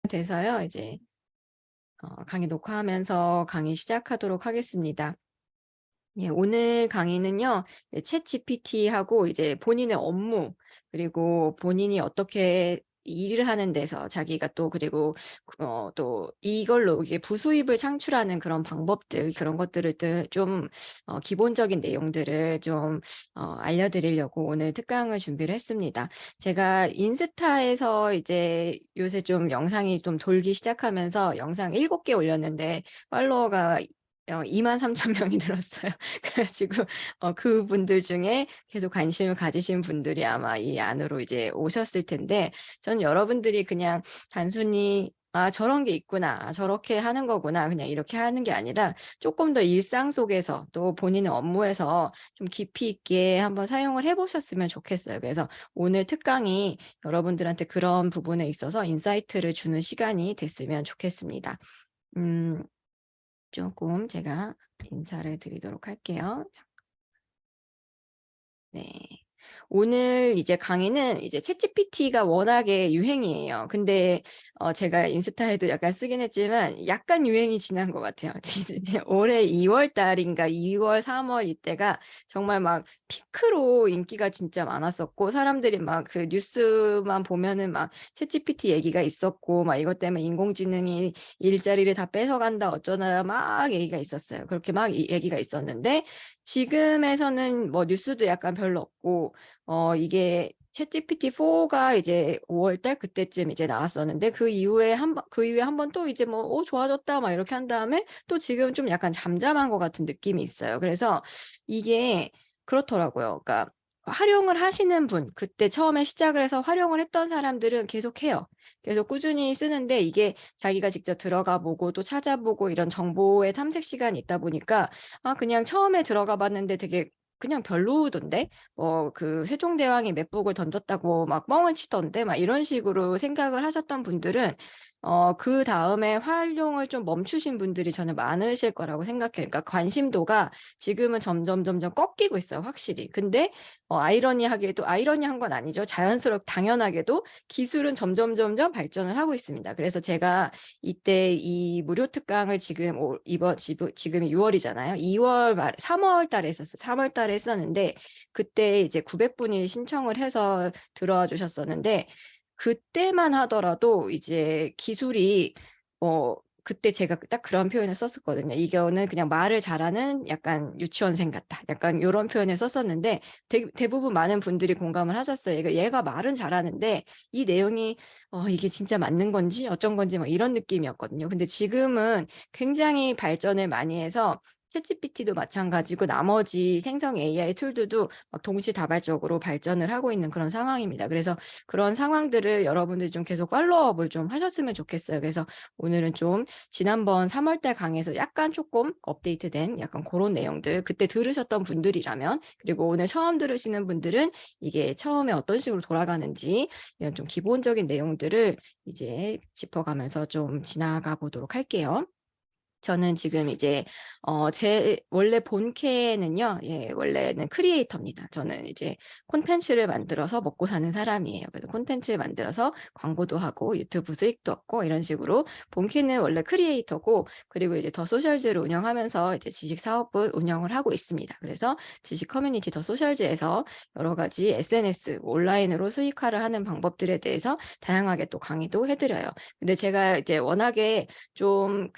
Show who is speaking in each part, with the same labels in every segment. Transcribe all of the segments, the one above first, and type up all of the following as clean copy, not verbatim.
Speaker 1: 돼서요. 이제 강의 녹화하면서 강의 시작하도록 하겠습니다. 예, 오늘 강의는요. 챗GPT하고 이제 본인의 업무 그리고 본인이 어떻게 일을 하는 데서 자기가 또 그리고 또 이걸로 이게 부수입을 창출하는 그런 방법들 그런 것들을 좀 기본적인 내용들을 좀 알려드리려고 오늘 특강을 준비를 했습니다. 제가 인스타에서 이제 요새 좀 영상이 좀 돌기 시작하면서 영상 7개 올렸는데 팔로워가 23,000명이 늘었어요. 그래가지고 그분들 중에 계속 관심을 가지신 분들이 아마 이 안으로 이제 오셨을 텐데 저는 여러분들이 그냥 단순히 아, 저런 게 있구나. 아, 저렇게 하는 거구나. 그냥 이렇게 하는 게 아니라 조금 더 일상 속에서 또 본인의 업무에서 좀 깊이 있게 한번 사용을 해보셨으면 좋겠어요. 그래서 오늘 특강이 여러분들한테 그런 부분에 있어서 인사이트를 주는 시간이 됐으면 좋겠습니다. 조금 제가 인사를 드리도록 할게요. 네. 오늘 이제 강의는 이제 챗GPT가 워낙에 유행이에요. 근데 제가 인스타에도 약간 쓰긴 했지만 약간 유행이 지난 것 같아요. 이제 올해 2월 달인가 2월, 3월 이때가 정말 막 피크로 인기가 진짜 많았었고 사람들이 막 그 뉴스만 보면은 막 챗GPT 얘기가 있었고 막 이것 때문에 인공지능이 일자리를 다 뺏어간다 어쩌나 막 얘기가 있었어요. 그렇게 막 얘기가 있었는데 지금에서는 뭐 뉴스도 약간 별로 없고 이게 챗GPT 4가 이제 5월 달 그때쯤 이제 나왔었는데 그 이후에 한 번 또 이제 뭐 좋아졌다 막 이렇게 한 다음에 또 지금 좀 약간 잠잠한 것 같은 느낌이 있어요. 그래서 이게 그렇더라고요. 그러니까 활용을 하시는 분, 그때 처음에 시작을 해서 활용을 했던 사람들은 계속 해요. 계속 꾸준히 쓰는데 이게 자기가 직접 들어가 보고 또 찾아보고 이런 정보의 탐색 시간이 있다 보니까 아, 그냥 처음에 들어가 봤는데 되게 그냥 별로던데? 그 세종대왕이 맷북을 던졌다고 막 뻥을 치던데? 막 이런 식으로 생각을 하셨던 분들은 그 다음에 활용을 좀 멈추신 분들이 저는 많으실 거라고 생각해요. 그러니까 관심도가 지금은 점점 꺾이고 있어요, 확실히. 근데 아이러니한 건 아니죠. 당연하게도 기술은 점점 발전을 하고 있습니다. 그래서 제가 이때 이 무료 특강을 지금이 6월이잖아요. 2월 말 3월 달에 했었어요. 3월 달에 했었는데 그때 이제 900분이 신청을 해서 들어와 주셨었는데 그때만 하더라도 이제 기술이 그때 제가 딱 그런 표현을 썼었거든요. 이거는 그냥 말을 잘하는 약간 유치원생 같다. 약간 이런 표현을 썼었는데 대부분 많은 분들이 공감을 하셨어요. 얘가 말은 잘하는데 이 내용이 이게 진짜 맞는 건지 어쩐 건지 막 이런 느낌이었거든요. 근데 지금은 굉장히 발전을 많이 해서 챗GPT도 마찬가지고 나머지 생성 AI 툴들도 막 동시다발적으로 발전을 하고 있는 그런 상황입니다. 그래서 그런 상황들을 여러분들이 좀 계속 팔로우업을 좀 하셨으면 좋겠어요. 그래서 오늘은 좀 지난번 3월달 강의에서 약간 조금 업데이트된 약간 그런 내용들 그때 들으셨던 분들이라면 그리고 오늘 처음 들으시는 분들은 이게 처음에 어떤 식으로 돌아가는지 이런 좀 기본적인 내용들을 이제 짚어가면서 좀 지나가 보도록 할게요. 저는 지금 이제 제 원래 본캐는요. 예, 원래는 크리에이터입니다. 저는 이제 콘텐츠를 만들어서 먹고 사는 사람이에요. 그래서 콘텐츠를 만들어서 광고도 하고 유튜브 수익도 얻고 이런 식으로 본캐는 원래 크리에이터고 그리고 이제 더 소셜즈를 운영하면서 이제 지식 사업을 운영을 하고 있습니다. 그래서 지식 커뮤니티 더 소셜즈에서 여러 가지 SNS 온라인으로 수익화를 하는 방법들에 대해서 다양하게 또 강의도 해드려요. 근데 제가 이제 워낙에 좀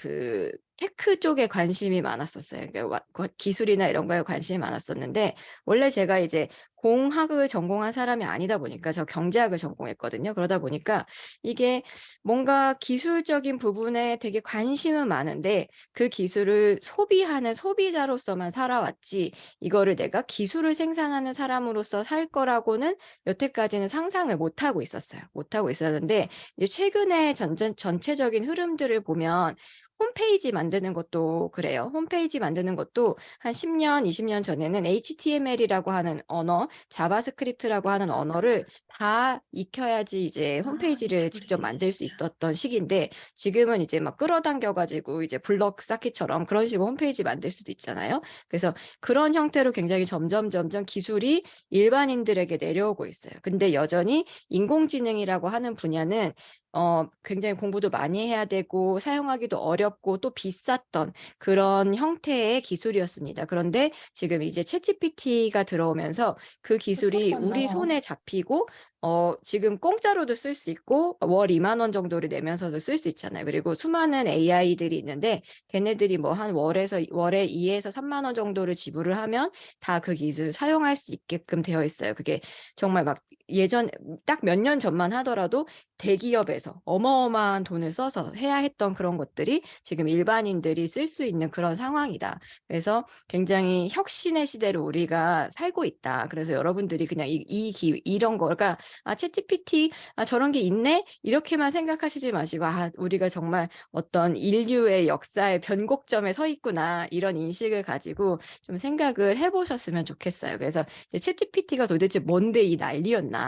Speaker 1: 테크 쪽에 관심이 많았었어요. 그러니까 기술이나 이런 거에 관심이 많았었는데 원래 제가 이제 공학을 전공한 사람이 아니다 보니까 저 경제학을 전공했거든요. 그러다 보니까 이게 뭔가 기술적인 부분에 되게 관심은 많은데 그 기술을 소비하는 소비자로서만 살아왔지 이거를 내가 기술을 생산하는 사람으로서 살 거라고는 여태까지는 상상을 못 하고 있었어요. 못 하고 있었는데 이제 최근에 전체적인 흐름들을 보면 홈페이지 만드는 것도 그래요. 홈페이지 만드는 것도 한 10년, 20년 전에는 HTML이라고 하는 언어, 자바스크립트라고 하는 언어를 다 익혀야지 이제 홈페이지를 직접 만들 수 있었던 시기인데 지금은 이제 막 끌어당겨가지고 이제 블럭 쌓기처럼 그런 식으로 홈페이지 만들 수도 있잖아요. 그래서 그런 형태로 굉장히 점점 기술이 일반인들에게 내려오고 있어요. 근데 여전히 인공지능이라고 하는 분야는 굉장히 공부도 많이 해야 되고 사용하기도 어렵고 또 비쌌던 그런 형태의 기술이었습니다. 그런데 지금 이제 챗GPT가 들어오면서 그 기술이 우리 손에 잡히고 지금 공짜로도 쓸 수 있고 월 2만 원 정도를 내면서도 쓸 수 있잖아요. 그리고 수많은 AI들이 있는데 걔네들이 뭐 한 월에 2에서 3만 원 정도를 지불을 하면 다 그 기술 사용할 수 있게끔 되어 있어요. 그게 정말 막 예전 딱 몇 년 전만 하더라도 대기업에서 어마어마한 돈을 써서 해야 했던 그런 것들이 지금 일반인들이 쓸 수 있는 그런 상황이다. 그래서 굉장히 혁신의 시대로 우리가 살고 있다. 그래서 여러분들이 그냥 이런 거, 그러니까 챗GPT 저런 게 있네 이렇게만 생각하시지 마시고 우리가 정말 어떤 인류의 역사의 변곡점에 서 있구나 이런 인식을 가지고 좀 생각을 해보셨으면 좋겠어요. 그래서 챗GPT가 도대체 뭔데 이 난리였나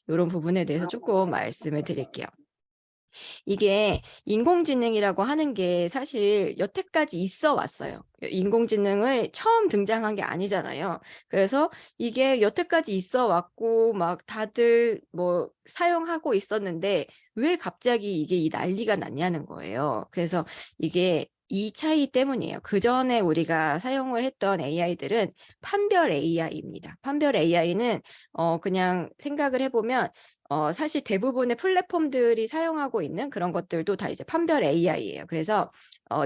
Speaker 1: 이런 부분에 대해서 조금 말씀을 드릴게요. 이게 인공지능이라고 하는 게 사실 여태까지 있어 왔어요. 인공지능을 처음 등장한 게 아니잖아요. 그래서 이게 여태까지 있어 왔고 막 다들 뭐 사용하고 있었는데 왜 갑자기 이게 이 난리가 났냐는 거예요. 그래서 이게 이 차이 때문이에요. 그전에 우리가 사용을 했던 AI들은 판별 AI입니다. 판별 AI는 그냥 생각을 해보면 사실 대부분의 플랫폼들이 사용하고 있는 그런 것들도 다 이제 판별 AI예요. 그래서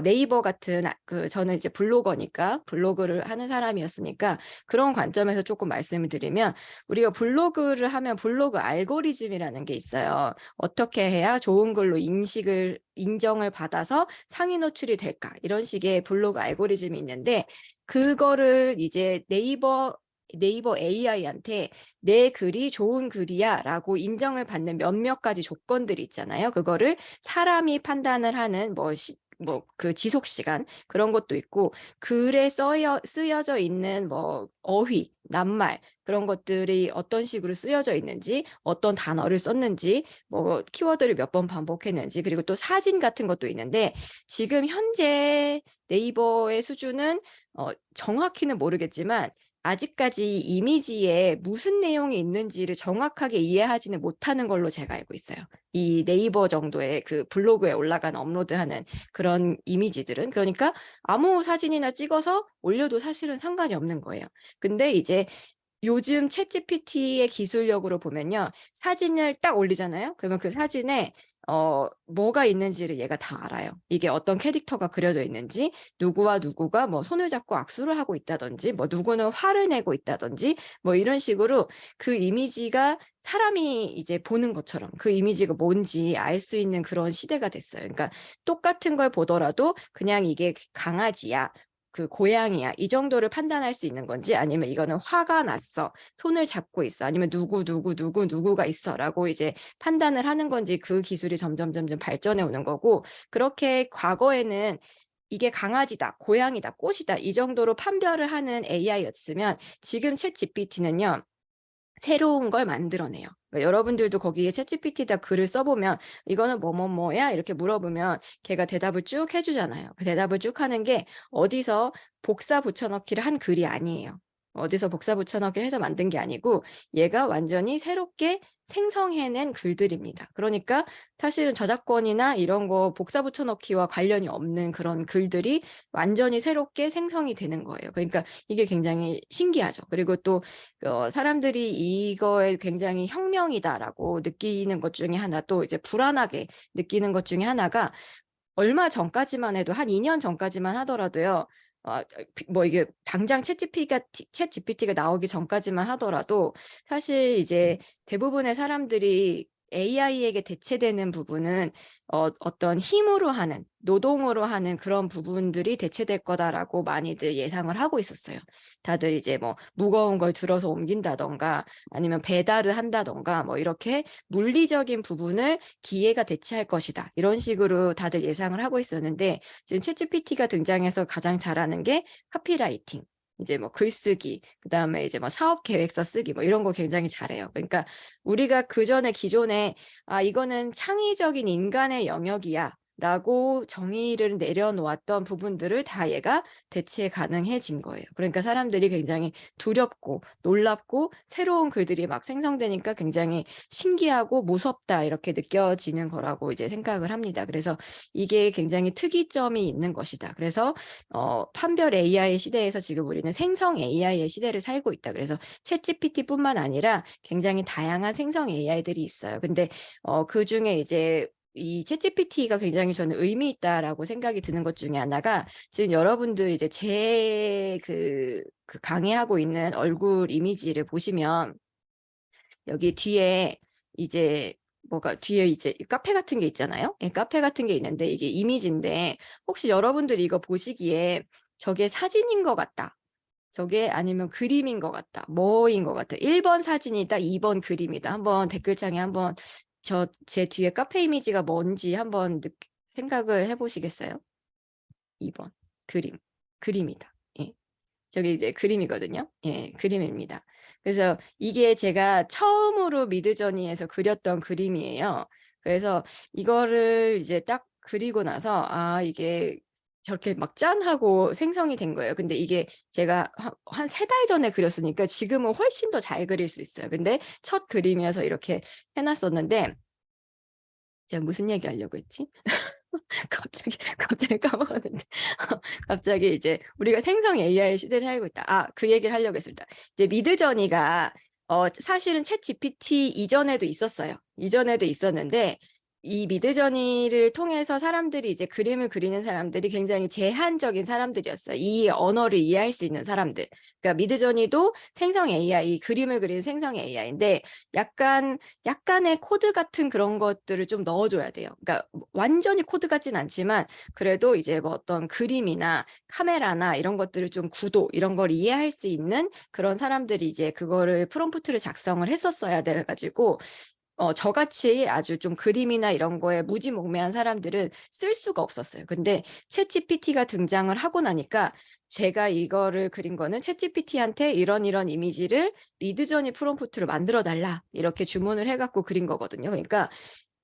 Speaker 1: 네이버 같은 저는 이제 블로거니까 블로그를 하는 사람이었으니까 그런 관점에서 조금 말씀을 드리면 우리가 블로그를 하면 블로그 알고리즘이라는 게 있어요. 어떻게 해야 좋은 글로 인정을 받아서 상위 노출이 될까? 이런 식의 블로그 알고리즘이 있는데 그거를 이제 네이버 AI한테 내 글이 좋은 글이야 라고 인정을 받는 몇몇 가지 조건들이 있잖아요. 그거를 사람이 판단을 하는 그 지속 시간 그런 것도 있고 글에 쓰여져 있는 뭐 어휘, 낱말 그런 것들이 어떤 식으로 쓰여져 있는지, 어떤 단어를 썼는지, 뭐 키워드를 몇 번 반복했는지, 그리고 또 사진 같은 것도 있는데 지금 현재 네이버의 수준은 정확히는 모르겠지만 아직까지 이미지에 무슨 내용이 있는지를 정확하게 이해하지는 못하는 걸로 제가 알고 있어요. 이 네이버 정도의 그 블로그에 올라간 업로드하는 그런 이미지들은 그러니까 아무 사진이나 찍어서 올려도 사실은 상관이 없는 거예요. 근데 이제 요즘 챗GPT의 기술력으로 보면요. 사진을 딱 올리잖아요. 그러면 그 사진에 뭐가 있는지를 얘가 다 알아요. 이게 어떤 캐릭터가 그려져 있는지, 누구와 누구가 뭐 손을 잡고 악수를 하고 있다든지, 뭐 누구는 화를 내고 있다든지, 뭐 이런 식으로 그 이미지가 사람이 이제 보는 것처럼 그 이미지가 뭔지 알 수 있는 그런 시대가 됐어요. 그러니까 똑같은 걸 보더라도 그냥 이게 강아지야. 그 고양이야 이 정도를 판단할 수 있는 건지 아니면 이거는 화가 났어 손을 잡고 있어 아니면 누구가 있어라고 이제 판단을 하는 건지 그 기술이 점점 발전해 오는 거고 그렇게 과거에는 이게 강아지다 고양이다 꽃이다 이 정도로 판별을 하는 AI였으면 지금 챗 GPT는요 새로운 걸 만들어내요. 그러니까 여러분들도 거기에 챗GPT에다 글을 써보면 이거는 뭐야 이렇게 물어보면 걔가 대답을 쭉 해주잖아요. 그 대답을 쭉 하는 게 어디서 복사 붙여넣기를 한 글이 아니에요. 어디서 복사 붙여넣기를 해서 만든 게 아니고 얘가 완전히 새롭게 생성해낸 글들입니다. 그러니까 사실은 저작권이나 이런 거 복사 붙여넣기와 관련이 없는 그런 글들이 완전히 새롭게 생성이 되는 거예요. 그러니까 이게 굉장히 신기하죠. 그리고 또 사람들이 이거에 굉장히 혁명이다라고 느끼는 것 중에 하나 또 이제 불안하게 느끼는 것 중에 하나가 얼마 전까지만 해도 한 2년 전까지만 하더라도요. 뭐 이게 당장 챗GPT가 나오기 전까지만 하더라도 사실 이제 대부분의 사람들이 AI에게 대체되는 부분은 어떤 힘으로 하는 노동으로 하는 그런 부분들이 대체될 거다라고 많이들 예상을 하고 있었어요. 다들 이제 뭐 무거운 걸 들어서 옮긴다던가 아니면 배달을 한다던가 뭐 이렇게 물리적인 부분을 기계가 대체할 것이다. 이런 식으로 다들 예상을 하고 있었는데 지금 챗GPT가 등장해서 가장 잘하는 게 카피라이팅. 이제 뭐 글쓰기, 그다음에 이제 뭐 사업 계획서 쓰기 뭐 이런 거 굉장히 잘해요. 그러니까 우리가 그전에 기존에 이거는 창의적인 인간의 영역이야. 라고 정의를 내려놓았던 부분들을 다 얘가 대체 가능해진 거예요. 그러니까 사람들이 굉장히 두렵고 놀랍고 새로운 글들이 막 생성되니까 굉장히 신기하고 무섭다 이렇게 느껴지는 거라고 이제 생각을 합니다. 그래서 이게 굉장히 특이점이 있는 것이다. 그래서 판별 AI 시대에서 지금 우리는 생성 AI의 시대를 살고 있다. 그래서 챗GPT뿐만 아니라 굉장히 다양한 생성 AI들이 있어요. 근데 그중에 이제 이 챗GPT가 굉장히 저는 의미 있다라고 생각이 드는 것 중에 하나가 지금 여러분들 이제 제 그 강의하고 있는 얼굴 이미지를 보시면 여기 뒤에 이제 뭐가 뒤에 이제 카페 같은 게 있잖아요. 예, 카페 같은 게 있는데 이게 이미지인데 혹시 여러분들이 이거 보시기에 저게 사진인 것 같다. 저게 아니면 그림인 것 같다. 뭐인 것 같다. 1번 사진이다. 2번 그림이다. 한번 댓글창에 한번 제 뒤에 카페 이미지가 뭔지 한번 생각을 해보시겠어요? 2번 그림. 그림이다. 예. 저기 이제 그림이거든요. 예, 그림입니다. 그래서 이게 제가 처음으로 미드저니에서 그렸던 그림이에요. 그래서 이거를 이제 딱 그리고 나서 아 이게 저렇게 막 짠 하고 생성이 된 거예요. 근데 이게 제가 한 3달 전에 그렸으니까 지금은 훨씬 더 잘 그릴 수 있어요. 근데 첫 그림이어서 이렇게 해 놨었는데 제가 무슨 얘기하려고 했지? 갑자기 까먹었는데 갑자기 이제 우리가 생성 AI 시대를 살고 있다. 그 얘기를 하려고 했습니다. 이제 미드저니가 사실은 챗 GPT 이전에도 있었어요. 이전에도 있었는데 이 미드저니를 통해서 사람들이 이제 그림을 그리는 사람들이 굉장히 제한적인 사람들이었어요. 이 언어를 이해할 수 있는 사람들. 그러니까 미드저니도 생성 AI, 그림을 그리는 생성 AI인데 약간의 코드 같은 그런 것들을 좀 넣어줘야 돼요. 그러니까 완전히 코드 같진 않지만 그래도 이제 뭐 어떤 그림이나 카메라나 이런 것들을 좀 구도 이런 걸 이해할 수 있는 그런 사람들이 이제 그거를 프롬프트를 작성을 했었어야 돼가지고 저같이 아주 좀 그림이나 이런 거에 무지몽매한 사람들은 쓸 수가 없었어요. 근데 챗GPT가 등장을 하고 나니까 제가 이거를 그린 거는 챗GPT한테 이런 이미지를 미드저니 프롬프트로 만들어 달라 이렇게 주문을 해갖고 그린 거거든요. 그러니까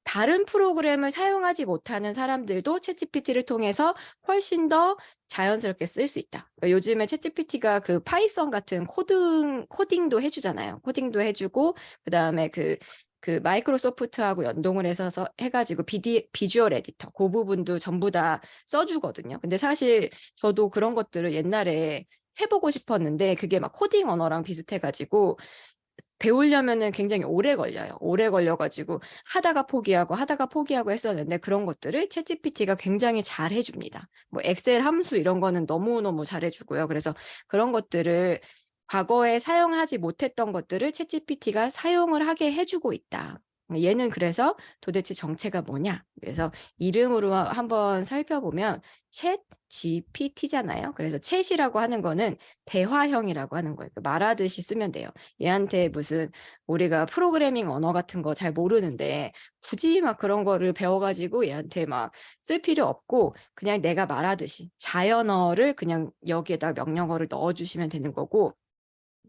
Speaker 1: 다른 프로그램을 사용하지 못하는 사람들도 챗GPT를 통해서 훨씬 더 자연스럽게 쓸 수 있다. 그러니까 요즘에 챗GPT가 그 파이썬 같은 코딩도 해주잖아요. 코딩도 해주고 그다음에 그 마이크로소프트하고 연동을 해서 해가지고 비주얼 에디터 그 부분도 전부 다 써주거든요. 근데 사실 저도 그런 것들을 옛날에 해보고 싶었는데 그게 막 코딩 언어랑 비슷해가지고 배우려면은 굉장히 오래 걸려요. 오래 걸려가지고 하다가 포기하고 했었는데 그런 것들을 챗GPT가 굉장히 잘 해줍니다. 뭐 엑셀 함수 이런 거는 너무너무 잘 해주고요. 그래서 그런 것들을 과거에 사용하지 못했던 것들을 챗GPT가 사용을 하게 해주고 있다. 얘는 그래서 도대체 정체가 뭐냐? 그래서 이름으로 한번 살펴보면 챗 GPT잖아요. 그래서 챗이라고 하는 거는 대화형이라고 하는 거예요. 말하듯이 쓰면 돼요. 얘한테 무슨 우리가 프로그래밍 언어 같은 거 잘 모르는데 굳이 막 그런 거를 배워가지고 얘한테 막 쓸 필요 없고 그냥 내가 말하듯이 자연어를 그냥 여기에다 명령어를 넣어주시면 되는 거고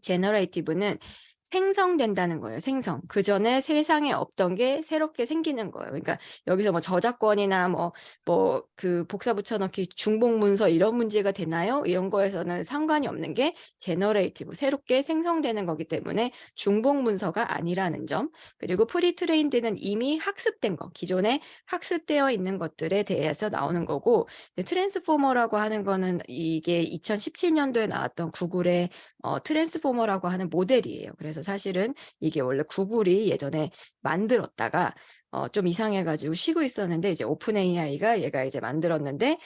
Speaker 1: 제너레이티브는 생성된다는 거예요. 생성. 그전에 세상에 없던 게 새롭게 생기는 거예요. 그러니까 여기서 뭐 저작권이나 뭐 그 복사 붙여넣기 중복 문서 이런 문제가 되나요? 이런 거에서는 상관이 없는 게 제너레이티브 새롭게 생성되는 거기 때문에 중복 문서가 아니라는 점. 그리고 프리트레인드는 이미 학습된 거, 기존에 학습되어 있는 것들에 대해서 나오는 거고 트랜스포머라고 하는 거는 이게 2017년도에 나왔던 구글의 트랜스포머라고 하는 모델이에요. 그래서 사실은 이게 원래 구글이 예전에 만들었다가 좀 이상해가지고 쉬고 있었는데 이제 오픈 AI가 얘가 이제 만들었는데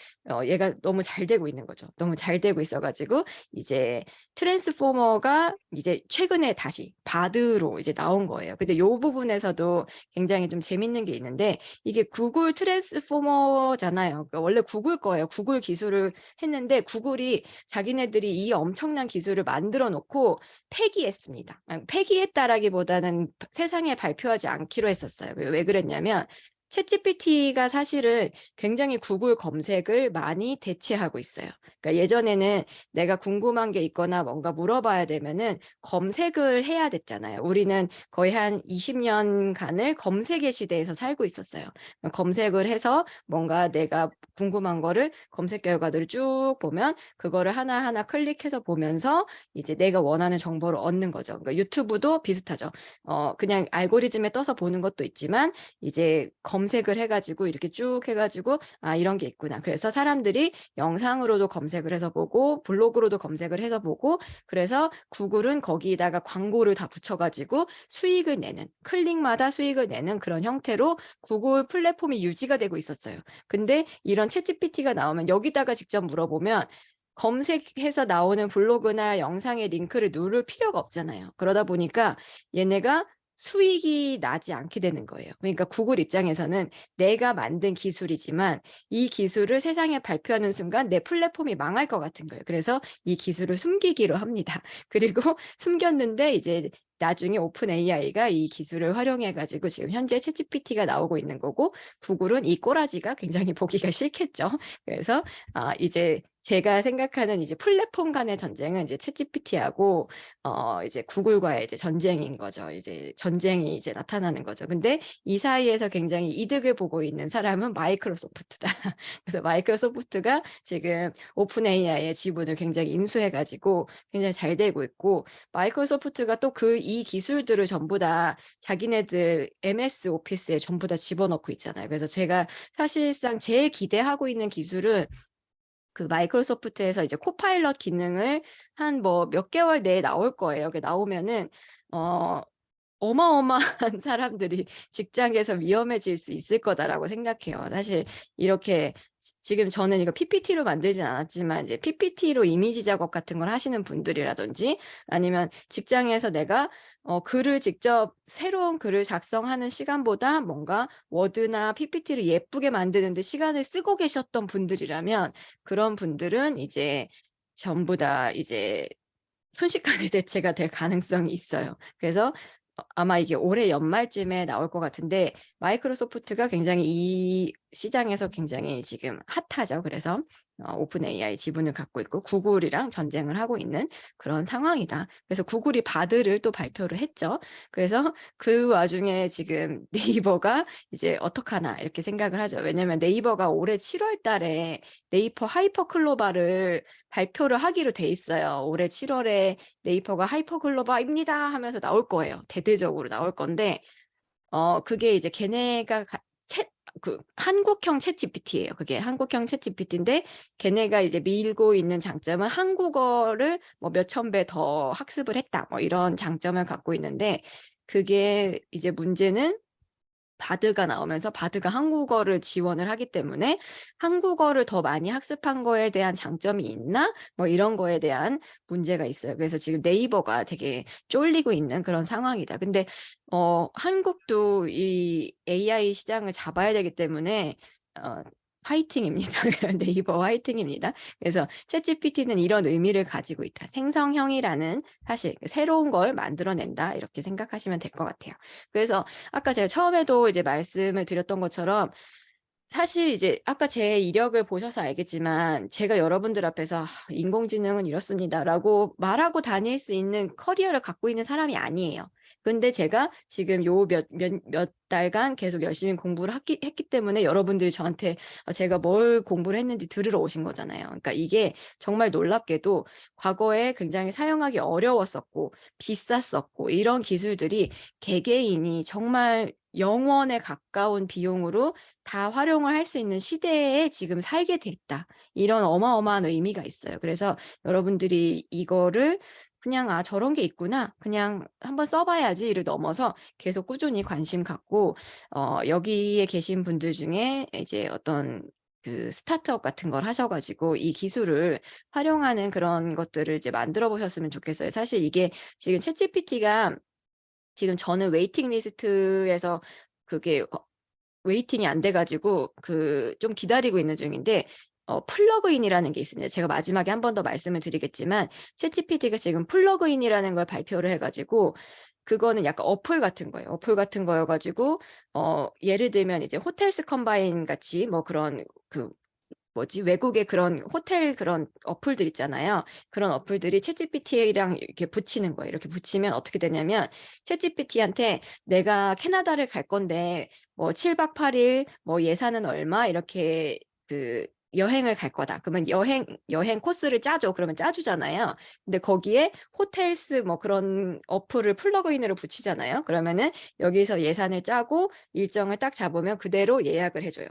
Speaker 1: 얘가 너무 잘 되고 있는 거죠. 너무 잘 되고 있어가지고 이제 트랜스포머가 이제 최근에 다시 바드로 이제 나온 거예요. 근데 이 부분에서도 굉장히 좀 재밌는 게 있는데 이게 구글 트랜스포머잖아요. 그러니까 원래 구글 거예요. 구글 기술을 했는데 구글이 자기네들이 이 엄청난 기술을 만들어 놓고 폐기했습니다. 폐기했다라기보다는 세상에 발표하지 않기로 했었어요. 왜 그랬냐면 챗GPT가 사실은 굉장히 구글 검색을 많이 대체하고 있어요. 그러니까 예전에는 내가 궁금한 게 있거나 뭔가 물어봐야 되면은 검색을 해야 됐잖아요. 우리는 거의 한 20년간을 검색의 시대에서 살고 있었어요. 검색을 해서 뭔가 내가 궁금한 거를 검색 결과들을 쭉 보면 그거를 하나하나 클릭해서 보면서 이제 내가 원하는 정보를 얻는 거죠. 그러니까 유튜브도 비슷하죠. 그냥 알고리즘에 떠서 보는 것도 있지만 이제 검색을 해가지고 이렇게 쭉 해가지고 아 이런 게 있구나. 그래서 사람들이 영상으로도 검색을 해서 보고 블로그로도 검색을 해서 보고 그래서 구글은 거기다가 광고를 다 붙여가지고 수익을 내는 클릭마다 수익을 내는 그런 형태로 구글 플랫폼이 유지가 되고 있었어요. 근데 이런 챗GPT가 나오면 여기다가 직접 물어보면 검색해서 나오는 블로그나 영상의 링크를 누를 필요가 없잖아요. 그러다 보니까 얘네가 수익이 나지 않게 되는 거예요. 그러니까 구글 입장에서는 내가 만든 기술이지만 이 기술을 세상에 발표하는 순간 내 플랫폼이 망할 것 같은 거예요. 그래서 이 기술을 숨기기로 합니다. 그리고 숨겼는데 이제 나중에 오픈 AI가 이 기술을 활용해 가지고 지금 현재 챗GPT가 나오고 있는 거고 구글은 이 꼬라지가 굉장히 보기가 싫겠죠. 그래서 이제 제가 생각하는 이제 플랫폼 간의 전쟁은 이제 챗GPT하고 이제 구글과의 이제 전쟁인 거죠. 이제 전쟁이 이제 나타나는 거죠. 근데 이 사이에서 굉장히 이득을 보고 있는 사람은 마이크로소프트다. 그래서 마이크로소프트가 지금 오픈 AI의 지분을 굉장히 인수해 가지고 굉장히 잘 되고 있고 마이크로소프트가 또 이 기술들을 전부 다 자기네들 MS 오피스에 전부 다 집어넣고 있잖아요. 그래서 제가 사실상 제일 기대하고 있는 기술은 그 마이크로소프트에서 이제 코파일럿 기능을 한 뭐 몇 개월 내에 나올 거예요. 그 나오면은 어 어마어마한 사람들이 직장에서 위험해질 수 있을 거다라고 생각해요. 사실 이렇게 지금 저는 이거 PPT로 만들진 않았지만 이제 PPT로 이미지 작업 같은 걸 하시는 분들이라든지 아니면 직장에서 내가 글을 직접 새로운 글을 작성하는 시간보다 뭔가 워드나 PPT를 예쁘게 만드는 데 시간을 쓰고 계셨던 분들이라면 그런 분들은 이제 전부 다 이제 순식간에 대체가 될 가능성이 있어요. 그래서 아마 이게 올해 연말쯤에 나올 것 같은데 마이크로소프트가 굉장히 이 시장에서 굉장히 지금 핫하죠. 그래서 오픈 AI 지분을 갖고 있고 구글이랑 전쟁을 하고 있는 그런 상황이다. 그래서 구글이 바드를 또 발표를 했죠. 그래서 그 와중에 지금 네이버가 이제 어떡하나 이렇게 생각을 하죠. 왜냐면 네이버가 올해 7월 달에 네이버 하이퍼 글로벌을 발표를 하기로 돼 있어요. 올해 7월에 네이버가 하이퍼 글로벌입니다 하면서 나올 거예요. 대대적으로 나올 건데 그게 이제 걔네가 한국형 챗GPT예요. 그게 한국형 챗GPT인데 걔네가 이제 밀고 있는 장점은 한국어를 뭐 몇천 배 더 학습을 했다. 뭐 이런 장점을 갖고 있는데 그게 이제 문제는 바드가 나오면서 바드가 한국어를 지원을 하기 때문에 한국어를 더 많이 학습한 거에 대한 장점이 있나? 뭐 이런 거에 대한 문제가 있어요. 그래서 지금 네이버가 되게 쫄리고 있는 그런 상황이다. 근데 한국도 이 AI 시장을 잡아야 되기 때문에 화이팅입니다. 네이버 화이팅입니다. 그래서 챗GPT는 이런 의미를 가지고 있다. 생성형이라는 사실 새로운 걸 만들어낸다. 이렇게 생각하시면 될 것 같아요. 그래서 아까 제가 처음에도 이제 말씀을 드렸던 것처럼 사실 이제 아까 제 이력을 보셔서 알겠지만 제가 여러분들 앞에서 인공지능은 이렇습니다라고 말하고 다닐 수 있는 커리어를 갖고 있는 사람이 아니에요. 근데 제가 지금 요 몇 달간 계속 열심히 공부를 했기 때문에 여러분들이 저한테 제가 뭘 공부를 했는지 들으러 오신 거잖아요. 그러니까 이게 정말 놀랍게도 과거에 굉장히 사용하기 어려웠었고 비쌌었고 이런 기술들이 개개인이 정말 영원에 가까운 비용으로 다 활용을 할 수 있는 시대에 지금 살게 됐다. 이런 어마어마한 의미가 있어요. 그래서 여러분들이 이거를 그냥 '아 저런 게 있구나. 그냥 한번 써 봐야지.'를 넘어서 계속 꾸준히 관심 갖고 여기에 계신 분들 중에 이제 어떤 그 스타트업 같은 걸 하셔 가지고 이 기술을 활용하는 그런 것들을 이제 만들어 보셨으면 좋겠어요. 사실 이게 지금 챗GPT가 지금 저는 웨이팅 리스트에서 그게 웨이팅이 안 돼 가지고 좀 기다리고 있는 중인데 플러그인이라는 게 있습니다. 제가 마지막에 한 번 더 말씀을 드리겠지만 챗GPT가 지금 플러그인이라는 걸 발표를 해 가지고 그거는 약간 어플 같은 거예요. 어플 같은 거여 가지고 예를 들면 이제 호텔스 컴바인 같이 뭐 그런 그 뭐지? 외국의 그런 호텔 그런 어플들 있잖아요. 그런 어플들이 챗GPT랑 이렇게 붙이는 거예요. 이렇게 붙이면 어떻게 되냐면 챗GPT한테 "내가 캐나다를 갈 건데 뭐 7박 8일 뭐 예산은 얼마?" 이렇게 그 "여행을 갈 거다." 그러면 여행 코스를 짜 줘. 그러면 짜 주잖아요. 근데 거기에 호텔스 뭐 그런 어플을 플러그인으로 붙이잖아요. 그러면은 여기서 예산을 짜고 일정을 딱 잡으면 그대로 예약을 해 줘요.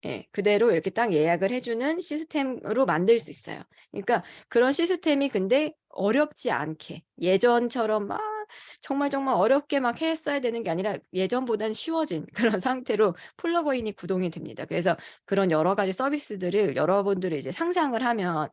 Speaker 1: 예. 그대로 이렇게 딱 예약을 해 주는 시스템으로 만들 수 있어요. 그러니까 그런 시스템이 근데 어렵지 않게 예전처럼 막 정말, 정말 어렵게 막 했어야 되는 게 아니라 예전보다는 쉬워진 그런 상태로 플러그인이 구동이 됩니다. 그래서 그런 여러 가지 서비스들을 여러분들이 이제 상상을 하면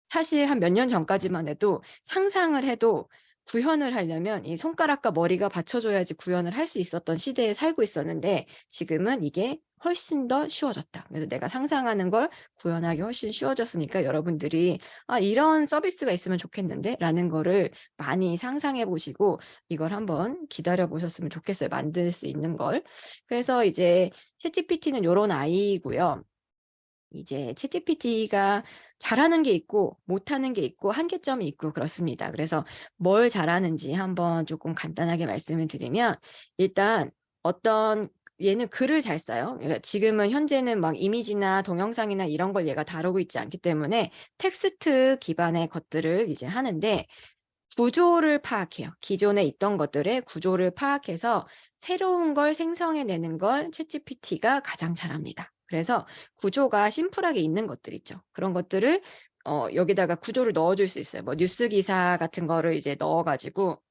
Speaker 1: 사실 한 몇 년 전까지만 해도 상상을 해도 구현을 하려면 이 손가락과 머리가 받쳐줘야지 구현을 할 수 있었던 시대에 살고 있었는데 지금은 이게 훨씬 더 쉬워졌다. 그래서 내가 상상하는 걸 구현하기 훨씬 쉬워졌으니까 여러분들이 '아 이런 서비스가 있으면 좋겠는데.'라는 거를 많이 상상해 보시고 이걸 한번 기다려 보셨으면 좋겠어요, 만들 수 있는 걸. 그래서 이제 챗GPT는 요런 아이고요. 이제 챗GPT가 잘하는 게 있고 못하는 게 있고 한계점이 있고 그렇습니다. 그래서 뭘 잘하는지 한번 조금 간단하게 말씀을 드리면 일단 어떤 얘는 글을 잘 써요. 그러니까 지금은 현재는 막 이미지나 동영상이나 이런 걸 얘가 다루고 있지 않기 때문에 텍스트 기반의 것들을 이제 하는데 구조를 파악해요. 기존에 있던 것들의 구조를 파악해서 새로운 걸 생성해 내는 걸 챗GPT가 가장 잘합니다. 그래서 구조가 심플하게 있는 것들 있죠. 그런 것들을 여기다가 구조를 넣어 줄 수 있어요. 뭐 뉴스 기사 같은 거를 이제 넣어 가지고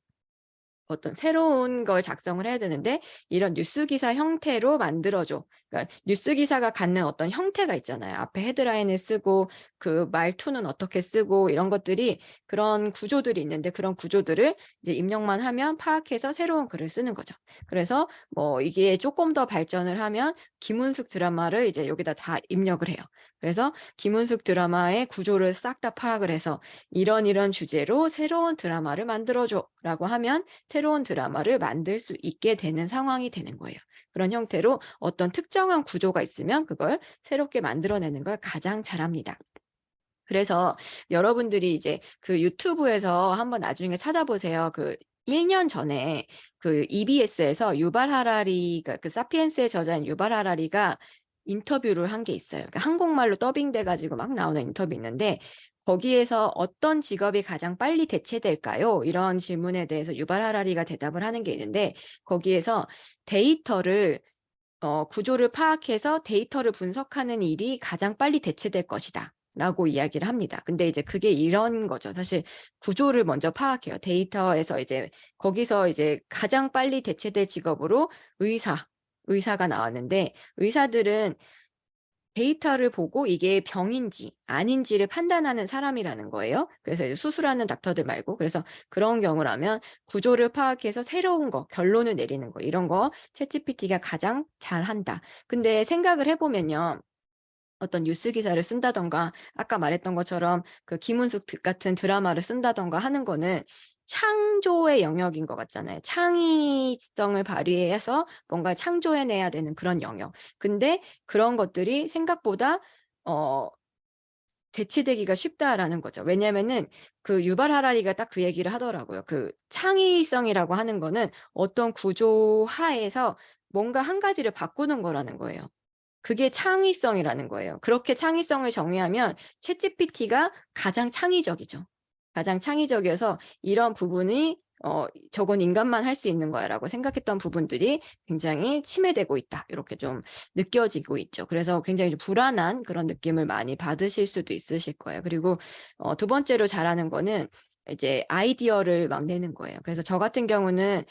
Speaker 1: 어떤 새로운 걸 작성을 해야 되는데 이런 뉴스 기사 형태로 만들어 줘. 그러니까 뉴스 기사가 갖는 어떤 형태가 있잖아요. 앞에 헤드라인을 쓰고 그 말투는 어떻게 쓰고 이런 것들이 그런 구조들이 있는데 그런 구조들을 이제 입력만 하면 파악해서 새로운 글을 쓰는 거죠. 그래서 뭐 이게 조금 더 발전을 하면 김은숙 드라마를 이제 여기다 다 입력을 해요. 그래서 김은숙 드라마의 구조를 싹 다 파악을 해서 "이런 이런 주제로 새로운 드라마를 만들어 줘."라고 하면 새로운 드라마를 만들 수 있게 되는 상황이 되는 거예요. 그런 형태로 어떤 특정한 구조가 있으면 그걸 새롭게 만들어내는 걸 가장 잘합니다. 그래서 여러분들이 이제 그 유튜브에서 한번 나중에 찾아보세요. 그 1년 전에 그 EBS에서 유발 하라리가 그 사피엔스의 저자인 유발 하라리가 인터뷰를 한 게 있어요. 그러니까 한국말로 더빙돼 가지고 막 나오는 인터뷰 있는데 거기에서 "어떤 직업이 가장 빨리 대체될까요?" 이런 질문에 대해서 유발 하라리가 대답을 하는 게 있는데 거기에서 데이터를 구조를 파악해서 데이터를 분석하는 일이 가장 빨리 대체될 것이다라고 이야기를 합니다. 근데 이제 그게 이런 거죠. 사실 구조를 먼저 파악해요. 데이터에서 이제 거기서 이제 가장 빨리 대체될 직업으로 의사가 나왔는데 의사들은 데이터를 보고 이게 병인지 아닌지를 판단하는 사람이라는 거예요. 그래서 이제 수술하는 닥터들 말고. 그래서 그런 경우라면 구조를 파악해서 새로운 거 결론을 내리는 거 이런 거 챗GPT가 가장 잘한다. 근데 생각을 해 보면요. 어떤 뉴스 기사를 쓴다든가 아까 말했던 것처럼 그 김은숙 같은 드라마를 쓴다든가 하는 거는 창조의 영역인 것 같잖아요. 창의성을 발휘해서 뭔가 창조해 내야 되는 그런 영역. 근데 그런 것들이 생각보다 어 대체되기가 쉽다라는 거죠. 왜냐하면은 그 유발 하라리가 딱 그 얘기를 하더라고요. 그 창의성이라고 하는 거는 어떤 구조 하에서 뭔가 한 가지를 바꾸는 거라는 거예요. 그게 창의성이라는 거예요. 그렇게 창의성을 정의하면 챗GPT가 가장 창의적이죠. 가장 창의적이어서 이런 부분이 '저건 인간만 할 수 있는 거야.'라고 생각했던 부분들이 굉장히 침해되고 있다. 이렇게 좀 느껴지고 있죠. 그래서 굉장히 좀 불안한 그런 느낌을 많이 받으실 수도 있으실 거예요. 그리고 두 번째로 잘하는 거는 이제 아이디어를 막 내는 거예요. 그래서 저 같은 경우는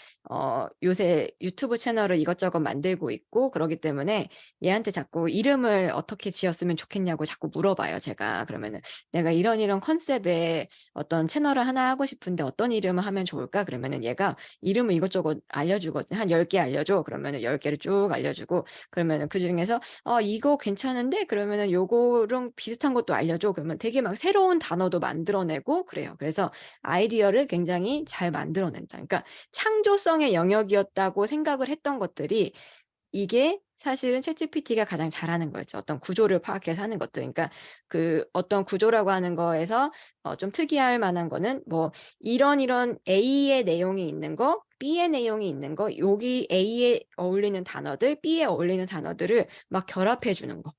Speaker 1: 요새 유튜브 채널을 이것저것 만들고 있고 그러기 때문에 얘한테 자꾸 이름을 어떻게 지었으면 좋겠냐고 자꾸 물어봐요 제가. 그러면은 "내가 이런 이런 컨셉의 어떤 채널을 하나 하고 싶은데 어떤 이름을 하면 좋을까?" 그러면은 얘가 이름을 이것저것 알려주거든요. "한 10개 알려줘." 그러면은 10 개를 쭉 알려주고 그러면은 그중에서 이거 괜찮은데?" 그러면은 "요거랑 비슷한 것도 알려줘." 그러면 되게 막 새로운 단어도 만들어내고 그래요. 그래서 아이디어를 굉장히 잘 만들어낸다. 그러니까 창조성의 영역이었다고 생각을 했던 것들이 이게 사실은 챗GPT가 가장 잘하는 거였죠. 어떤 구조를 파악해서 하는 것들. 그러니까 그 어떤 구조라고 하는 거에서 좀 특이할 만한 거는 뭐 이런 A의 내용이 있는 거, B의 내용이 있는 거, 여기 A에 어울리는 단어들, B에 어울리는 단어들을 막 결합해 주는 거.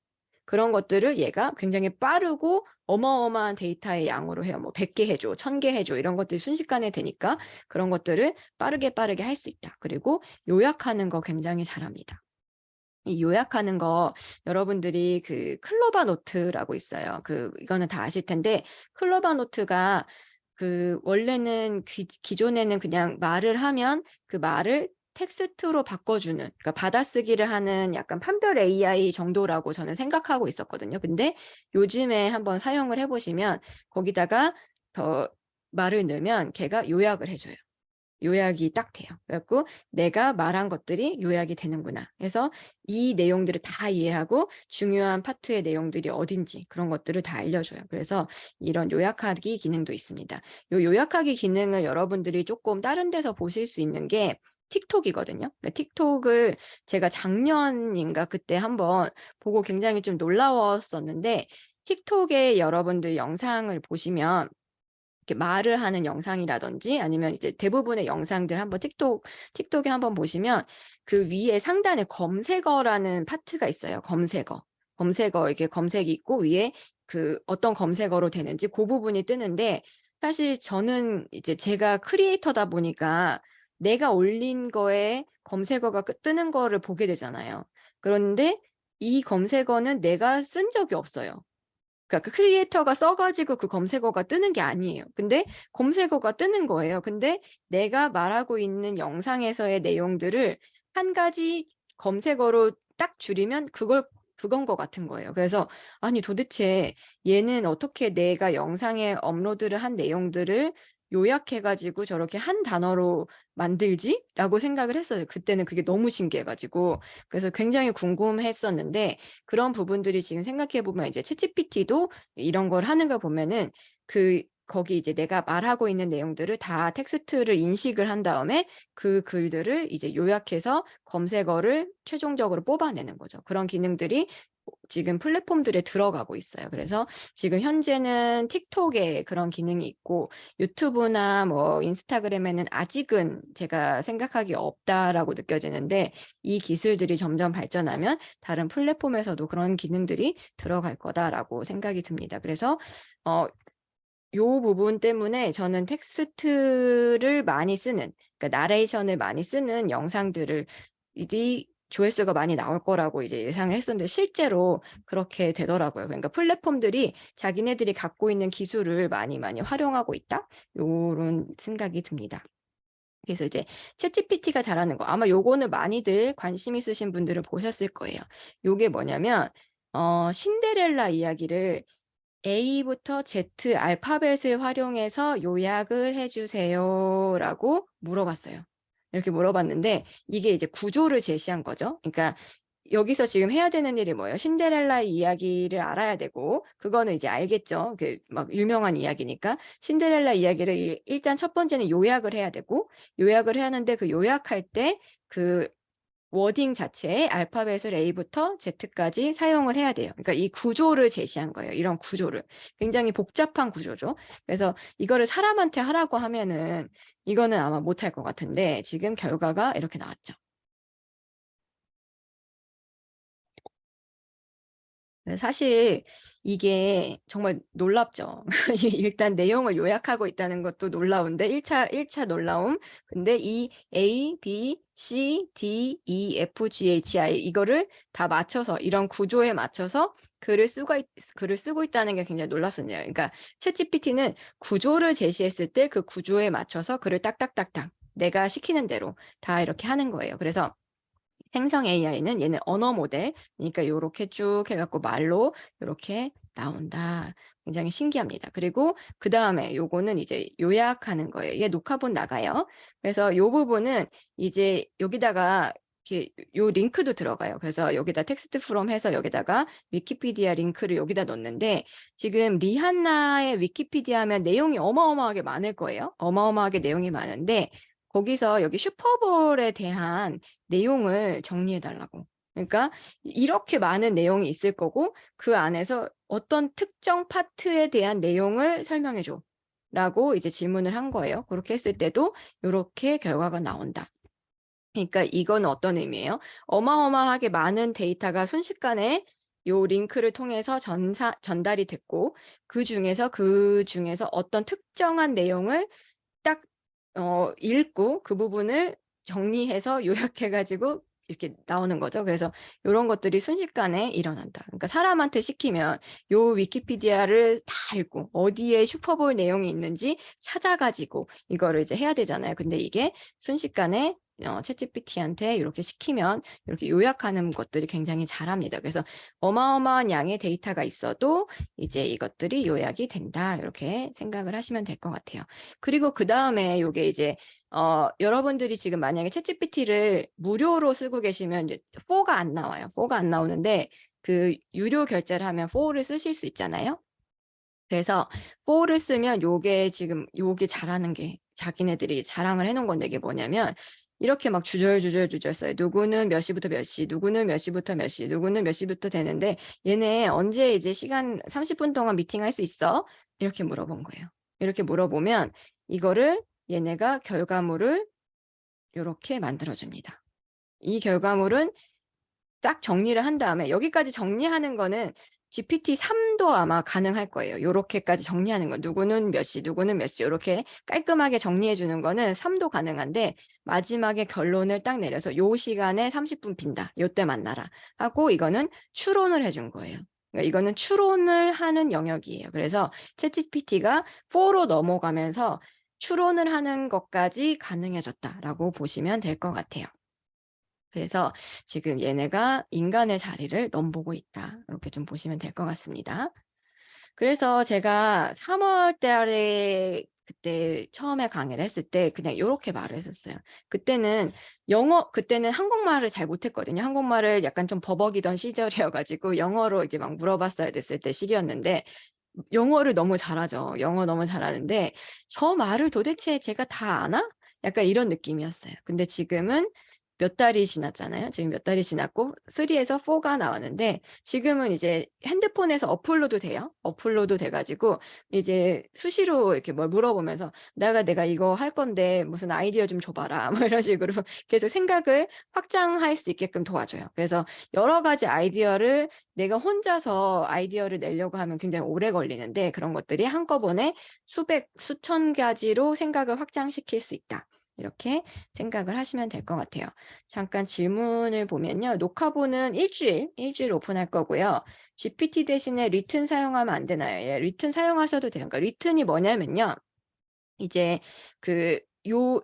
Speaker 1: 그런 것들을 얘가 굉장히 빠르고 어마어마한 데이터의 양으로 해요. 뭐 100개 해줘, 1000개 해줘 이런 것들이 순식간에 되니까 그런 것들을 빠르게 할 수 있다. 그리고 요약하는 거 굉장히 잘합니다. 이 요약하는 거 여러분들이 그 클로바 노트라고 있어요. 이거는 다 아실 텐데 클로바 노트가 그 원래는 기존에는 그냥 말을 하면 그 말을 텍스트로 바꿔주는, 그러니까 받아쓰기를 하는 약간 판별 AI 정도라고 저는 생각하고 있었거든요. 근데 요즘에 한번 사용을 해보시면 거기다가 더 말을 넣으면 걔가 요약을 해줘요. 요약이 딱 돼요. 그래갖고 내가 말한 것들이 요약이 되는구나. 그래서 이 내용들을 다 이해하고 중요한 파트의 내용들이 어딘지 그런 것들을 다 알려줘요. 그래서 이런 요약하기 기능도 있습니다. 요 요약하기 기능을 여러분들이 조금 다른 데서 보실 수 있는 게 틱톡이거든요. 그러니까 틱톡을 제가 작년인가 그때 한번 보고 굉장히 좀 놀라웠었는데 틱톡에 여러분들 영상을 보시면 이렇게 말을 하는 영상이라든지 아니면 이제 대부분의 영상들 한번 틱톡에 한번 보시면 그 위에 상단에 검색어라는 파트가 있어요. 검색어 이렇게 검색이 있고 위에 그 어떤 검색어로 되는지 그 부분이 뜨는데 사실 저는 이제 제가 크리에이터다 보니까 내가 올린 거에 검색어가 뜨는 거를 보게 되잖아요. 그런데 이 검색어는 내가 쓴 적이 없어요. 그러니까 그 크리에이터가 써가지고 그 검색어가 뜨는 게 아니에요. 근데 검색어가 뜨는 거예요. 근데 내가 말하고 있는 영상에서의 내용들을 한 가지 검색어로 딱 줄이면 그건 것 같은 거예요. 그래서 아니 도대체 얘는 어떻게 내가 영상에 업로드를 한 내용들을 요약해가지고 저렇게 한 단어로 만들지? 라고 생각을 했어요. 그때는 그게 너무 신기해가지고. 그래서 굉장히 궁금했었는데 그런 부분들이 지금 생각해 보면 이제 챗GPT도 이런 걸 하는 걸 보면은 거기 이제 내가 말하고 있는 내용들을 다 텍스트를 인식을 한 다음에 그 글들을 이제 요약해서 검색어를 최종적으로 뽑아내는 거죠. 그런 기능들이 지금 플랫폼들에 들어가고 있어요. 그래서 지금 현재는 틱톡에 그런 기능이 있고 유튜브나 뭐 인스타그램에는 아직은 제가 생각하기 없다라고 느껴지는데 이 기술들이 점점 발전하면 다른 플랫폼에서도 그런 기능들이 들어갈 거다라고 생각이 듭니다. 그래서 요 부분 때문에 저는 텍스트를 많이 쓰는, 그러니까 나레이션을 많이 쓰는 영상들을 이 조회수가 많이 나올 거라고 이제 예상을 했었는데 실제로 그렇게 되더라고요. 그러니까 플랫폼들이 자기네들이 갖고 있는 기술을 많이 활용하고 있다. 요런 생각이 듭니다. 그래서 이제 챗GPT가 잘하는 거 아마 요거는 많이들 관심 있으신 분들은 보셨을 거예요. 요게 뭐냐면 신데렐라 이야기를 A부터 Z 알파벳을 활용해서 요약을 해주세요라고 물어봤어요. 이렇게 물어봤는데 이게 이제 구조를 제시한 거죠. 그러니까 여기서 지금 해야 되는 일이 뭐예요? 신데렐라 이야기를 알아야 되고 그거는 이제 알겠죠. 그 막 유명한 이야기니까 신데렐라 이야기를 일단 첫 번째는 요약을 해야 되고 요약을 해야 하는데 그 요약할 때그 워딩 자체에 알파벳을 A부터 Z까지 사용을 해야 돼요. 그러니까 이 구조를 제시한 거예요. 이런 구조를. 굉장히 복잡한 구조죠. 그래서 이거를 사람한테 하라고 하면은 이거는 아마 못할 것 같은데 지금 결과가 이렇게 나왔죠. 네, 사실 이게 정말 놀랍죠. 일단 내용을 요약하고 있다는 것도 놀라운데 1차 놀라움. 근데 이 A, B, C, D, E, F, G, H, I 이거를 다 맞춰서 이런 구조에 맞춰서 글을 쓰고 있다는 게 굉장히 놀랍습니다. 그러니까 챗GPT는 구조를 제시했을 때 그 구조에 맞춰서 글을 딱딱딱딱 내가 시키는 대로 다 이렇게 하는 거예요. 그래서 생성 AI는 얘는 언어 모델, 그러니까 요렇게 쭉 해갖고 말로 요렇게 나온다. 굉장히 신기합니다. 그리고 그 다음에 요거는 이제 요약하는 거예요. 얘 녹화본 나가요. 그래서 요 부분은 이제 여기다가 이렇게 요 링크도 들어가요. 그래서 여기다 텍스트 프롬 해서 여기다가 위키피디아 링크를 여기다 넣는데 지금 리한나의 위키피디아 하면 내용이 어마어마하게 많을 거예요. 어마어마하게 내용이 많은데 거기서 여기 슈퍼볼에 대한 내용을 정리해 달라고. 그러니까 이렇게 많은 내용이 있을 거고 그 안에서 어떤 특정 파트에 대한 내용을 설명해 줘. 라고 이제 질문을 한 거예요. 그렇게 했을 때도 이렇게 결과가 나온다. 그러니까 이건 어떤 의미예요? 어마어마하게 많은 데이터가 순식간에 요 링크를 통해서 전달이 됐고 그 중에서 어떤 특정한 내용을 딱 읽고 그 부분을 정리해서 요약해 가지고 이렇게 나오는 거죠. 그래서 요런 것들이 순식간에 일어난다. 그러니까 사람한테 시키면 요 위키피디아를 다 읽고 어디에 슈퍼볼 내용이 있는지 찾아 가지고 이거를 이제 해야 되잖아요. 근데 이게 순식간에 챗GPT한테 이렇게 시키면 이렇게 요약하는 것들이 굉장히 잘합니다. 그래서 어마어마한 양의 데이터가 있어도 이제 이것들이 요약이 된다. 이렇게 생각을 하시면 될 것 같아요. 그리고 그다음에 요게 이제 여러분들이 지금 만약에 챗GPT를 무료로 쓰고 계시면 이제 4가 안 나와요. 4가 안 나오는데 그 유료 결제를 하면 4를 쓰실 수 있잖아요. 그래서 4를 쓰면 요게 지금 요게 잘하는 게 자기네들이 자랑을 해 놓은 건데 이게 뭐냐면 이렇게 막 주절주절 써요. 누구는 몇 시부터 몇 시, 누구는 몇 시부터 몇 시, 누구는 몇 시부터 되는데 얘네 언제 이제 시간 30분 동안 미팅할 수 있어? 이렇게 물어본 거예요. 이렇게 물어보면 이거를 얘네가 결과물을 요렇게 만들어 줍니다. 이 결과물은 딱 정리를 한 다음에 여기까지 정리하는 거는 GPT-3도 아마 가능할 거예요. 요렇게까지 정리하는 거. 누구는 몇 시, 누구는 몇 시, 요렇게 깔끔하게 정리해 주는 거는 3도 가능한데 마지막에 결론을 딱 내려서 요 시간에 30분 빈다. 요때 만나라. 하고 이거는 추론을 해준 거예요. 그러니까 이거는 추론을 하는 영역이에요. 그래서 챗GPT가 4로 넘어가면서 추론을 하는 것까지 가능해졌다라고 보시면 될 것 같아요. 그래서 지금 얘네가 인간의 자리를 넘보고 있다. 이렇게 좀 보시면 될 것 같습니다. 그래서 제가 3월 달에 그때 처음에 강의를 했을 때 그냥 요렇게 말을 했었어요. 그때는 한국말을 잘 못했거든요. 한국말을 약간 좀 버벅이던 시절이어 가지고 영어로 이제 막 물어봤어야 됐을 때 시기였는데 영어를 너무 잘하죠. 영어 너무 잘하는데 '저 말을 도대체 제가 다 아나?' 약간 이런 느낌이었어요. 근데 지금은 몇 달이 지났잖아요. 지금 몇 달이 지났고 3에서 4가 나왔는데 지금은 이제 핸드폰에서 어플로드 돼요. 어플로드 돼 가지고 이제 수시로 이렇게 뭘 물어보면서 내가 이거 할 건데 무슨 아이디어 좀 줘 봐라." 뭐 이런 식으로 계속 생각을 확장할 수 있게끔 도와줘요. 그래서 여러 가지 아이디어를 내가 혼자서 아이디어를 내려고 하면 굉장히 오래 걸리는데 그런 것들이 한꺼번에 수백, 수천 가지로 생각을 확장시킬 수 있다. 이렇게 생각을 하시면 될 것 같아요. 잠깐 질문을 보면요. 녹화본은 일주일 오픈할 거고요. GPT 대신에 리튼 사용하면 안 되나요? 예, 리튼 사용하셔도 돼요. 그러니까 리튼이 뭐냐면요. 이제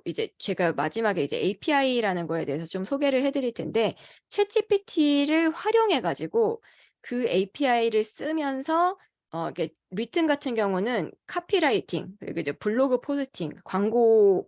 Speaker 1: 이제 제가 마지막에 이제 API라는 거에 대해서 좀 소개를 해 드릴 텐데 챗GPT를 활용해 가지고 그 API를 쓰면서 이게 리튼 같은 경우는 카피라이팅 그리고 이제 블로그 포스팅, 광고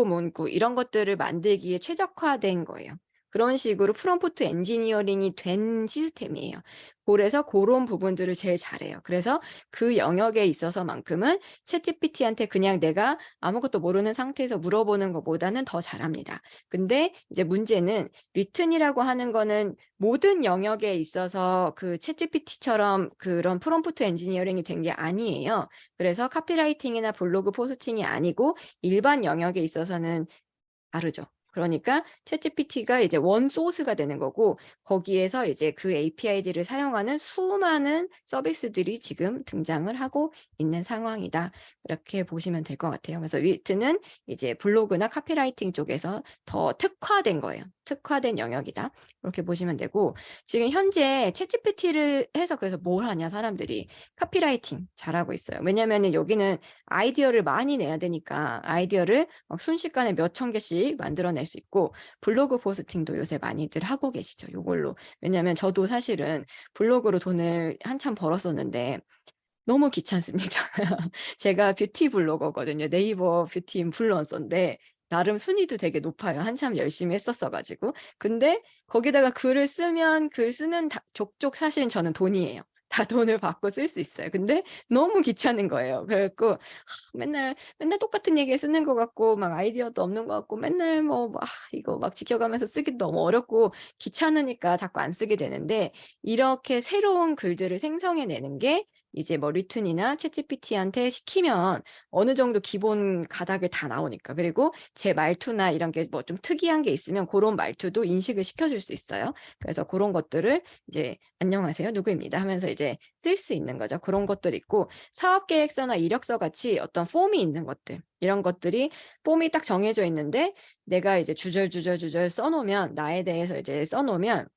Speaker 1: 문구 이런 것들을 만들기에 최적화된 거예요. 그런 식으로 프롬프트 엔지니어링이 된 시스템이에요. 그래서 고런 부분들을 제일 잘해요. 그래서 그 영역에 있어서만큼은 챗GPT한테 그냥 내가 아무것도 모르는 상태에서 물어보는 것보다는 더 잘합니다. 근데 이제 문제는 리튼이라고 하는 거는 모든 영역에 있어서 그 챗GPT처럼 그런 프롬프트 엔지니어링이 된 게 아니에요. 그래서 카피라이팅이나 블로그 포스팅이 아니고 일반 영역에 있어서는 다르죠. 그러니까 챗GPT가 이제 원 소스가 되는 거고 거기에서 이제 그 API들을 사용하는 수많은 서비스들이 지금 등장을 하고 있는 상황이다. 이렇게 보시면 될 것 같아요. 그래서 위트는 이제 블로그나 카피라이팅 쪽에서 더 특화된 거예요. 특화된 영역이다. 이렇게 보시면 되고 지금 현재 챗GPT를 해서 그래서 뭘 하냐 사람들이 카피라이팅 잘하고 있어요. 왜냐면은 여기는 아이디어를 많이 내야 되니까 아이디어를 막 순식간에 몇천 개씩 만들어낼 수 있고 블로그 포스팅도 요새 많이들 하고 계시죠. 요걸로. 왜냐하면 저도 사실은 블로그로 돈을 한참 벌었었는데 너무 귀찮습니다. 제가 뷰티 블로거거든요. 네이버 뷰티 인플루언서인데 나름 순위도 되게 높아요. 한참 열심히 했었어 가지고. 근데 거기다가 글을 쓰면 글 쓰는 족족 사실은 저는 돈이에요. 다 돈을 받고 쓸 수 있어요. 근데 너무 귀찮은 거예요. 그래 갖고 맨날 똑같은 얘기 쓰는 것 같고 막 아이디어도 없는 것 같고 맨날 뭐 이거 막 지켜가면서 쓰기도 너무 어렵고 귀찮으니까 자꾸 안 쓰게 되는데, 이렇게 새로운 글들을 생성해 내는 게 이제 뭐 리튼이나 챗GPT한테 시키면 어느 정도 기본 가닥을 다 나오니까. 그리고 제 말투나 이런 게 뭐 좀 특이한 게 있으면 고런 말투도 인식을 시켜줄 수 있어요. 그래서 고런 것들을 이제 "안녕하세요. 누구입니다." 하면서 이제 쓸 수 있는 거죠. 그런 것들이 있고, 사업 계획서나 이력서 같이 어떤 폼이 있는 것들, 이런 것들이 폼이 딱 정해져 있는데 내가 이제 주절주절 써 놓으면, 나에 대해서 이제 써 놓으면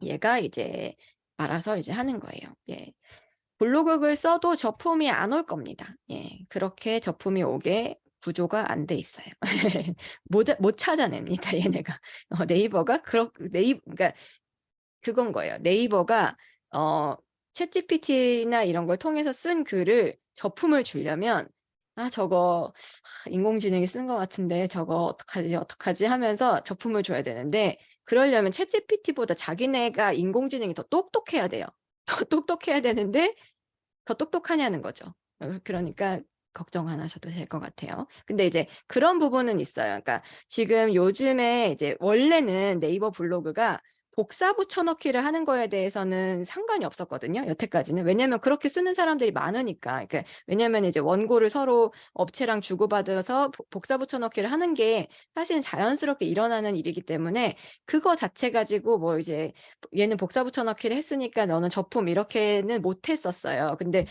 Speaker 1: 얘가 이제 알아서 이제 하는 거예요. 예. 블로그 글 써도 저품이 안 올 겁니다. 예. 그렇게 저품이 오게 구조가 안 돼 있어요. 못 찾아냅니다, 얘네가. 네이버가 그러니까 그건 거예요. 네이버가 어 챗GPT나 이런 걸 통해서 쓴 글을 저품을 주려면 '아 저거 인공지능이 쓴 것 같은데 저거 어떡하지, 어떡하지?' 하면서 저품을 줘야 되는데, 그러려면 챗GPT보다 자기네가 인공지능이 더 똑똑해야 돼요. 더 똑똑해야 되는데 더 똑똑하냐는 거죠. 그러니까 걱정 안 하셔도 될 것 같아요. 근데 이제 그런 부분은 있어요. 그러니까 지금 요즘에 이제 원래는 네이버 블로그가 복사 붙여 넣기를 하는 거에 대해서는 상관이 없었거든요, 여태까지는. 왜냐면 그렇게 쓰는 사람들이 많으니까. 그러니까 왜냐면 이제 원고를 서로 업체랑 주고받아서 복사 붙여 넣기를 하는 게 사실은 자연스럽게 일어나는 일이기 때문에, 그거 자체 가지고 뭐 이제 얘는 복사 붙여 넣기를 했으니까 너는 저품 이렇게는 못 했었어요. 근데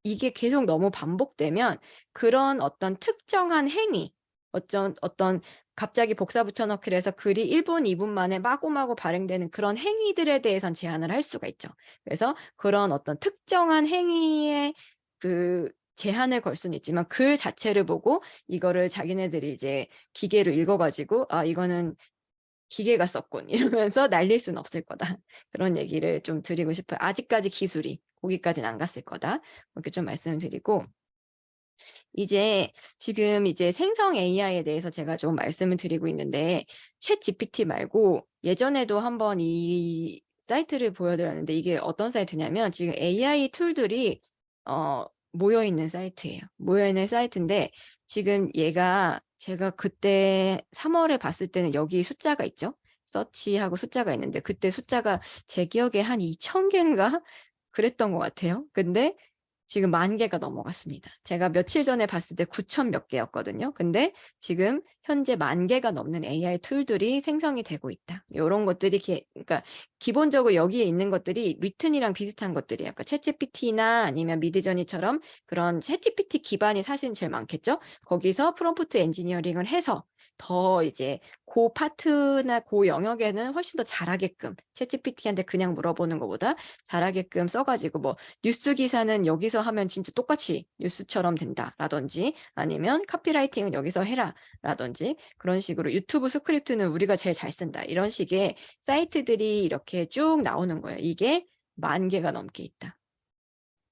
Speaker 1: 이게 계속 너무 반복되면 그런 어떤 특정한 행위, 어떤 갑자기 복사 붙여 넣기를 해서 글이 1 분, 2분 만에 마구마구 발행되는 그런 행위들에 대해선 제한을 할 수가 있죠. 그래서 그런 어떤 특정한 행위에 그 제한을 걸 수는 있지만, 글 자체를 보고 이거를 자기네들이 이제 기계로 읽어 가지고 '아 이거는 기계가 썼군.' 이러면서 날릴 수는 없을 거다. 그런 얘기를 좀 드리고 싶어요. 아직까지 기술이 거기까지는 안 갔을 거다. 이렇게 좀 말씀을 드리고, 이제 지금 이제 생성 AI에 대해서 제가 좀 말씀을 드리고 있는데, 챗GPT 말고 예전에도 한번 이 사이트를 보여 드렸는데, 이게 어떤 사이트냐면 지금 AI 툴들이 모여 있는 사이트예요. 모여 있는 사이트인데, 지금 얘가 제가 그때 3 월에 봤을 때는 여기 숫자가 있죠. 서치하고 숫자가 있는데 그때 숫자가 제 기억에 한 2,000 개인가 그랬던 것 같아요. 근데 지금 10,000개가 넘어갔습니다. 제가 며칠 전에 봤을 때 9,000 몇 개였거든요. 근데 지금 현재 10,000개가 넘는 AI 툴들이 생성이 되고 있다. 요런 것들이 그러니까 기본적으로 여기에 있는 것들이 리튼이랑 비슷한 것들이에요. 그러니까 챗GPT나 아니면 미드저니처럼 그런 챗GPT 기반이 사실은 제일 많겠죠. 거기서 프롬프트 엔지니어링을 해서 더 이제 고 파트나 고 영역에는 훨씬 더 잘하게끔, 챗GPT한테 그냥 물어보는 것보다 잘하게끔 써 가지고 뭐 "뉴스 기사는 여기서 하면 진짜 똑같이 뉴스처럼 된다."라든지, 아니면 "카피라이팅은 여기서 해라."라든지, 그런 식으로 "유튜브 스크립트는 우리가 제일 잘 쓴다." 이런 식의 사이트들이 이렇게 쭉 나오는 거예요. 이게 10,000개가 넘게 있다.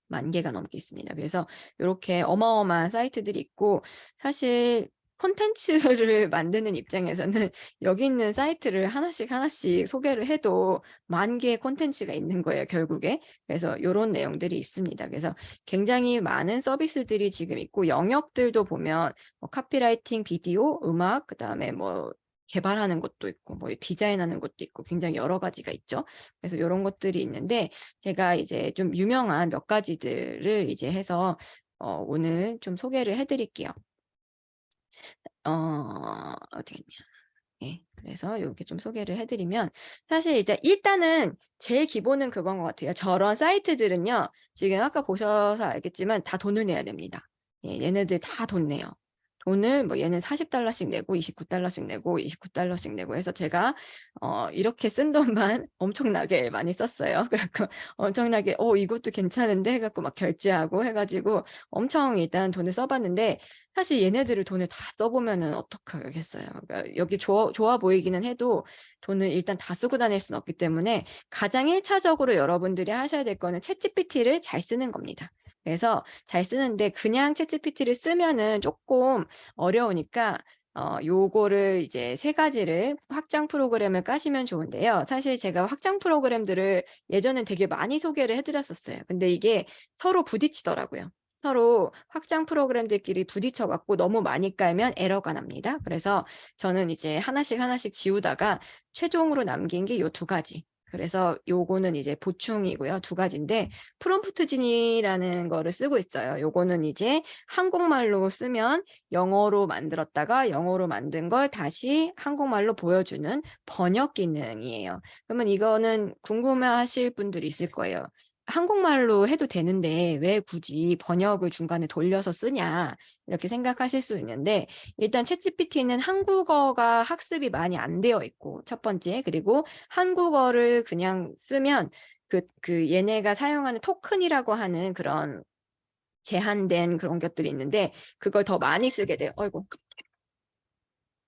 Speaker 1: 10,000개가 넘게 있습니다. 그래서 요렇게 어마어마한 사이트들이 있고, 사실 콘텐츠를 만드는 입장에서는 여기 있는 사이트를 하나씩 소개를 해도 10,000개의 콘텐츠가 있는 거예요, 결국에. 그래서 요런 내용들이 있습니다. 그래서 굉장히 많은 서비스들이 지금 있고, 영역들도 보면 뭐 카피라이팅, 비디오, 음악, 그다음에 뭐 개발하는 것도 있고 뭐 디자인하는 것도 있고 굉장히 여러 가지가 있죠. 그래서 요런 것들이 있는데, 제가 이제 좀 유명한 몇 가지들을 이제 해서 오늘 좀 소개를 해 드릴게요. 어디 갔냐. 예. 그래서 요렇게 좀 소개를 해 드리면, 사실 일단은 제일 기본은 그건 것 같아요. 저런 사이트들은요, 지금 아까 보셔서 알겠지만 다 돈을 내야 됩니다. 예, 얘네들 다 돈 내요. 돈을 뭐 얘는 $40씩 내고 $29씩 내고 $29씩 내고 해서 제가 이렇게 쓴 돈만 엄청나게 많이 썼어요. 그래 갖고 엄청나게 이것도 괜찮은데." 해 갖고 막 결제하고 해 가지고 엄청 일단 돈을 써 봤는데, 사실 얘네들을 돈을 다 써 보면은 어떡하겠어요. 그러니까 여기 좋아 보이기는 해도 돈을 일단 다 쓰고 다닐 수는 없기 때문에, 가장 1 차적으로 여러분들이 하셔야 될 거는 챗GPT를 잘 쓰는 겁니다. 그래서 잘 쓰는데, 그냥 챗GPT를 쓰면은 쪼끔 어려우니까 요거를 이제 세 가지를 확장 프로그램을 까시면 좋은데요. 사실 제가 확장 프로그램들을 예전엔 되게 많이 소개를 해 드렸었어요. 근데 이게 서로 부딪히더라고요. 서로 확장 프로그램들끼리 부딪혀 갖고 너무 많이 깔면 에러가 납니다. 그래서 저는 이제 하나씩 하나씩 지우다가 최종으로 남긴 게 요 두 가지. 그래서 요거는 이제 보충이고요. 두 가지인데 프롬프트 진이라는 거를 쓰고 있어요. 요거는 이제 한국말로 쓰면 영어로 만들었다가 영어로 만든 걸 다시 한국말로 보여주는 번역 기능이에요. 그러면 이거는 궁금해하실 분들이 있을 거예요. 한국말로 해도 되는데 왜 굳이 번역을 중간에 돌려서 쓰냐 이렇게 생각하실 수 있는데 일단 챗GPT는 한국어가 학습이 많이 안 되어 있고 첫 번째 그리고 한국어를 그냥 쓰면 얘네가 사용하는 토큰이라고 하는 그런 제한된 그런 것들이 있는데 그걸 더 많이 쓰게 돼요. 어이구.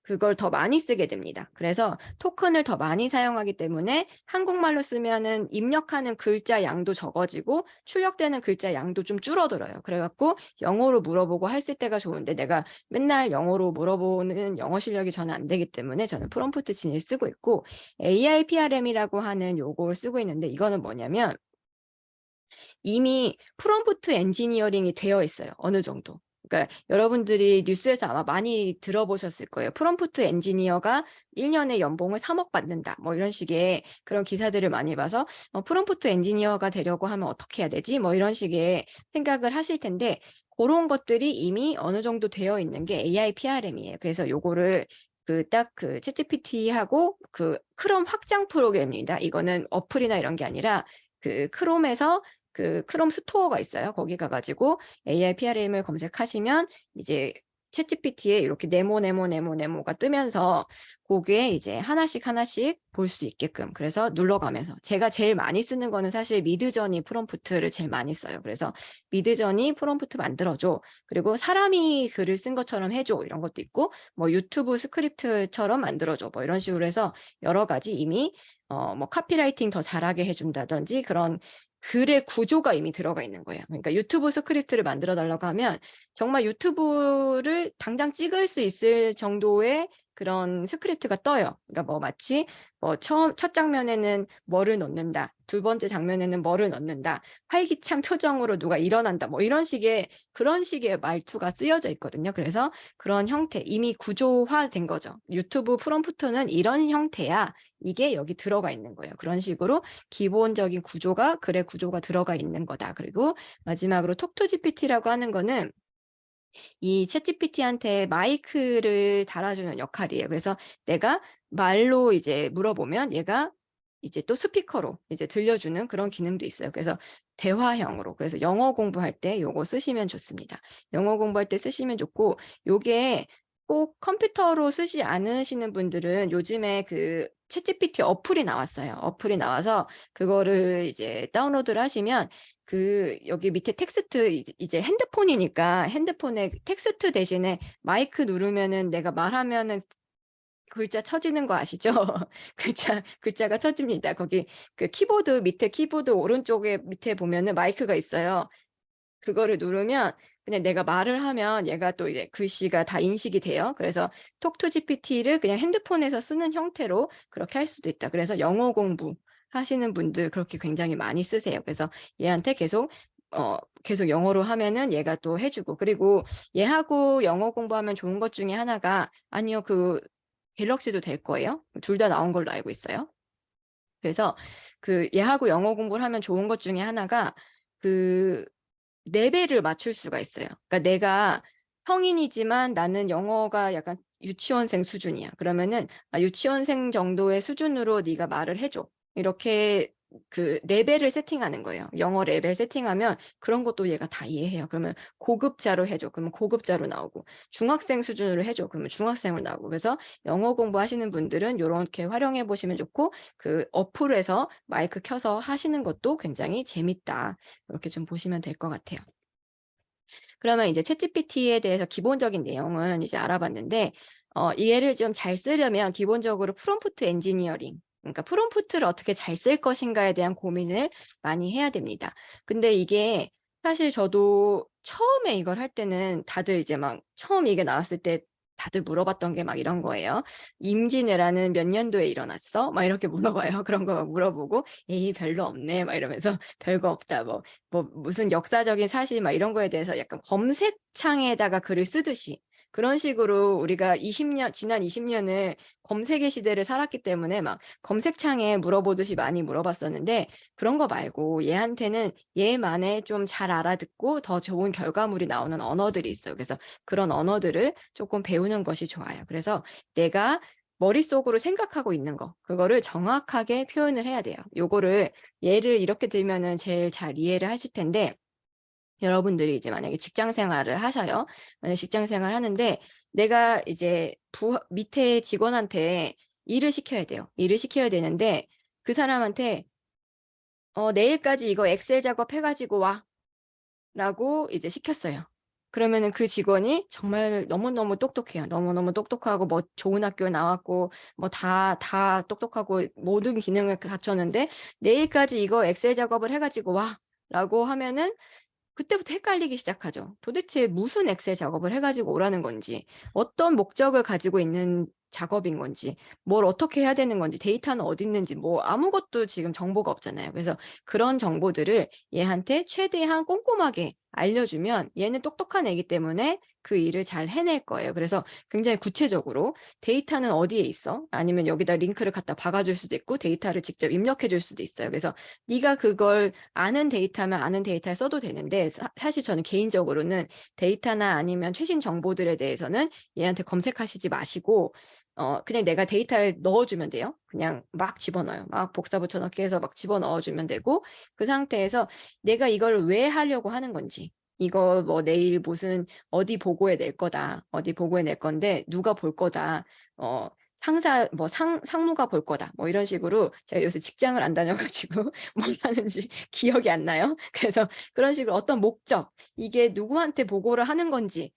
Speaker 1: 그걸 더 많이 쓰게 됩니다. 그래서 토큰을 더 많이 사용하기 때문에 한국말로 쓰면은 입력하는 글자 양도 적어지고 출력되는 글자 양도 좀 줄어들어요. 그래갖고 영어로 물어보고 했을 때가 좋은데 내가 맨날 영어로 물어보는 영어 실력이 저는 안 되기 때문에 저는 프롬프트 진을 쓰고 있고 AI PRM이라고 하는 요걸 쓰고 있는데 이거는 뭐냐면 이미 프롬프트 엔지니어링이 되어 있어요. 어느 정도. 그러니까 여러분들이 뉴스에서 아마 많이 들어보셨을 거예요. 프롬프트 엔지니어가 1년에 연봉을 3억 받는다. 뭐 이런 식의 그런 기사들을 많이 봐서 프롬프트 엔지니어가 되려고 하면 어떻게 해야 되지? 뭐 이런 식의 생각을 하실 텐데 그런 것들이 이미 어느 정도 되어 있는 게 AI PRM이에요. 그래서 요거를 딱 챗GPT하고 크롬 확장 프로그램입니다. 이거는 어플이나 이런 게 아니라 크롬에서 크롬 스토어가 있어요. 거기 가가지고 AI PRM을 검색하시면 이제 챗GPT에 이렇게 네모가 뜨면서 거기에 이제 하나씩 하나씩 볼 수 있게끔 그래서 눌러가면서 제가 제일 많이 쓰는 거는 사실 미드저니 프롬프트를 제일 많이 써요. 그래서 미드저니 프롬프트 만들어줘. 그리고 사람이 글을 쓴 것처럼 해줘. 이런 것도 있고 뭐 유튜브 스크립트처럼 만들어줘. 뭐 이런 식으로 해서 여러 가지 이미 뭐 카피라이팅 더 잘하게 해준다든지 그런 글의 구조가 이미 들어가 있는 거예요. 그러니까 유튜브 스크립트를 만들어 달라고 하면 정말 유튜브를 당장 찍을 수 있을 정도의 그런 스크립트가 떠요. 그러니까 뭐 마치 첫 장면에는 뭐를 넣는다. 두 번째 장면에는 뭐를 넣는다. 활기찬 표정으로 누가 일어난다. 뭐 이런 식의 그런 식의 말투가 쓰여져 있거든요. 그래서 그런 형태 이미 구조화된 거죠. 유튜브 프롬프트는 이런 형태야. 이게 여기 들어가 있는 거예요. 그런 식으로 기본적인 구조가 글의 구조가 들어가 있는 거다. 그리고 마지막으로 톡투GPT라고 하는 거는 이 챗GPT한테 마이크를 달아주는 역할이에요. 그래서 내가 말로 이제 물어보면 얘가 이제 또 스피커로 이제 들려주는 그런 기능도 있어요. 그래서 대화형으로. 그래서 영어 공부할 때 요거 쓰시면 좋습니다. 영어 공부할 때 쓰시면 좋고 요게 꼭 컴퓨터로 쓰지 않으시는 분들은 요즘에 챗GPT 어플이 나왔어요. 어플이 나와서 그거를 이제 다운로드를 하시면 여기 밑에 텍스트 이제 핸드폰이니까 핸드폰에 텍스트 대신에 마이크 누르면은 내가 말하면은 글자 쳐지는 거 아시죠? 글자가 쳐집니다. 거기 밑에 키보드 오른쪽에 밑에 보면은 마이크가 있어요. 그거를 누르면 그냥 내가 말을 하면 얘가 또 이제 글씨가 다 인식이 돼요. 그래서 톡투GPT를 그냥 핸드폰에서 쓰는 형태로 그렇게 할 수도 있다. 그래서 영어 공부 하시는 분들 그렇게 굉장히 많이 쓰세요. 그래서 얘한테 계속 영어로 하면은 얘가 또 해주고 그리고 얘하고 영어 공부하면 좋은 것 중에 하나가 아니요 갤럭시도 될 거예요. 둘 다 나온 걸로 알고 있어요. 그래서 얘하고 영어 공부를 하면 좋은 것 중에 하나가 레벨을 맞출 수가 있어요. 그러니까 내가 성인이지만 나는 영어가 약간 유치원생 수준이야. 그러면은 유치원생 정도의 수준으로 네가 말을 해줘. 이렇게 레벨을 세팅하는 거예요. 영어 레벨 세팅하면 그런 것도 얘가 다 이해해요. 그러면 고급자로 해줘. 그러면 고급자로 나오고 중학생 수준으로 해줘. 그러면 중학생으로 나오고 그래서 영어 공부하시는 분들은 이렇게 활용해 보시면 좋고 어플에서 마이크 켜서 하시는 것도 굉장히 재밌다. 이렇게 좀 보시면 될 것 같아요. 그러면 이제 챗GPT에 대해서 기본적인 내용은 이제 알아봤는데 얘를 좀 잘 쓰려면 기본적으로 프롬프트 엔지니어링 그러니까 프롬프트를 어떻게 잘 쓸 것인가에 대한 고민을 많이 해야 됩니다. 근데 이게 사실 저도 처음에 이걸 할 때는 다들 이제 막 처음 이게 나왔을 때 다들 물어봤던 게 막 이런 거예요. "임진왜란은 몇 년도에 일어났어?" 막 이렇게 물어봐요. 그런 거 막 물어보고 "에이 별로 없네." 막 이러면서 "별거 없다." 뭐 무슨 역사적인 사실 막 이런 거에 대해서 약간 검색창에다가 글을 쓰듯이 그런 식으로 우리가 20년 지난 20 년을 검색의 시대를 살았기 때문에 막 검색창에 물어보듯이 많이 물어봤었는데 그런 거 말고 얘한테는 얘만의 좀 잘 알아듣고 더 좋은 결과물이 나오는 언어들이 있어요. 그래서 그런 언어들을 조금 배우는 것이 좋아요. 그래서 내가 머릿속으로 생각하고 있는 거 그거를 정확하게 표현을 해야 돼요. 요거를 예를 이렇게 들면은 제일 잘 이해를 하실 텐데 여러분들이 이제 만약에 직장 생활을 하셔요. 만약에 직장 생활을 하는데 내가 이제 밑에 직원한테 일을 시켜야 돼요. 일을 시켜야 되는데 그 사람한테 "내일까지 이거 엑셀 작업해 가지고 와."라고 이제 시켰어요. 그러면은 그 직원이 정말 너무너무 똑똑해요. 너무너무 똑똑하고 뭐 좋은 학교 나왔고 뭐 다 똑똑하고 모든 기능을 갖췄는데 "내일까지 이거 엑셀 작업을 해 가지고 와."라고 하면은 그때부터 헷갈리기 시작하죠. 도대체 무슨 엑셀 작업을 해 가지고 오라는 건지, 어떤 목적을 가지고 있는 작업인 건지, 뭘 어떻게 해야 되는 건지, 데이터는 어디 있는지 뭐 아무것도 지금 정보가 없잖아요. 그래서 그런 정보들을 얘한테 최대한 꼼꼼하게 알려주면 얘는 똑똑한 애기 때문에 그 일을 잘 해낼 거예요. 그래서 굉장히 구체적으로 "데이터는 어디에 있어?" 아니면 여기다 링크를 갖다 박아 줄 수도 있고 데이터를 직접 입력해 줄 수도 있어요. 그래서 네가 그걸 아는 데이터면 아는 데이터를 써도 되는데 사실 저는 개인적으로는 데이터나 아니면 최신 정보들에 대해서는 얘한테 검색하시지 마시고 그냥 내가 데이터를 넣어 주면 돼요. 그냥 막 집어넣어요. 막 복사 붙여 넣기 해서 막 집어넣어 주면 되고 그 상태에서 내가 이걸 왜 하려고 하는 건지 이거 뭐 "내일 무슨 어디 보고에 낼 거다. 어디 보고에 낼 건데 누가 볼 거다. 어 상사 뭐 상무가 볼 거다." 뭐 이런 식으로 제가 요새 직장을 안 다녀 가지고 뭘 하는지 기억이 안 나요. 그래서 그런 식으로 어떤 목적, 이게 누구한테 보고를 하는 건지,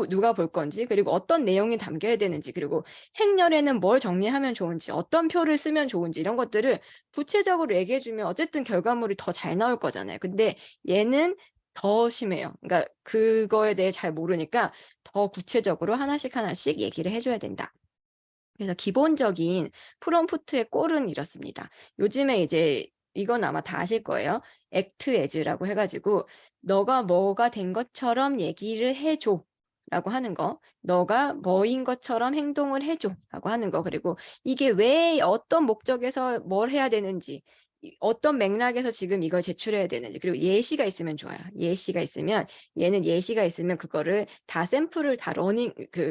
Speaker 1: 누가 볼 건지, 그리고 어떤 내용이 담겨야 되는지, 그리고 행렬에는 뭘 정리하면 좋은지, 어떤 표를 쓰면 좋은지 이런 것들을 구체적으로 얘기해 주면 어쨌든 결과물이 더 잘 나올 거잖아요. 근데 얘는 더 심해요. 그러니까 그거에 대해 잘 모르니까 더 구체적으로 하나씩 하나씩 얘기를 해 줘야 된다. 그래서 기본적인 프롬프트의 꼴은 이렇습니다. 요즘에 이제 이건 아마 다 아실 거예요. act as라고 해 가지고 "너가 뭐가 된 것처럼 얘기를 해 줘."라고 하는 거. "너가 뭐인 것처럼 행동을 해 줘."라고 하는 거. 그리고 이게 왜 어떤 목적에서 뭘 해야 되는지 어떤 맥락에서 지금 이걸 제출해야 되는지 그리고 예시가 있으면 좋아요. 예시가 있으면 얘는 예시가 있으면 그거를 다 샘플을 다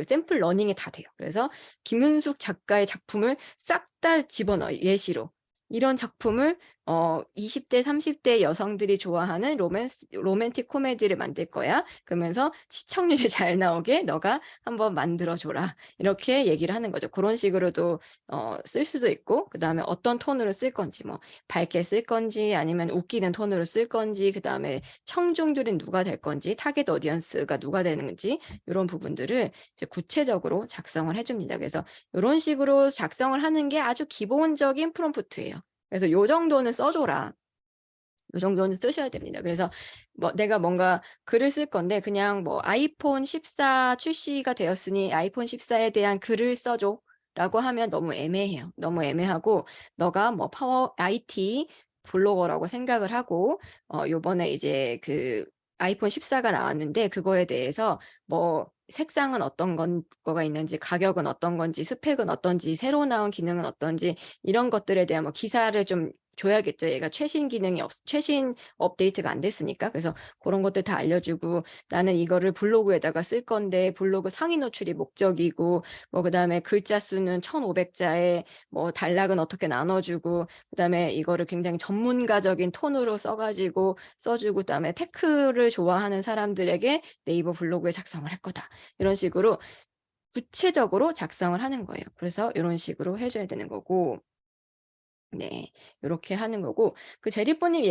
Speaker 1: 샘플 러닝이 다 돼요. 그래서 김윤숙 작가의 작품을 싹 다 집어넣어요, 예시로. 이런 작품을 20대 30대 여성들이 좋아하는 로맨틱 코미디를 만들 거야. 그러면서 시청률이 잘 나오게 너가 한번 만들어 줘라. 이렇게 얘기를 하는 거죠. 고런 식으로도 쓸 수도 있고 그다음에 어떤 톤으로 쓸 건지 뭐 밝게 쓸 건지 아니면 웃기는 톤으로 쓸 건지 그다음에 청중들은 누가 될 건지 타겟 오디언스가 누가 되는지 요런 부분들을 이제 구체적으로 작성을 해 줍니다. 그래서 요런 식으로 작성을 하는 게 아주 기본적인 프롬프트예요. 그래서 "요 정도는 써 줘라." 요 정도는 쓰셔야 됩니다. 그래서 뭐 내가 뭔가 글을 쓸 건데 그냥 뭐 "아이폰 14 출시가 되었으니 아이폰 14에 대한 글을 써 줘."라고 하면 너무 애매해요. 너무 애매하고 너가 뭐 파워 IT 블로거라고 생각을 하고 요번에 이제 그 아이폰 14가 나왔는데 그거에 대해서 뭐 색상은 어떤 거가 있는지 가격은 어떤 건지 스펙은 어떤지 새로 나온 기능은 어떤지 이런 것들에 대한 뭐 기사를 좀 줘야겠죠. 얘가 최신 업데이트가 안 됐으니까. 그래서 고런 것들 다 알려주고 "나는 이거를 블로그에다가 쓸 건데 블로그 상위 노출이 목적이고 뭐 그다음에 글자 수는 1,500 자에 뭐 단락은 어떻게 나눠 주고 그다음에 이거를 굉장히 전문가적인 톤으로 써 주고 그다음에 테크를 좋아하는 사람들에게 네이버 블로그에 작성을 할 거다." 이런 식으로 구체적으로 작성을 하는 거예요. 그래서 요런 식으로 해 줘야 되는 거고 네. 요렇게 하는 거고 그 제리뽀님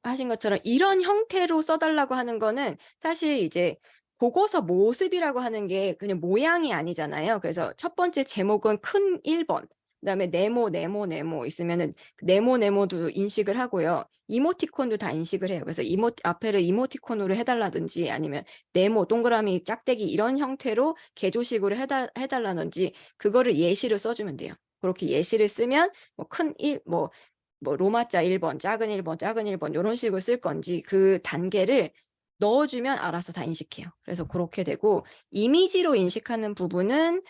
Speaker 1: 하신 것처럼 이런 형태로 써 달라고 하는 거는 사실 이제 보고서 모습이라고 하는 게 그냥 모양이 아니잖아요. 그래서 첫 번째 제목은 큰 1번 그다음에 네모 있으면은 네모도 인식을 하고요. 이모티콘도 다 인식을 해요. 그래서 앞에를 이모티콘으로 해달라든지 아니면 네모, 동그라미, 짝대기 이런 형태로 개조식으로 해달라든지 그거를 예시를 써주면 돼요. 그렇게 예시를 쓰면 뭐 큰 뭐 로마자 1번, 작은 1번, 작은 1번 이런 식으로 쓸 건지 그 단계를 넣어주면 알아서 다 인식해요. 그래서 그렇게 되고 이미지로 인식하는 부분은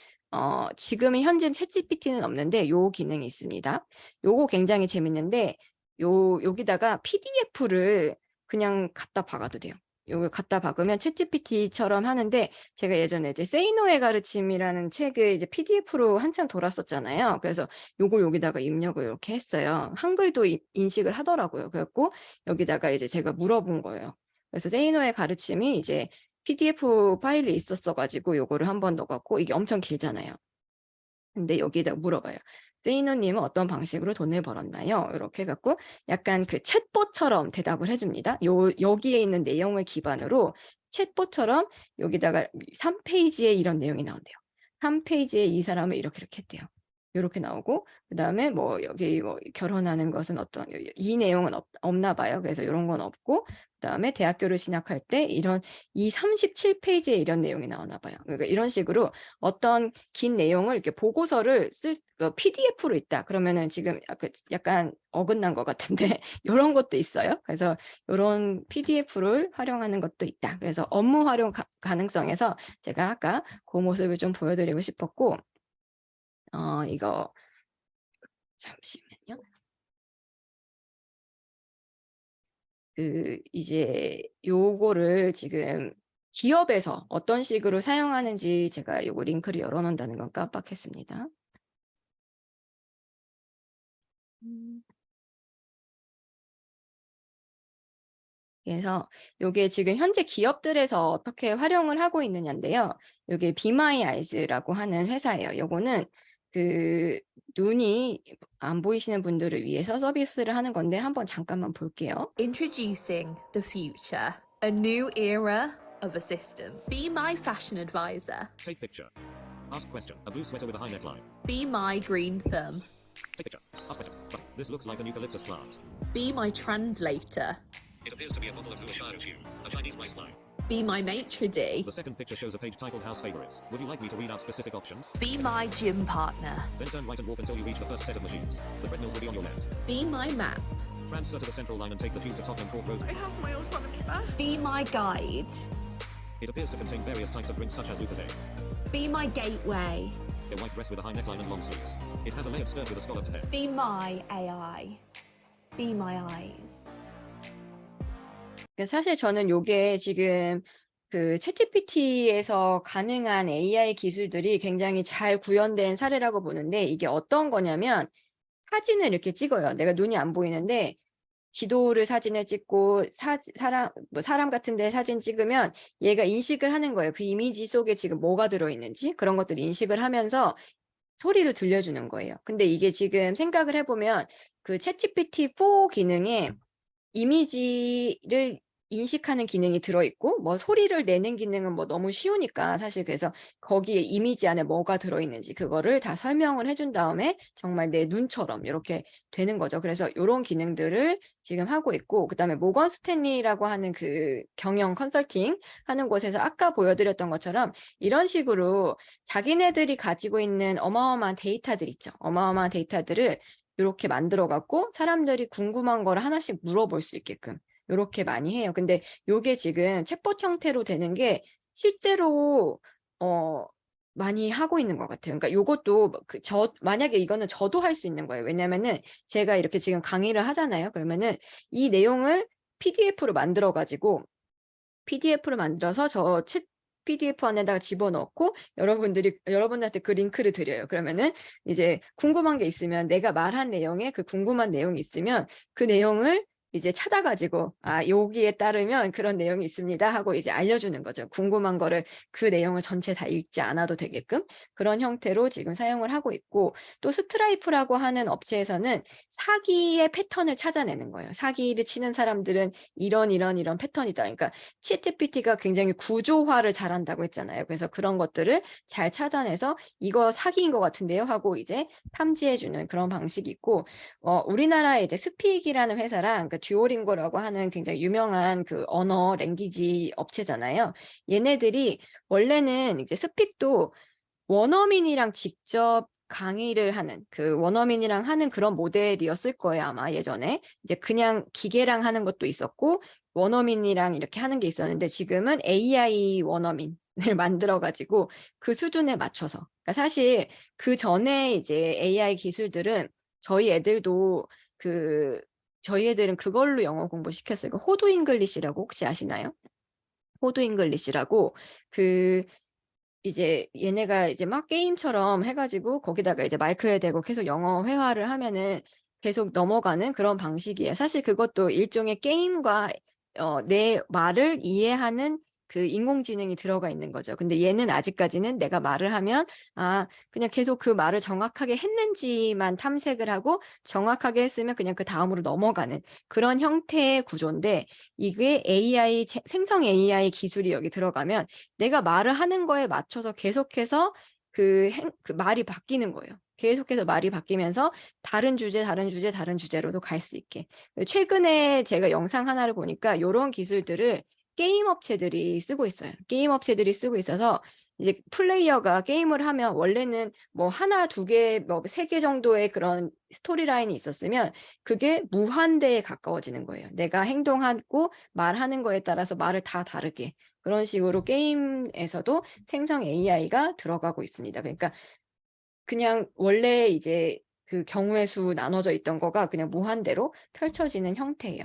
Speaker 1: 지금 현재 챗GPT는 없는데 요 기능이 있습니다. 요거 굉장히 재밌는데 여기다가 PDF를 그냥 갖다 박아도 돼요. 요걸 갖다 박으면 챗GPT처럼 하는데 제가 예전에 이제 세이노의 가르침이라는 책을 이제 PDF로 한참 돌았었잖아요. 그래서 요걸 여기다가 입력을 이렇게 했어요. 한글도 인식을 하더라고요. 그래갖고 여기다가 이제 제가 물어본 거예요. 그래서 세이노의 가르침이 이제 PDF 파일이 있었어가지고 요거를 한번 넣어갖고 이게 엄청 길잖아요. 근데 여기다 물어봐요. 세이노님은 어떤 방식으로 돈을 벌었나요? 이렇게 해갖고 약간 그 챗봇처럼 대답을 해줍니다. 여기에 있는 내용을 기반으로 챗봇처럼 여기다가 3페이지에 이런 내용이 나온대요. 3페이지에 이 사람은 이렇게 했대요. 이렇게 나오고 그다음에 뭐 여기 뭐 결혼하는 것은 어떤 이 내용은 없나 봐요. 그래서 이런 건 없고 그다음에 대학교를 진학할 때 이 37페이지에 이런 내용이 나오나 봐요. 그러니까 이런 식으로 어떤 긴 내용을 이렇게 보고서를 PDF로 있다. 그러면은 지금 약간 어긋난 것 같은데 이런 것도 있어요. 그래서 이런 PDF를 활용하는 것도 있다. 그래서 업무 활용 가능성에서 제가 아까 그 모습을 좀 보여드리고 싶었고 이거 잠시만요. 이제 요거를 지금 기업에서 어떤 식으로 사용하는지 제가 요거 링크를 열어놓는다는 건 깜빡했습니다. 그래서 요게 지금 현재 기업들에서 어떻게 활용을 하고 있느냐인데요. 요게 Be My Eyes라고 하는 회사예요. 요거는 눈이 안 보이시는 분들을 위해서 서비스를 하는 건데 한번 잠깐만 볼게요.
Speaker 2: Introducing the future, a new era of assistant. Be my fashion advisor.
Speaker 3: Take picture. Ask question. A blue sweater with a high neckline.
Speaker 2: Be my green thumb.
Speaker 3: Take picture. Ask question. This looks like an eucalyptus plant.
Speaker 2: Be my translator.
Speaker 3: It appears to be a bottle of Guashire, a Chinese rice line.
Speaker 2: Be my maitre d'.
Speaker 3: The second picture shows a page titled House Favorites. Would you like me to read out specific options?
Speaker 2: Be my gym partner.
Speaker 3: Then turn right and walk until you reach the first set of machines. The treadmills will be on your left.
Speaker 2: Be my map.
Speaker 3: Transfer to the central line and take the tube to Tottenham Court Road.
Speaker 4: I have my autonomy back.
Speaker 2: Be my guide.
Speaker 3: It appears to contain various types of drinks such as Lucozade.
Speaker 2: Be my gateway.
Speaker 3: A white dress with a high neckline and long sleeves. It has a layered skirt with a scalloped hair.
Speaker 2: Be my AI. Be my eyes.
Speaker 1: 사실 저는 요게 지금 챗GPT에서 가능한 AI 기술들이 굉장히 잘 구현된 사례라고 보는데 이게 어떤 거냐면 사진을 이렇게 찍어요. 내가 눈이 안 보이는데 지도를 사진을 찍고 사람 같은데 사진 찍으면 얘가 인식을 하는 거예요. 그 이미지 속에 지금 뭐가 들어있는지 그런 것들 인식을 하면서 소리를 들려주는 거예요. 근데 이게 지금 생각을 해보면 그 챗GPT4 기능에 이미지를 인식하는 기능이 들어있고 뭐 소리를 내는 기능은 뭐 너무 쉬우니까 사실 그래서 거기에 이미지 안에 뭐가 들어있는지 그거를 다 설명을 해준 다음에 정말 내 눈처럼 이렇게 되는 거죠. 그래서 이런 기능들을 지금 하고 있고 그다음에 모건 스탠리라고 하는 그 경영 컨설팅 하는 곳에서 아까 보여드렸던 것처럼 이런 식으로 자기네들이 가지고 있는 어마어마한 데이터들 있죠. 어마어마한 데이터들을 이렇게 만들어 갖고 사람들이 궁금한 거를 하나씩 물어볼 수 있게끔 요렇게 많이 해요. 근데 요게 지금 챗봇 형태로 되는 게 실제로 많이 하고 있는 것 같아요. 그러니까 요것도 만약에 이거는 저도 할 수 있는 거예요. 왜냐면은 제가 이렇게 지금 강의를 하잖아요. 그러면은 이 내용을 PDF로 만들어 가지고 PDF로 만들어서 저 챗 PDF 안에다가 집어넣고 여러분들한테 그 링크를 드려요. 그러면은 이제 궁금한 게 있으면 내가 말한 내용에 그 궁금한 내용이 있으면 그 내용을 이제 찾아가지고 여기에 따르면 그런 내용이 있습니다 하고 이제 알려주는 거죠. 궁금한 거를 그 내용을 전체 다 읽지 않아도 되게끔 그런 형태로 지금 사용을 하고 있고, 또 스트라이프라고 하는 업체에서는 사기의 패턴을 찾아내는 거예요. 사기를 치는 사람들은 이런 패턴이다. 그러니까 ChatGPT가 굉장히 구조화를 잘한다고 했잖아요. 그래서 그런 것들을 잘 찾아내서 이거 사기인 것 같은데요 하고 이제 탐지해주는 그런 방식이 있고, 우리나라에 이제 스픽이라는 회사랑 그 듀오링고라고 하는 굉장히 유명한 그 언어 랭귀지 업체잖아요. 얘네들이 원래는 이제 스픽도 원어민이랑 직접 강의를 하는, 그 원어민이랑 하는 그런 모델이었을 거예요, 아마 예전에. 이제 그냥 기계랑 하는 것도 있었고 원어민이랑 이렇게 하는 게 있었는데, 지금은 AI 원어민을 만들어 가지고 그 수준에 맞춰서, 그러니까 사실 그 전에 이제 AI 기술들은 저희 애들은 그걸로 영어 공부 시켰어요. 그 호두 잉글리시라고 혹시 아시나요? 호두 잉글리시라고, 그 이제 얘네가 이제 막 게임처럼 해가지고 거기다가 이제 마이크에 대고 계속 영어 회화를 하면은 계속 넘어가는 그런 방식이에요. 사실 그것도 일종의 게임과 내 말을 이해하는 그 인공지능이 들어가 있는 거죠. 근데 얘는 아직까지는 내가 말을 하면 그냥 계속 그 말을 정확하게 했는지만 탐색을 하고, 정확하게 했으면 그냥 그 다음으로 넘어가는 그런 형태의 구조인데, 이게 생성 AI 기술이 여기 들어가면 내가 말을 하는 거에 맞춰서 계속해서 그 말이 바뀌는 거예요. 계속해서 말이 바뀌면서 다른 주제로도 갈 수 있게. 최근에 제가 영상 하나를 보니까 이런 기술들을 게임 업체들이 쓰고 있어요. 게임 업체들이 쓰고 있어서 이제 플레이어가 게임을 하면 원래는 뭐 하나, 두 개, 뭐 세 개 정도의 그런 스토리라인이 있었으면 그게 무한대에 가까워지는 거예요. 내가 행동하고 말하는 거에 따라서 말을 다 다르게. 그런 식으로 게임에서도 생성 AI가 들어가고 있습니다. 그러니까 그냥 원래 이제 그 경우의 수 나눠져 있던 거가 그냥 무한대로 펼쳐지는 형태예요.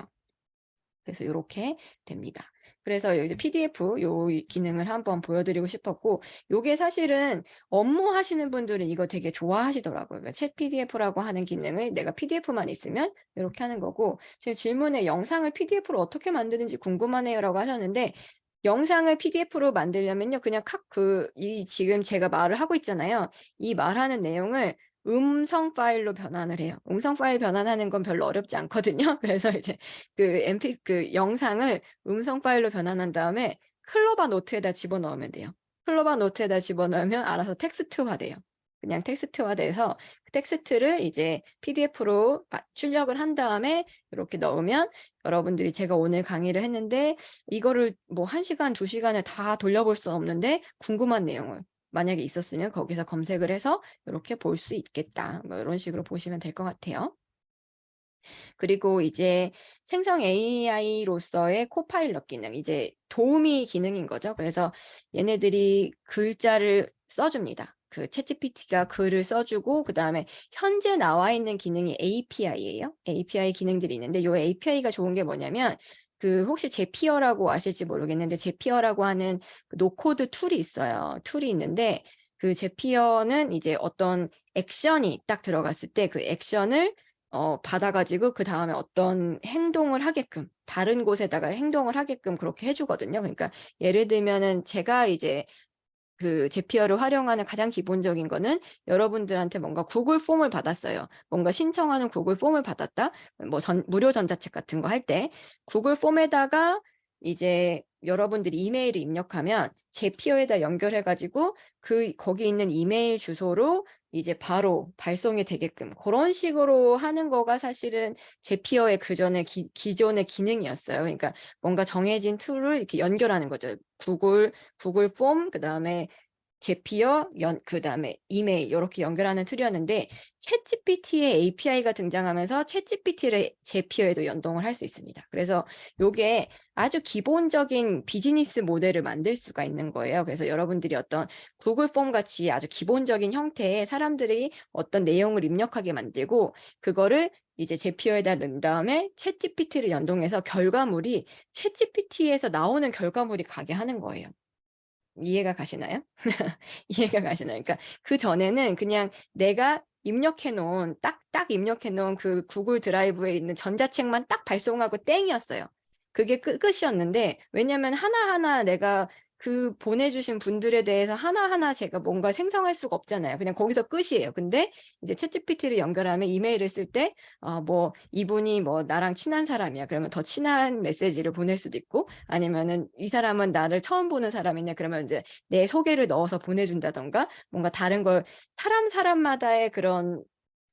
Speaker 1: 그래서 요렇게 됩니다. 그래서 여기 PDF 요 기능을 한번 보여드리고 싶었고, 요게 사실은 업무하시는 분들은 이거 되게 좋아하시더라고요. 그러니까 챗 PDF라고 하는 기능을 내가 PDF만 있으면 이렇게 하는 거고, 지금 질문에 영상을 PDF로 어떻게 만드는지 궁금하네요라고 하셨는데, 영상을 PDF로 만들려면요, 그냥 지금 제가 말을 하고 있잖아요. 이 말하는 내용을 음성 파일로 변환을 해요. 음성 파일 변환하는 건 별로 어렵지 않거든요. 그래서 이제 그 영상을 음성 파일로 변환한 다음에 클로바 노트에다 집어넣으면 돼요. 클로바 노트에다 집어넣으면 알아서 텍스트화돼요. 그냥 텍스트화돼서 그 텍스트를 이제 PDF로 출력을 한 다음에 이렇게 넣으면, 여러분들이 제가 오늘 강의를 했는데 이거를 뭐 1시간, 2시간을 다 돌려볼 수는 없는데 궁금한 내용을 만약에 있었으면 거기서 검색을 해서 이렇게 볼 수 있겠다. 뭐 이런 식으로 보시면 될 것 같아요. 그리고 이제 생성 AI로서의 코파일럿 기능, 이제 도우미 기능인 거죠. 그래서 얘네들이 글자를 써줍니다. 그 챗GPT가 글을 써주고, 그 다음에 현재 나와 있는 기능이 API예요. API 기능들이 있는데, 요 API가 좋은 게 뭐냐면, 그 혹시 제피어라고 아실지 모르겠는데, 제피어라고 하는 그 노코드 툴이 있어요. 툴이 있는데, 그 제피어는 이제 어떤 액션이 딱 들어갔을 때 그 액션을 받아가지고 그 다음에 어떤 행동을 하게끔, 다른 곳에다가 행동을 하게끔 그렇게 해주거든요. 그러니까 예를 들면은 제가 이제 그 제피어를 활용하는 가장 기본적인 거는, 여러분들한테 뭔가 구글 폼을 받았어요. 뭔가 신청하는 구글 폼을 받았다. 뭐 무료 전자책 같은 거 할 때 구글 폼에다가 이제 여러분들이 이메일을 입력하면 제피어에다 연결해가지고 거기 있는 이메일 주소로 이제 바로 발송이 되게끔, 그런 식으로 하는 거가 사실은 제피어의 그전에 기존의 기능이었어요. 그러니까 뭔가 정해진 툴을 이렇게 연결하는 거죠. 구글 폼, 그다음에 제피어, 그다음에 이메일, 이렇게 연결하는 툴이었는데, 챗GPT의 API가 등장하면서 챗GPT를 제피어에도 연동을 할 수 있습니다. 그래서 요게 아주 기본적인 비즈니스 모델을 만들 수가 있는 거예요. 그래서 여러분들이 어떤 구글 폼 같이 아주 기본적인 형태의 사람들이 어떤 내용을 입력하게 만들고, 그거를 이제 제피어에다 넣은 다음에 챗GPT를 연동해서 결과물이 챗GPT에서 나오는 결과물이 가게 하는 거예요. 이해가 가시나요? 이해가 가시나요? 그러니까 그전에는 그냥 내가 입력해 놓은 딱 입력해 놓은 그 구글 드라이브에 있는 전자책만 딱 발송하고 땡이었어요. 그게 끝이었는데 왜냐면 하나하나 내가 그 보내주신 분들에 대해서 하나하나 제가 뭔가 생성할 수가 없잖아요. 그냥 거기서 끝이에요. 근데 이제 챗GPT를 연결하면 이메일을 쓸 때 뭐 이분이 뭐 나랑 친한 사람이야. 그러면 더 친한 메시지를 보낼 수도 있고 아니면은 이 사람은 나를 처음 보는 사람이냐 그러면 이제 내 소개를 넣어서 보내준다던가 뭔가 다른 걸 사람마다의 그런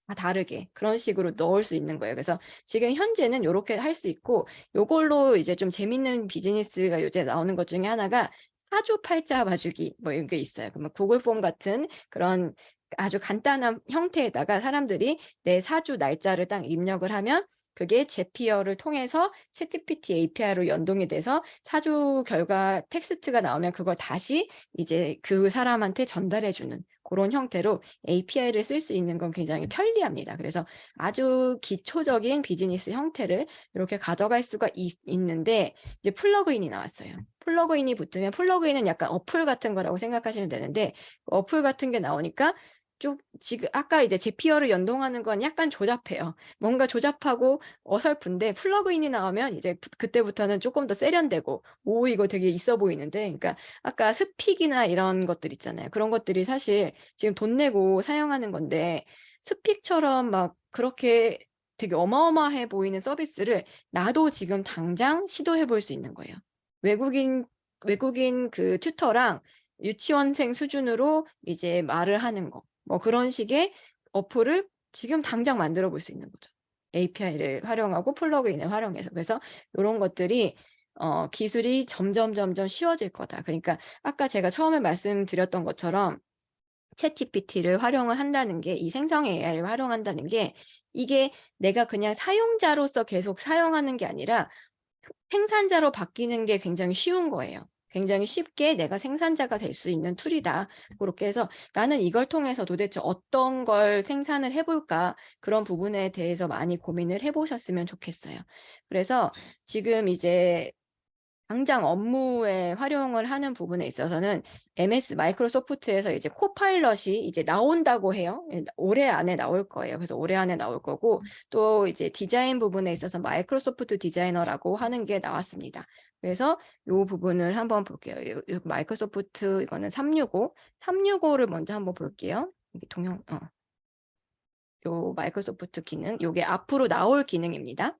Speaker 1: 다 다르게 그런 식으로 넣을 수 있는 거예요. 그래서 지금 현재는 요렇게 할 수 있고 요걸로 이제 좀 재밌는 비즈니스가 요새 나오는 것 중에 하나가 사주팔자 봐주기 뭐 이런 게 있어요. 그러면 구글 폼 같은 그런 아주 간단한 형태에다가 사람들이 내 사주 날짜를 딱 입력을 하면 그게 제피어를 통해서 챗GPT API로 연동이 돼서 사주 결과 텍스트가 나오면 그걸 다시 이제 그 사람한테 전달해 주는 그런 형태로 API를 쓸 수 있는 건 굉장히 편리합니다. 그래서 아주 기초적인 비즈니스 형태를 이렇게 가져갈 수가 있는데 이제 플러그인이 나왔어요. 플러그인이 붙으면 플러그인은 약간 어플 같은 거라고 생각하시면 되는데 어플 같은 게 나오니까 좀 지금 아까 이제 제피어를 연동하는 건 약간 조잡해요. 뭔가 조잡하고 어설픈데 플러그인이 나오면 이제 그때부터는 조금 더 세련되고 오 이거 되게 있어 보이는데 그러니까 아까 스픽이나 이런 것들 있잖아요. 그런 것들이 사실 지금 돈 내고 사용하는 건데 스픽처럼 막 그렇게 되게 어마어마해 보이는 서비스를 나도 지금 당장 시도해 볼 수 있는 거예요. 외국인 그 튜터랑 유치원생 수준으로 이제 말을 하는 거. 뭐 그런 식의 어플을 지금 당장 만들어 볼 수 있는 거죠. API를 활용하고 플러그인을 활용해서. 그래서 요런 것들이 기술이 점점 쉬워질 거다. 그러니까 아까 제가 처음에 말씀드렸던 것처럼 챗GPT를 활용을 한다는 게 이 생성 AI를 활용한다는 게 이게 내가 그냥 사용자로서 계속 사용하는 게 아니라 생산자로 바뀌는 게 굉장히 쉬운 거예요. 굉장히 쉽게 내가 생산자가 될 수 있는 툴이다. 그렇게 해서 나는 이걸 통해서 도대체 어떤 걸 생산을 해볼까 그런 부분에 대해서 많이 고민을 해보셨으면 좋겠어요. 그래서 지금 이제 당장 업무에 활용을 하는 부분에 있어서는 MS 마이크로소프트에서 이제 코파일럿이 이제 나온다고 해요. 올해 안에 나올 거예요. 그래서 올해 안에 나올 거고 또 이제 디자인 부분에 있어서 마이크로소프트 디자이너라고 하는 게 나왔습니다. 그래서 요 부분을 한번 볼게요. 요 마이크로소프트 이거는 365를 먼저 한번 볼게요. 이게 요 마이크로소프트 기능, 요게 앞으로 나올 기능입니다.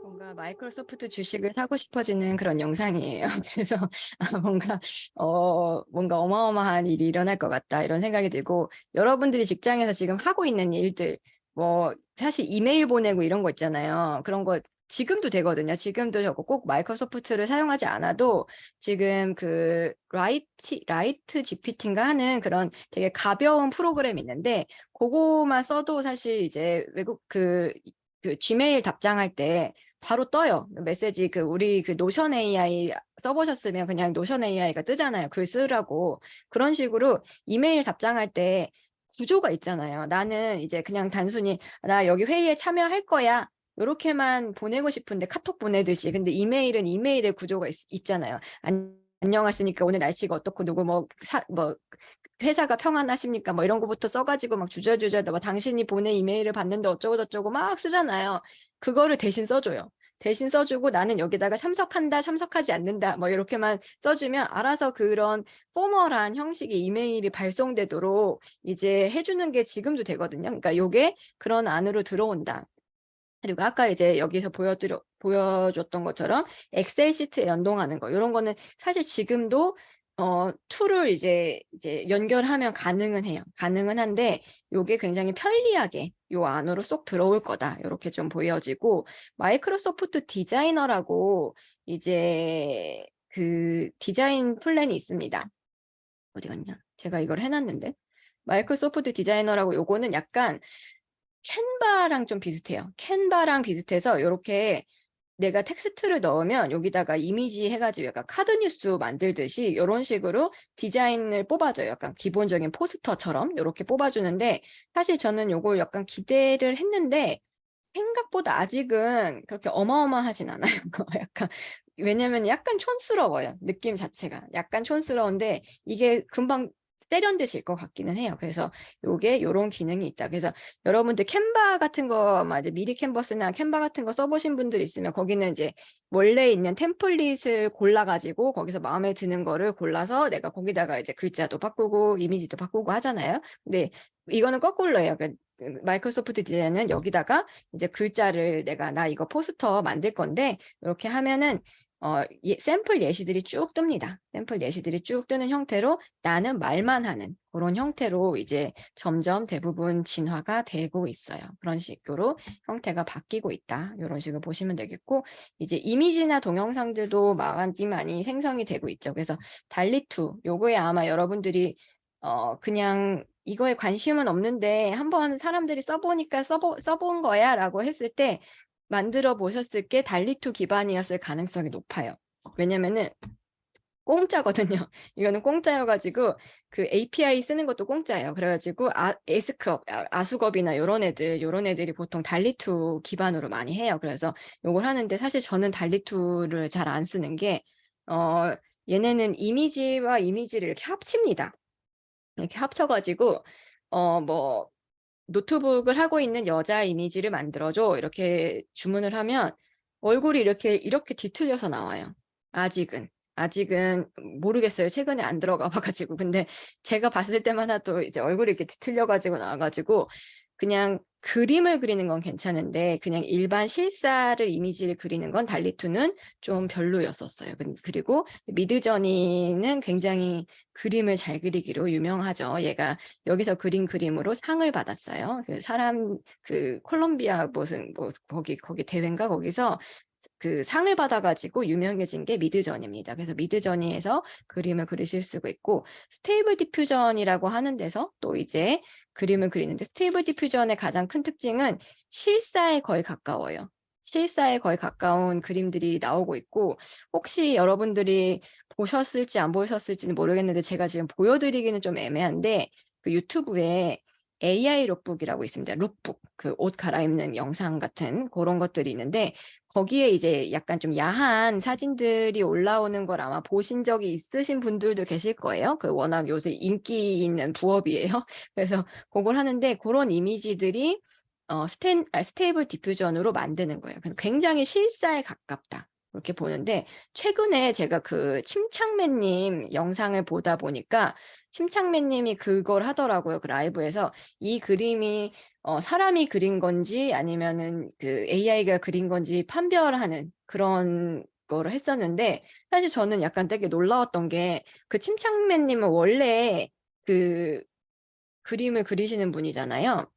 Speaker 1: 뭔가 마이크로소프트 주식을 사고 싶어지는 그런 영상이에요. 그래서 뭔가 어마어마한 일이 일어날 것 같다 이런 생각이 들고 여러분들이 직장에서 지금 하고 있는 일들 뭐 사실 이메일 보내고 이런 거 있잖아요. 그런 거 지금도 되거든요. 지금도 저거 꼭 마이크로소프트를 사용하지 않아도 지금 그 라이트 GPT인가 하는 그런 되게 가벼운 프로그램이 있는데 그거만 써도 사실 이제 외국 그 Gmail 답장할 때 바로 떠요. 메시지 우리 노션 AI 써보셨으면 그냥 노션 AI가 뜨잖아요. 글 쓰라고. 그런 식으로 이메일 답장할 때 구조가 있잖아요. 나는 이제 그냥 단순히 나 여기 회의에 참여할 거야. 요렇게만 보내고 싶은데 카톡 보내듯이. 근데 이메일은 이메일의 구조가 있잖아요. 안녕하십니까. 오늘 날씨가 어떻고 누구 회사가 평안하십니까? 뭐 이런 거부터 써가지고 막 주저주저 뭐 당신이 보낸 이메일을 봤는데 어쩌고 저쩌고 막 쓰잖아요. 그거를 대신 써줘요. 대신 써주고 나는 여기다가 참석한다, 참석하지 않는다, 뭐 이렇게만 써주면 알아서 그런 포멀한 형식의 이메일이 발송되도록 이제 해주는 게 지금도 되거든요. 그러니까 요게 그런 안으로 들어온다. 그리고 아까 이제 여기서 보여줬던 것처럼 엑셀 시트에 연동하는 거, 이런 거는 사실 지금도 툴을 이제 연결하면 가능은 해요. 가능은 한데 요게 굉장히 편리하게 요 안으로 쏙 들어올 거다. 이렇게 좀 보여지고, 마이크로소프트 디자이너라고 이제 그 디자인 플랜이 있습니다. 어디 갔냐? 제가 이걸 해놨는데. 마이크로소프트 디자이너라고 요거는 약간 캔바랑 좀 비슷해요. 캔바랑 비슷해서 이렇게 내가 텍스트를 넣으면 여기다가 이미지 해가지고 약간 카드 뉴스 만들듯이 이런 식으로 디자인을 뽑아줘요. 약간 기본적인 포스터처럼 이렇게 뽑아주는데, 사실 저는 요걸 약간 기대를 했는데 생각보다 아직은 그렇게 어마어마하진 않아요. 약간, 왜냐면 약간 촌스러워요. 느낌 자체가 약간 촌스러운데 이게 금방 세련되실 것 같기는 해요. 그래서 요게 요런 기능이 있다. 그래서 여러분들 캔바 같은 거, 이제 미리 캔버스나 캔바 같은 거 써보신 분들 있으면 거기는 이제 원래 있는 템플릿을 골라가지고 거기서 마음에 드는 거를 골라서 내가 거기다가 이제 글자도 바꾸고 이미지도 바꾸고 하잖아요. 근데 이거는 거꾸로예요. 마이크로소프트 디자인은 여기다가 이제 글자를 나 이거 포스터 만들 건데 이렇게 하면은 샘플 예시들이 쭉 뜹니다. 샘플 예시들이 쭉 뜨는 형태로 나는 말만 하는 그런 형태로 이제 점점 대부분 진화가 되고 있어요. 그런 식으로 형태가 바뀌고 있다. 이런 식으로 보시면 되겠고, 이제 이미지나 동영상들도 많이 생성이 되고 있죠. 그래서 달리2 요거에 아마 여러분들이 그냥 이거에 관심은 없는데 한번 사람들이 써보니까 써본 거야 라고 했을 때 만들어 보셨을 게 달리2 기반이었을 가능성이 높아요. 왜냐면은 공짜거든요. 이거는 공짜여가지고 그 API 쓰는 것도 공짜예요. 그래가지고 에스크업, 아수겁이나 요런 애들이 보통 달리2 기반으로 많이 해요. 그래서 요걸 하는데 사실 저는 달리2를 잘 안 쓰는 게 얘네는 이미지와 이미지를 이렇게 합칩니다. 이렇게 합쳐가지고 뭐 노트북을 하고 있는 여자 이미지를 만들어줘 이렇게 주문을 하면 얼굴이 이렇게 뒤틀려서 나와요. 아직은 모르겠어요. 최근에 안 들어가 봐가지고. 근데 제가 봤을 때만 해도 이제 얼굴이 이렇게 뒤틀려가지고 나와가지고 그냥 그림을 그리는 건 괜찮은데 그냥 일반 실사를 이미지를 그리는 건 달리2는 좀 별로였었어요. 그리고 미드저니는 굉장히 그림을 잘 그리기로 유명하죠. 얘가 여기서 그린 그림으로 상을 받았어요. 콜롬비아 거기 대회인가 거기서 그 상을 받아가지고 유명해진 게 미드저니입니다. 그래서 미드저니에서 그림을 그리실 수가 있고, 스테이블 디퓨전이라고 하는 데서 또 이제 그림을 그리는데, 스테이블 디퓨전의 가장 큰 특징은 실사에 거의 가까워요. 실사에 거의 가까운 그림들이 나오고 있고, 혹시 여러분들이 보셨을지 안 보셨을지는 모르겠는데 제가 지금 보여드리기는 좀 애매한데 그 유튜브에 AI 룩북이라고 있습니다. 룩북, 그 옷 갈아입는 영상 같은 그런 것들이 있는데 거기에 이제 약간 좀 야한 사진들이 올라오는 걸 아마 보신 적이 있으신 분들도 계실 거예요. 그 워낙 요새 인기 있는 부업이에요. 그래서 그걸 하는데 그런 이미지들이 스테이블 디퓨전으로 만드는 거예요. 굉장히 실사에 가깝다. 그렇게 보는데 최근에 제가 그 침착맨님 영상을 보다 보니까 침착맨님이 그걸 하더라고요. 그 라이브에서 이 그림이 사람이 그린 건지 아니면은 그 AI가 그린 건지 판별하는 그런 거를 했었는데, 사실 저는 약간 되게 놀라웠던 게 그 침착맨님은 원래 그 그림을 그리시는 분이잖아요.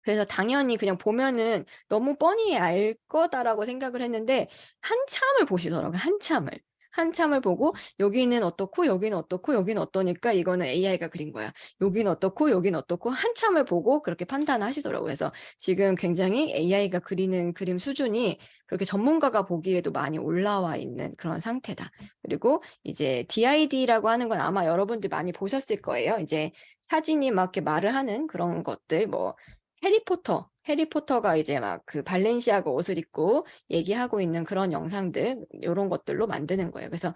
Speaker 1: 그래서 당연히 그냥 보면은 너무 뻔히 알 거다라고 생각을 했는데 한참을 보시더라고요. 한참을. 한참을 보고 여기는 어떻고 여기는 어떻고 여기는 어떠니까 이거는 AI가 그린 거야. 여기는 어떻고 여기는 어떻고 한참을 보고 그렇게 판단하시더라고요. 그래서 지금 굉장히 AI가 그리는 그림 수준이 그렇게 전문가가 보기에도 많이 올라와 있는 그런 상태다. 그리고 이제 DID라고 하는 건 아마 여러분들 많이 보셨을 거예요. 이제 사진이 막 이렇게 말을 하는 그런 것들, 뭐 해리포터가 이제 막 그 발렌시아가 옷을 입고 얘기하고 있는 그런 영상들, 이런 것들로 만드는 거예요. 그래서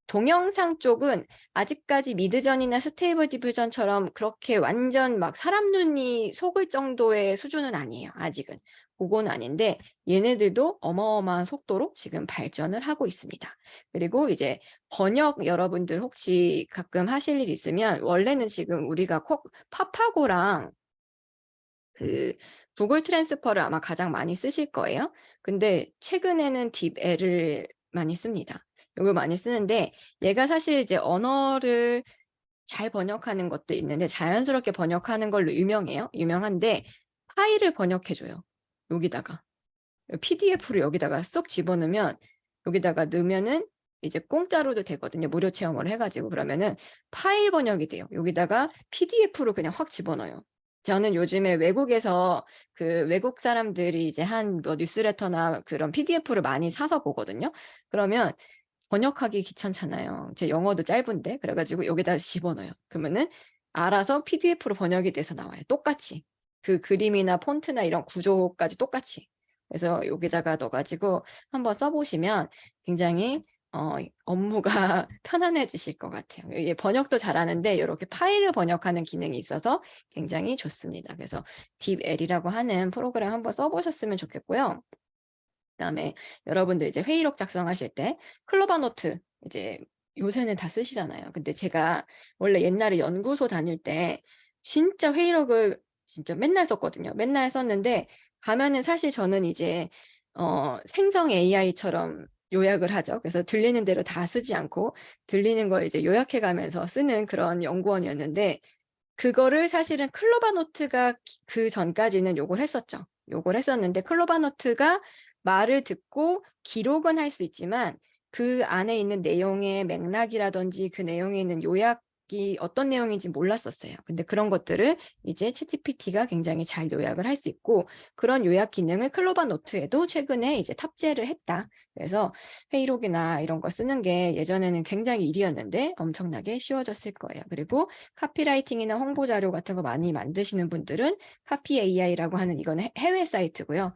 Speaker 1: 동영상 쪽은 아직까지 미드전이나 스테이블 디퓨전처럼 그렇게 완전 막 사람 눈이 속을 정도의 수준은 아니에요. 아직은. 그건 아닌데 얘네들도 어마어마한 속도로 지금 발전을 하고 있습니다. 그리고 이제 번역 여러분들 혹시 가끔 하실 일 있으면 원래는 지금 우리가 파파고랑 그 구글 트랜스퍼를 아마 가장 많이 쓰실 거예요. 근데 최근에는 딥L을 많이 씁니다. 이걸 많이 쓰는데 얘가 사실 이제 언어를 잘 번역하는 것도 있는데 자연스럽게 번역하는 걸로 유명해요. 유명한데 파일을 번역해줘요. 여기다가 PDF를 여기다가 쏙 집어넣으면 여기다가 넣으면은 이제 공짜로도 되거든요. 무료 체험을 해가지고 그러면은 파일 번역이 돼요. 여기다가 PDF로 그냥 확 집어넣어요. 저는 요즘에 외국에서 그 외국 사람들이 이제 한 뭐 뉴스레터나 그런 PDF를 많이 사서 보거든요. 그러면 번역하기 귀찮잖아요. 제 영어도 짧은데 그래가지고 여기다 집어넣어요. 그러면은 알아서 PDF로 번역이 돼서 나와요. 똑같이. 그 그림이나 폰트나 이런 구조까지 똑같이. 그래서 여기다가 넣어가지고 한번 써보시면 굉장히 업무가 편안해지실 것 같아요. 이게 번역도 잘하는데 이렇게 파일을 번역하는 기능이 있어서 굉장히 좋습니다. 그래서 딥L이라고 하는 프로그램 한번 써보셨으면 좋겠고요. 그다음에 여러분들 이제 회의록 작성하실 때 클로바노트 이제 요새는 다 쓰시잖아요. 근데 제가 원래 옛날에 연구소 다닐 때 진짜 회의록을 진짜 맨날 썼거든요. 맨날 썼는데 가면은 사실 저는 이제 생성 AI처럼 요약을 하죠. 그래서 들리는 대로 다 쓰지 않고 들리는 거 이제 요약해 가면서 쓰는 그런 연구원이었는데 그거를 사실은 클로바노트가 그 전까지는 요걸 했었죠. 요걸 했었는데 클로바노트가 말을 듣고 기록은 할 수 있지만 그 안에 있는 내용의 맥락이라든지 그 내용에 있는 요약이 어떤 내용인지 몰랐었어요. 근데 그런 것들을 이제 챗GPT가 굉장히 잘 요약을 할 수 있고 그런 요약 기능을 클로바노트에도 최근에 이제 탑재를 했다. 그래서 회의록이나 이런 거 쓰는 게 예전에는 굉장히 일이었는데 엄청나게 쉬워졌을 거예요. 그리고 카피라이팅이나 홍보 자료 같은 거 많이 만드시는 분들은 카피 AI라고 하는 이거는 해외 사이트고요.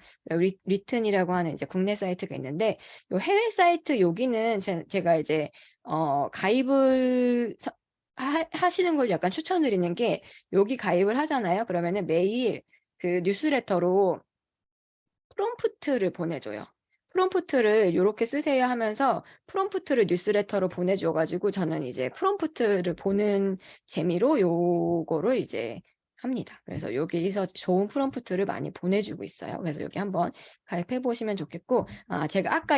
Speaker 1: 리튼이라고 하는 이제 국내 사이트가 있는데 요 해외 사이트 여기는 제가 이제 가입을 하시는 걸 약간 추천드리는 게 여기 가입을 하잖아요. 그러면은 매일 그 뉴스레터로 프롬프트를 보내줘요. 프롬프트를 이렇게 쓰세요 하면서 프롬프트를 뉴스레터로 보내줘가지고 저는 이제 프롬프트를 보는 재미로 요거를 이제 합니다. 그래서 여기서 좋은 프롬프트를 많이 보내주고 있어요. 그래서 여기 한번 가입해 보시면 좋겠고, 제가 아까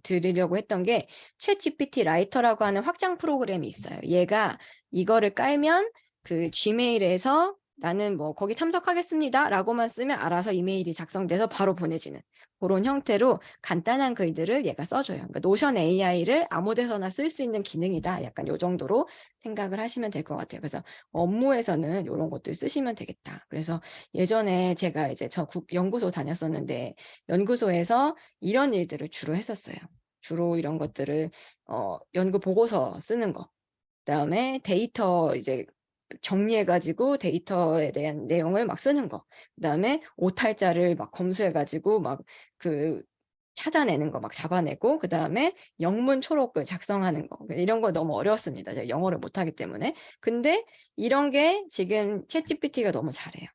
Speaker 1: 드리려고 했던 게 챗GPT 라이터라고 하는 확장 프로그램이 있어요. 얘가 이거를 깔면 그 지메일에서 나는 뭐 거기 참석하겠습니다 라고만 쓰면 알아서 이메일이 작성돼서 바로 보내지는 그런 형태로 간단한 글들을 얘가 써줘요. 그러니까 노션 AI를 아무 데서나 쓸 수 있는 기능이다. 약간 요 정도로 생각을 하시면 될 것 같아요. 그래서 업무에서는 이런 것들 쓰시면 되겠다. 그래서 예전에 제가 이제 연구소 다녔었는데 연구소에서 이런 일들을 주로 했었어요. 주로 이런 것들을 연구 보고서 쓰는 거. 그다음에 데이터 이제 정리해가지고 데이터에 대한 내용을 막 쓰는 거. 그다음에 오탈자를 막 검수해가지고 막 그 찾아내는 거 막 잡아내고 그다음에 영문 초록을 작성하는 거. 이런 거 너무 어려웠습니다. 제가 영어를 못하기 때문에. 근데 이런 게 지금 챗GPT가 너무 잘해요.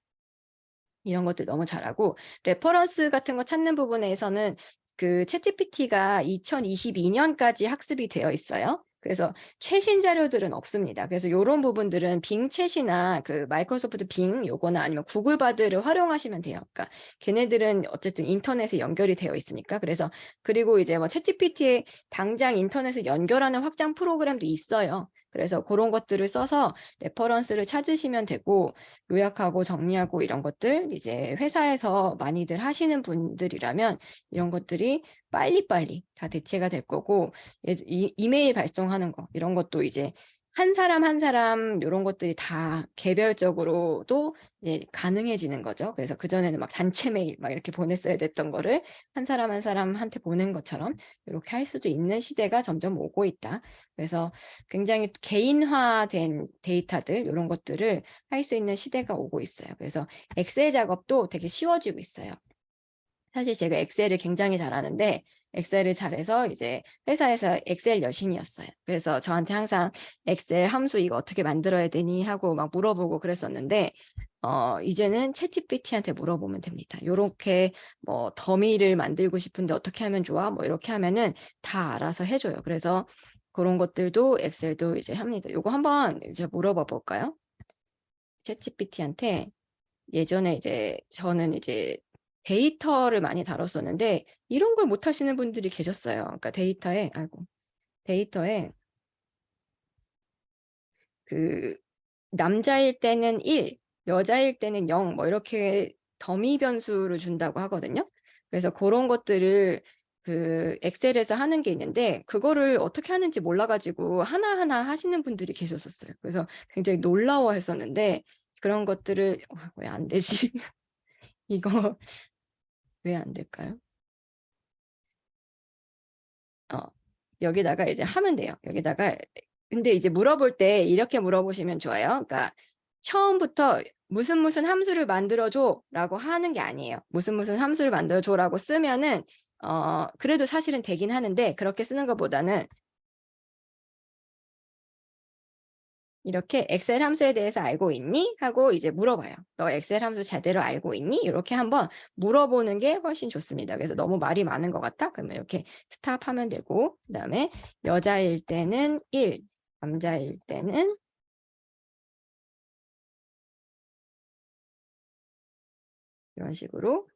Speaker 1: 이런 것들 너무 잘하고 레퍼런스 같은 거 찾는 부분에서는 그 챗GPT가 2022년까지 학습이 되어 있어요. 그래서 최신 자료들은 없습니다. 그래서 이런 부분들은 빙챗이나 그 마이크로소프트 빙 요거나 아니면 구글 바드를 활용하시면 돼요. 그러니까 걔네들은 어쨌든 인터넷에 연결이 되어 있으니까. 그래서 그리고 이제 뭐 챗GPT에 당장 인터넷에 연결하는 확장 프로그램도 있어요. 그래서 그런 것들을 써서 레퍼런스를 찾으시면 되고 요약하고 정리하고 이런 것들 이제 회사에서 많이들 하시는 분들이라면 이런 것들이 빨리빨리 다 대체가 될 거고 이메일 발송하는 거 이런 것도 이제 한 사람 한 사람 요런 것들이 다 개별적으로도 이제 가능해지는 거죠. 그래서 그전에는 막 단체 메일 막 이렇게 보냈어야 됐던 거를 한 사람 한 사람한테 보낸 것처럼 이렇게 할 수도 있는 시대가 점점 오고 있다. 그래서 굉장히 개인화된 데이터들 요런 것들을 할 수 있는 시대가 오고 있어요. 그래서 엑셀 작업도 되게 쉬워지고 있어요. 사실 제가 엑셀을 굉장히 잘하는데 엑셀을 잘해서 이제 회사에서 엑셀 여신이었어요. 그래서 저한테 항상 엑셀 함수 이거 어떻게 만들어야 되니 하고 막 물어보고 그랬었는데 이제는 챗GPT한테 물어보면 됩니다. 요렇게 뭐 더미를 만들고 싶은데 어떻게 하면 좋아? 뭐 이렇게 하면은 다 알아서 해줘요. 그래서 그런 것들도 엑셀도 이제 합니다. 요거 한번 이제 물어봐 볼까요? 챗GPT한테 예전에 이제 저는 이제 데이터를 많이 다뤘었는데 이런 걸 못 하시는 분들이 계셨어요. 그러니까 데이터에 그 남자일 때는 1, 여자일 때는 0, 뭐 이렇게 더미 변수를 준다고 하거든요. 그래서 그런 것들을 그 엑셀에서 하는 게 있는데 그거를 어떻게 하는지 몰라가지고 하나하나 하시는 분들이 계셨었어요. 그래서 굉장히 놀라워했었는데 그런 것들을 왜 안 되지? 이거 왜 안 될까요? 여기다가 이제 하면 돼요. 여기다가 근데 이제 물어볼 때 이렇게 물어보시면 좋아요. 그러니까 처음부터 무슨 무슨 함수를 만들어 줘라고 하는 게 아니에요. 무슨 무슨 함수를 만들어 줘라고 쓰면은 그래도 사실은 되긴 하는데 그렇게 쓰는 것보다는 이렇게 엑셀 함수에 대해서 알고 있니? 하고 이제 물어봐요. 너 엑셀 함수 제대로 알고 있니? 이렇게 한번 물어보는 게 훨씬 좋습니다. 그래서 너무 말이 많은 것 같다? 그러면 이렇게 스탑하면 되고 그다음에 여자일 때는 1, 남자일 때는 이런 식으로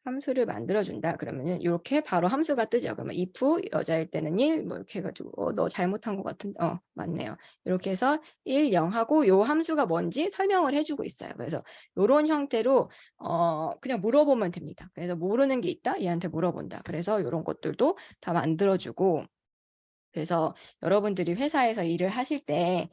Speaker 1: 함수를 만들어준다. 그러면은 이렇게 바로 함수가 뜨죠. 그러면 if 여자일 때는 1, 뭐 이렇게 해가지고 너 잘못한 것 같은데 맞네요. 이렇게 해서 1, 0 하고 요 함수가 뭔지 설명을 해주고 있어요. 그래서 이런 형태로 그냥 물어보면 됩니다. 그래서 모르는 게 있다, 얘한테 물어본다. 그래서 이런 것들도 다 만들어주고 그래서 여러분들이 회사에서 일을 하실 때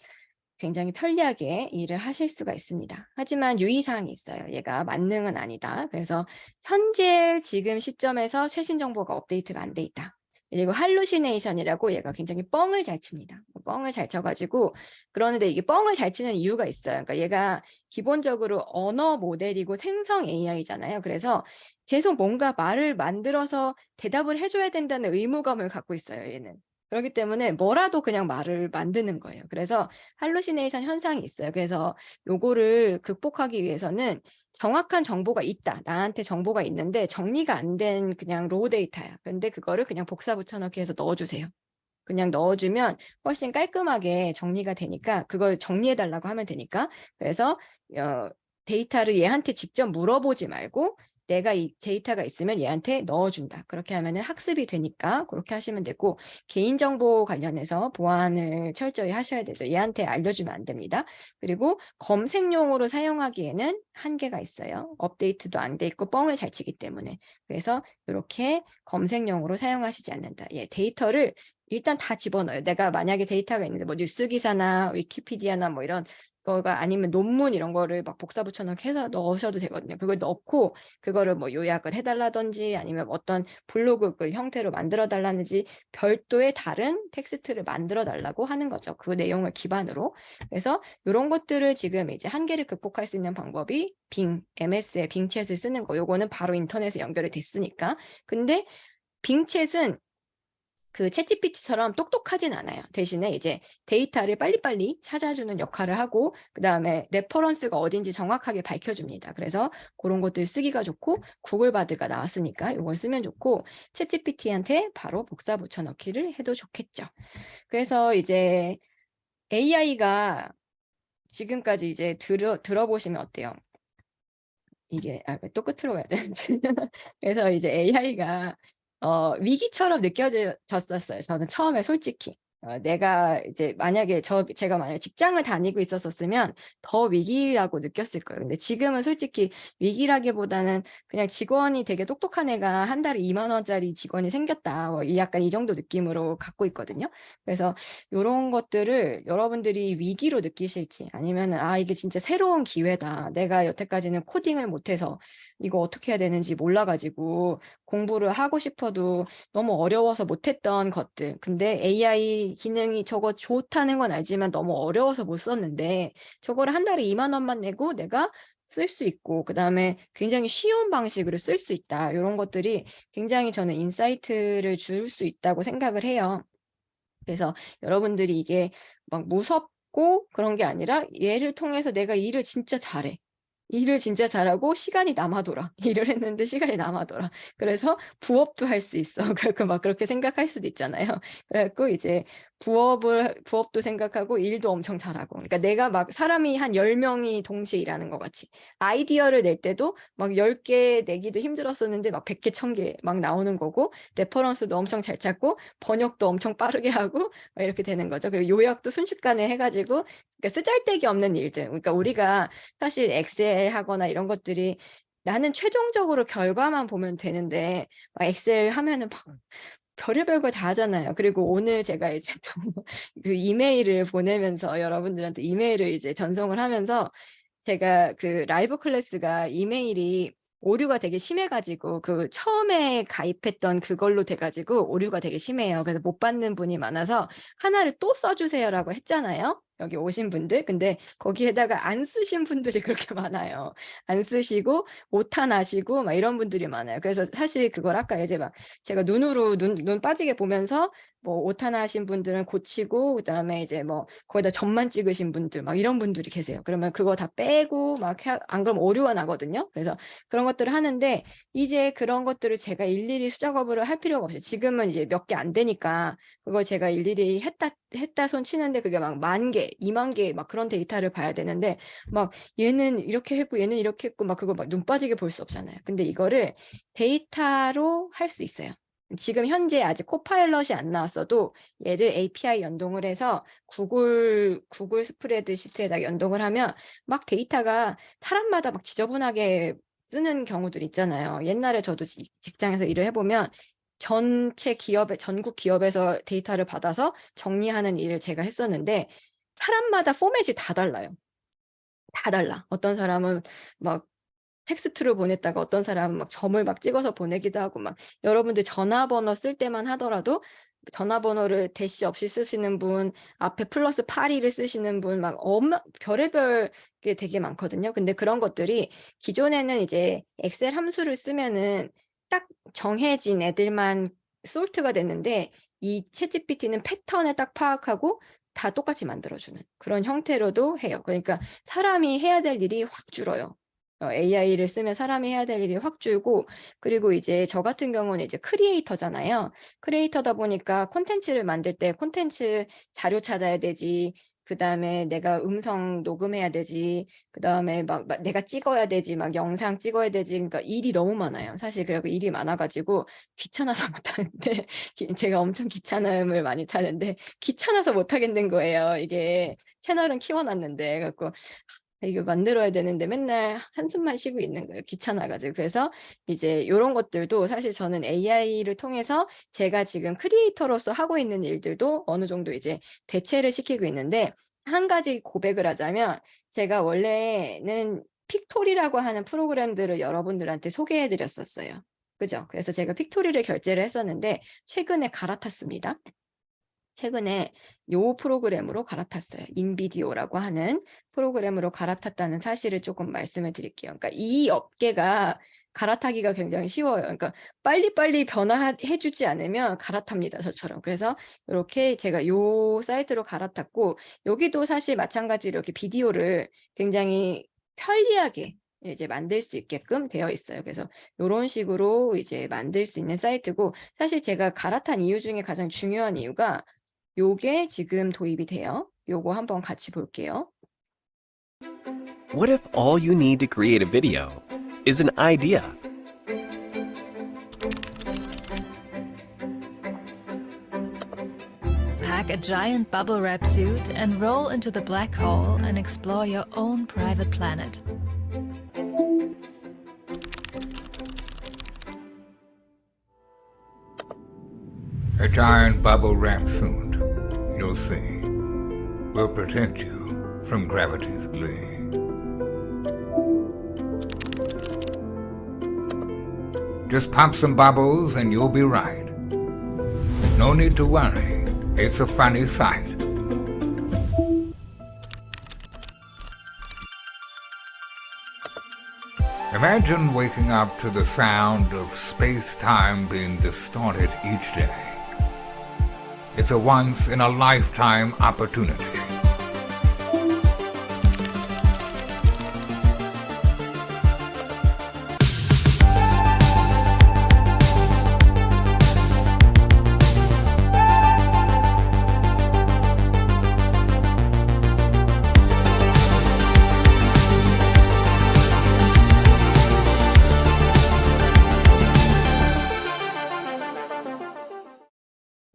Speaker 1: 굉장히 편리하게 일을 하실 수가 있습니다. 하지만 유의사항이 있어요. 얘가 만능은 아니다. 그래서 현재 지금 시점에서 최신 정보가 업데이트가 안 돼 있다. 그리고 할루시네이션이라고 얘가 굉장히 뻥을 잘 칩니다. 뻥을 잘 쳐가지고 그러는데 이게 뻥을 잘 치는 이유가 있어요. 그러니까 얘가 기본적으로 언어 모델이고 생성 AI잖아요. 그래서 계속 뭔가 말을 만들어서 대답을 해줘야 된다는 의무감을 갖고 있어요. 얘는. 그렇기 때문에 뭐라도 그냥 말을 만드는 거예요. 그래서 할루시네이션 현상이 있어요. 그래서 요거를 극복하기 위해서는 정확한 정보가 있다. 나한테 정보가 있는데 정리가 안 된 그냥 로우 데이터야. 근데 그거를 그냥 복사 붙여넣기 해서 넣어주세요. 그냥 넣어주면 훨씬 깔끔하게 정리가 되니까 그걸 정리해달라고 하면 되니까 그래서 데이터를 얘한테 직접 물어보지 말고 내가 이 데이터가 있으면 얘한테 넣어준다. 그렇게 하면 학습이 되니까 그렇게 하시면 되고 개인정보 관련해서 보안을 철저히 하셔야 되죠. 얘한테 알려주면 안 됩니다. 그리고 검색용으로 사용하기에는 한계가 있어요. 업데이트도 안 돼 있고 뻥을 잘 치기 때문에. 그래서 이렇게 검색용으로 사용하시지 않는다. 예, 데이터를 일단 다 집어넣어요. 내가 만약에 데이터가 있는데 뭐 뉴스 기사나 위키피디아나 뭐 이런 거가 아니면 논문 이런 거를 막 복사 붙여넣기 해서 넣으셔도 되거든요. 그걸 넣고 그거를 뭐 요약을 해달라든지 아니면 어떤 블로그 그 형태로 만들어 달라든지 별도의 다른 텍스트를 만들어 달라고 하는 거죠. 그 내용을 기반으로. 그래서 이런 것들을 지금 이제 한계를 극복할 수 있는 방법이 MS의 빙챗을 쓰는 거. 요거는 바로 인터넷에 연결이 됐으니까. 근데 빙챗은 그 챗GPT처럼 똑똑하진 않아요. 대신에 이제 데이터를 빨리빨리 찾아주는 역할을 하고 그다음에 레퍼런스가 어딘지 정확하게 밝혀줍니다. 그래서 그런 것들 쓰기가 좋고 구글바드가 나왔으니까 이걸 쓰면 좋고 챗GPT한테 바로 복사 붙여넣기를 해도 좋겠죠. 그래서 이제 AI가 지금까지 이제 들어보시면 어때요? 이게 또 끝으로 가야 되는데 그래서 이제 AI가 위기처럼 느껴졌었어요. 저는 처음에 솔직히. 내가 이제 만약에 제가 만약에 직장을 다니고 있었으면 더 위기라고 느꼈을 거예요. 근데 지금은 솔직히 위기라기보다는 그냥 직원이 되게 똑똑한 애가 한 달에 2만 원짜리 직원이 생겼다. 약간 이 정도 느낌으로 갖고 있거든요. 그래서 요런 것들을 여러분들이 위기로 느끼실지 아니면은 이게 진짜 새로운 기회다. 내가 여태까지는 코딩을 못해서 이거 어떻게 해야 되는지 몰라가지고 공부를 하고 싶어도 너무 어려워서 못했던 것들. 근데 AI 기능이 저거 좋다는 건 알지만 너무 어려워서 못 썼는데 저거를 한 달에 2만 원만 내고 내가 쓸 수 있고 그다음에 굉장히 쉬운 방식으로 쓸 수 있다. 이런 것들이 굉장히 저는 인사이트를 줄 수 있다고 생각을 해요. 그래서 여러분들이 이게 막 무섭고 그런 게 아니라 얘를 통해서 내가 일을 진짜 잘해. 일을 진짜 잘하고 시간이 남아 돌아. 일을 했는데 시간이 남아 돌아. 그래서 부업도 할 수 있어. 그렇게 막 그렇게 생각할 수도 있잖아요. 그래 갖고 이제 부업도 생각하고 일도 엄청 잘하고. 그러니까 내가 막 사람이 한 10명이 동시에 일하는 것 같이. 아이디어를 낼 때도 막 10개 내기도 힘들었었는데 막 100개, 1000개 막 나오는 거고, 레퍼런스도 엄청 잘 찾고, 번역도 엄청 빠르게 하고, 막 이렇게 되는 거죠. 그리고 요약도 순식간에 해가지고, 그러니까 쓰잘데기 없는 일들. 그러니까 우리가 사실 엑셀 하거나 이런 것들이 나는 최종적으로 결과만 보면 되는데 막 엑셀 하면은 막 별의별 걸 다 하잖아요. 그리고 오늘 제가 이제 또 그 이메일을 보내면서 여러분들한테 이메일을 이제 전송을 하면서 제가 그 라이브 클래스가 이메일이 오류가 되게 심해가지고 그 처음에 가입했던 그걸로 돼가지고 오류가 되게 심해요. 그래서 못 받는 분이 많아서 하나를 또 써주세요라고 했잖아요. 여기 오신 분들. 근데 거기에다가 안 쓰신 분들이 그렇게 많아요. 안 쓰시고 오타 나시고 막 이런 분들이 많아요. 그래서 사실 그걸 아까 이제 막 제가 눈 빠지게 보면서 뭐 오타 나신 분들은 고치고 그다음에 이제 뭐 거기다 점만 찍으신 분들 막 이런 분들이 계세요. 그러면 그거 다 빼고 막 안 그러면 오류가 나거든요. 그래서 그런 것들을 하는데 이제 그런 것들을 제가 일일이 수작업을 할 필요가 없어요. 지금은 이제 몇 개 안 되니까 그걸 제가 일일이 했다 손 치는데 그게 막 10,000개, 20,000개 막 그런 데이터를 봐야 되는데 막 얘는 이렇게 했고 얘는 이렇게 했고 막 그거 막 눈 빠지게 볼 수 없잖아요. 근데 이거를 데이터로 할 수 있어요. 지금 현재 아직 코파일럿이 안 나왔어도 얘를 API 연동을 해서 구글 스프레드시트에다 연동을 하면 막 데이터가 사람마다 막 지저분하게 쓰는 경우들 있잖아요. 옛날에 저도 직장에서 일을 해보면 전국 기업에서 데이터를 받아서 정리하는 일을 제가 했었는데 사람마다 포맷이 다 달라요. 다 달라. 어떤 사람은 막 텍스트로 보냈다가 어떤 사람은 막 점을 막 찍어서 보내기도 하고 막 여러분들 전화번호 쓸 때만 하더라도 전화번호를 대시 없이 쓰시는 분, 앞에 플러스 82를 쓰시는 분 막 별의별 게 되게 많거든요. 근데 그런 것들이 기존에는 이제 엑셀 함수를 쓰면은 딱 정해진 애들만 솔트가 됐는데 이 챗GPT는 패턴을 딱 파악하고 다 똑같이 만들어주는 그런 형태로도 해요. 그러니까 사람이 해야 될 일이 확 줄어요. AI를 쓰면 사람이 해야 될 일이 확 줄고 그리고 이제 저 같은 경우는 이제 크리에이터잖아요. 크리에이터다 보니까 콘텐츠를 만들 때 콘텐츠 자료 찾아야 되지. 그다음에 내가 음성 녹음해야 되지. 그다음에 막 내가 찍어야 되지. 막 영상 찍어야 되지. 그러니까 일이 너무 많아요. 사실 그리고 일이 많아가지고 귀찮아서 못하는데 제가 엄청 귀찮음을 많이 타는데 귀찮아서 못하겠는 거예요. 이게 채널은 키워놨는데 그래갖고 이거 만들어야 되는데 맨날 한숨만 쉬고 있는 거예요. 귀찮아가지고. 그래서 이제 이런 것들도 사실 저는 AI를 통해서 제가 지금 크리에이터로서 하고 있는 일들도 어느 정도 이제 대체를 시키고 있는데 한 가지 고백을 하자면 제가 원래는 픽토리라고 하는 프로그램들을 여러분들한테 소개해 드렸었어요. 그죠? 그래서 제가 픽토리를 결제를 했었는데 최근에 갈아탔습니다. 최근에 요 프로그램으로 갈아탔어요. 인비디오라고 하는 프로그램으로 갈아탔다는 사실을 조금 말씀을 드릴게요. 그러니까 이 업계가 갈아타기가 굉장히 쉬워요. 그러니까 빨리빨리 변화해 주지 않으면 갈아탑니다. 저처럼. 그래서 이렇게 제가 요 사이트로 갈아탔고 여기도 사실 마찬가지로 이렇게 비디오를 굉장히 편리하게 이제 만들 수 있게끔 되어 있어요. 그래서 이런 식으로 이제 만들 수 있는 사이트고 사실 제가 갈아탄 이유 중에 가장 중요한 이유가 요게 지금 도입이 돼요. 요거 한번 같이 볼게요.
Speaker 4: What if all you need to create a video is an idea?
Speaker 5: pack a giant bubble wrap suit and roll into the black hole and explore your own private planet.
Speaker 6: A giant bubble wrap suit, you'll see, will protect you from gravity's glee. Just pop some bubbles and you'll be right. No need to worry, it's a funny sight. Imagine waking up to the sound of space-time being distorted each day. It's a once-in-a-lifetime opportunity.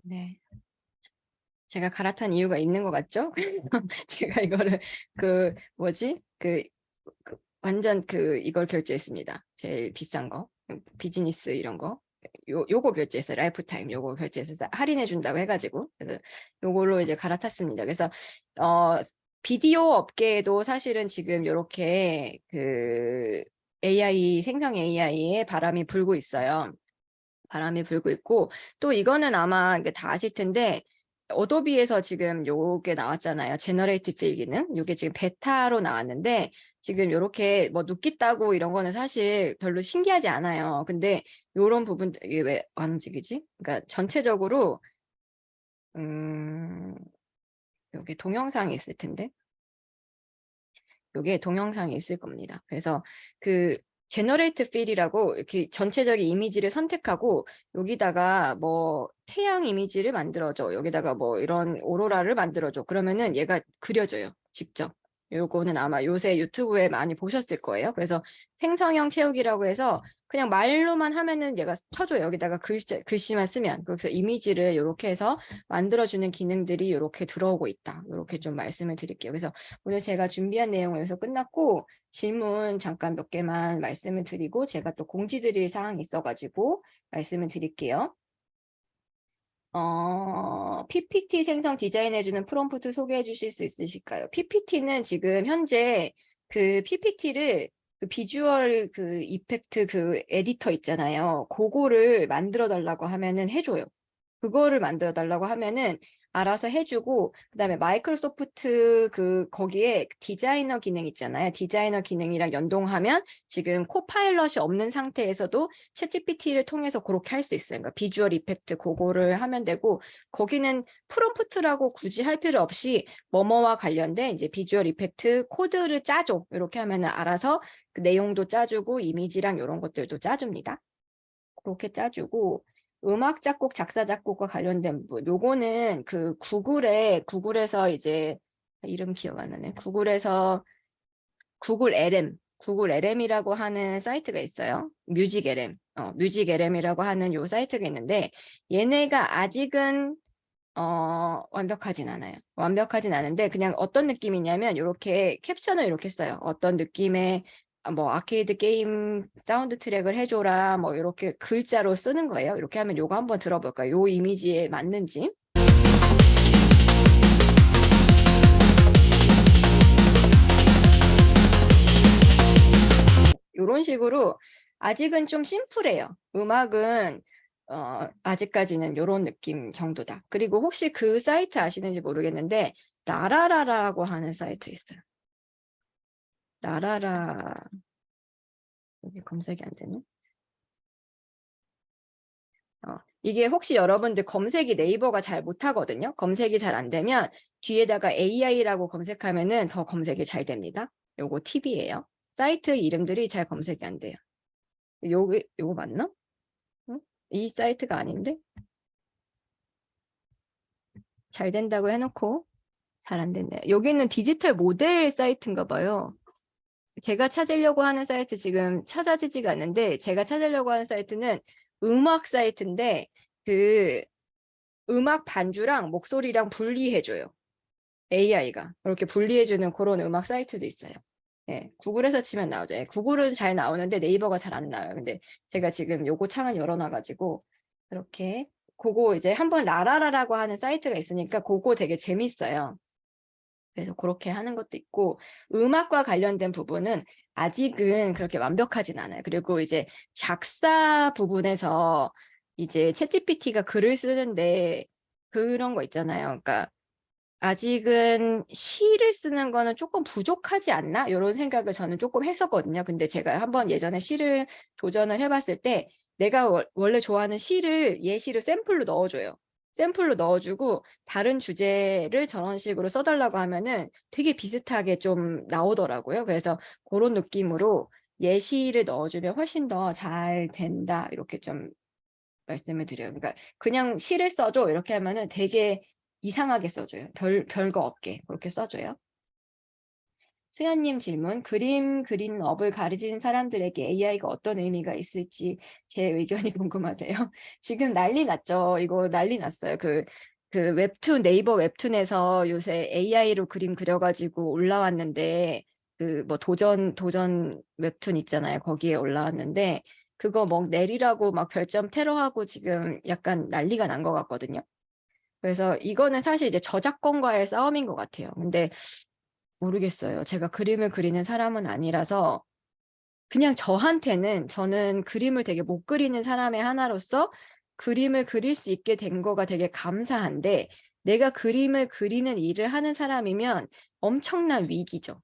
Speaker 1: 네. 제가 갈아탄 이유가 있는 것 같죠? 제가 이거를 그 뭐지? 완전 이걸 결제했습니다. 제일 비싼 거. 비즈니스 이런 거. 요거 결제했어요. 라이프타임 요거 결제해서 할인해 준다고 해가지고. 그래서 요걸로 이제 갈아탔습니다. 그래서 비디오 업계에도 사실은 지금 요렇게 AI 생성 AI에 바람이 불고 있어요. 바람이 불고 있고, 또 이거는 아마 다 아실 텐데 어도비에서 지금 요게 나왔잖아요. 제너레이티브 필 기능. 요게 지금 베타로 나왔는데 지금 요렇게 뭐 눕기 따고 이런 거는 사실 별로 신기하지 않아요. 근데 요런 부분 이게 왜 안 움직이지? 그러니까 전체적으로 요게 동영상이 있을 텐데. 요게 동영상이 있을 겁니다. 그래서 제너레이트 필이라고 이렇게 전체적인 이미지를 선택하고 여기다가 뭐 태양 이미지를 만들어줘. 여기다가 뭐 이런 오로라를 만들어줘. 그러면은 얘가 그려져요. 직접. 요거는 아마 요새 유튜브에 많이 보셨을 거예요. 그래서 생성형 채우기라고 해서 그냥 말로만 하면은 얘가 쳐줘요. 여기다가 글씨만 쓰면. 그래서 이미지를 이렇게 해서 만들어주는 기능들이 이렇게 들어오고 있다. 이렇게 좀 말씀을 드릴게요. 그래서 오늘 제가 준비한 내용은 여기서 끝났고 질문 잠깐 몇 개만 말씀을 드리고 제가 또 공지 드릴 사항이 있어가지고 말씀을 드릴게요. PPT 생성 디자인해주는 프롬프트 소개해 주실 수 있으실까요? PPT는 지금 현재 PPT를 비주얼 이펙트 에디터 있잖아요. 그거를 만들어 달라고 하면은 해줘요. 그거를 만들어 달라고 하면은 알아서 해주고, 그다음에 마이크로소프트 거기에 디자이너 기능 있잖아요. 디자이너 기능이랑 연동하면 지금 코파일럿이 없는 상태에서도 챗GPT를 통해서 그렇게 할 수 있어요. 그러니까 비주얼 이펙트 그거를 하면 되고, 거기는 프롬프트라고 굳이 할 필요 없이 뭐뭐와 관련된 이제 비주얼 이펙트 코드를 짜줘. 이렇게 하면은 알아서 그 내용도 짜주고 이미지랑 이런 것들도 짜줍니다. 그렇게 짜주고, 음악 작곡, 작사 작곡과 관련된 부분. 요거는 구글에서 이제 이름 기억 안 나네. 구글 LM이라고 하는 사이트가 있어요. 뮤직 LM이라고 하는 요 사이트가 있는데 얘네가 아직은 완벽하진 않아요. 완벽하진 않은데 그냥 어떤 느낌이냐면 이렇게 캡션을 이렇게 써요. 어떤 느낌의 뭐 아케이드 게임 사운드 트랙을 해줘라 뭐 이렇게 글자로 쓰는 거예요. 이렇게 하면 요거 한번 들어볼까요? 요 이미지에 맞는지. 이런 식으로 아직은 좀 심플해요. 음악은 아직까지는 이런 느낌 정도다. 그리고 혹시 그 사이트 아시는지 모르겠는데 라라라라고 하는 사이트 있어요. 라라라. 여기 검색이 안 되네. 이게 혹시 여러분들 검색이 네이버가 잘 못하거든요. 검색이 잘 안 되면 뒤에다가 AI라고 검색하면은 더 검색이 잘 됩니다. 요거 팁이에요. 사이트 이름들이 잘 검색이 안 돼요. 요거 맞나? 응? 이 사이트가 아닌데? 잘 된다고 해놓고 잘 안 됐네요. 여기는 디지털 모델 사이트인가 봐요. 제가 찾으려고 하는 사이트 지금 찾아지지가 않는데 제가 찾으려고 하는 사이트는 음악 사이트인데 음악 반주랑 목소리랑 분리해줘요. AI가 이렇게 분리해주는 그런 음악 사이트도 있어요. 예, 구글에서 치면 나오죠. 예, 구글은 잘 나오는데 네이버가 잘 안 나와요. 근데 제가 지금 요거 창을 열어놔가지고 이렇게 그거 이제 한번 라라라라고 하는 사이트가 있으니까 그거 되게 재밌어요. 그래서 그렇게 하는 것도 있고 음악과 관련된 부분은 아직은 그렇게 완벽하진 않아요. 그리고 이제 작사 부분에서 이제 챗GPT가 글을 쓰는데 그런 거 있잖아요. 그러니까 아직은 시를 쓰는 거는 조금 부족하지 않나? 이런 생각을 저는 조금 했었거든요. 근데 제가 한번 예전에 시를 도전을 해봤을 때 내가 원래 좋아하는 시를 예시로 샘플로 넣어줘요. 샘플로 넣어주고 다른 주제를 저런 식으로 써달라고 하면은 되게 비슷하게 좀 나오더라고요. 그래서 그런 느낌으로 예시를 넣어주면 훨씬 더 잘 된다. 이렇게 좀 말씀을 드려요. 그러니까 그냥 시를 써줘 이렇게 하면은 되게 이상하게 써줘요. 별거 없게 그렇게 써줘요. 수연님 질문, 그림 그리는 업을 가르치는 사람들에게 AI가 어떤 의미가 있을지 제 의견이 궁금하세요. 지금 난리 났죠. 이거 난리 났어요. 그 웹툰, 네이버 웹툰에서 요새 AI로 그림 그려가지고 올라왔는데 그 뭐 도전 웹툰 있잖아요. 거기에 올라왔는데 그거 뭐 내리라고 막 별점 테러하고 지금 약간 난리가 난 것 같거든요. 그래서 이거는 사실 이제 저작권과의 싸움인 것 같아요. 근데 모르겠어요. 제가 그림을 그리는 사람은 아니라서 그냥 저는 그림을 되게 못 그리는 사람의 하나로서 그림을 그릴 수 있게 된 거가 되게 감사한데 내가 그림을 그리는 일을 하는 사람이면 엄청난 위기죠.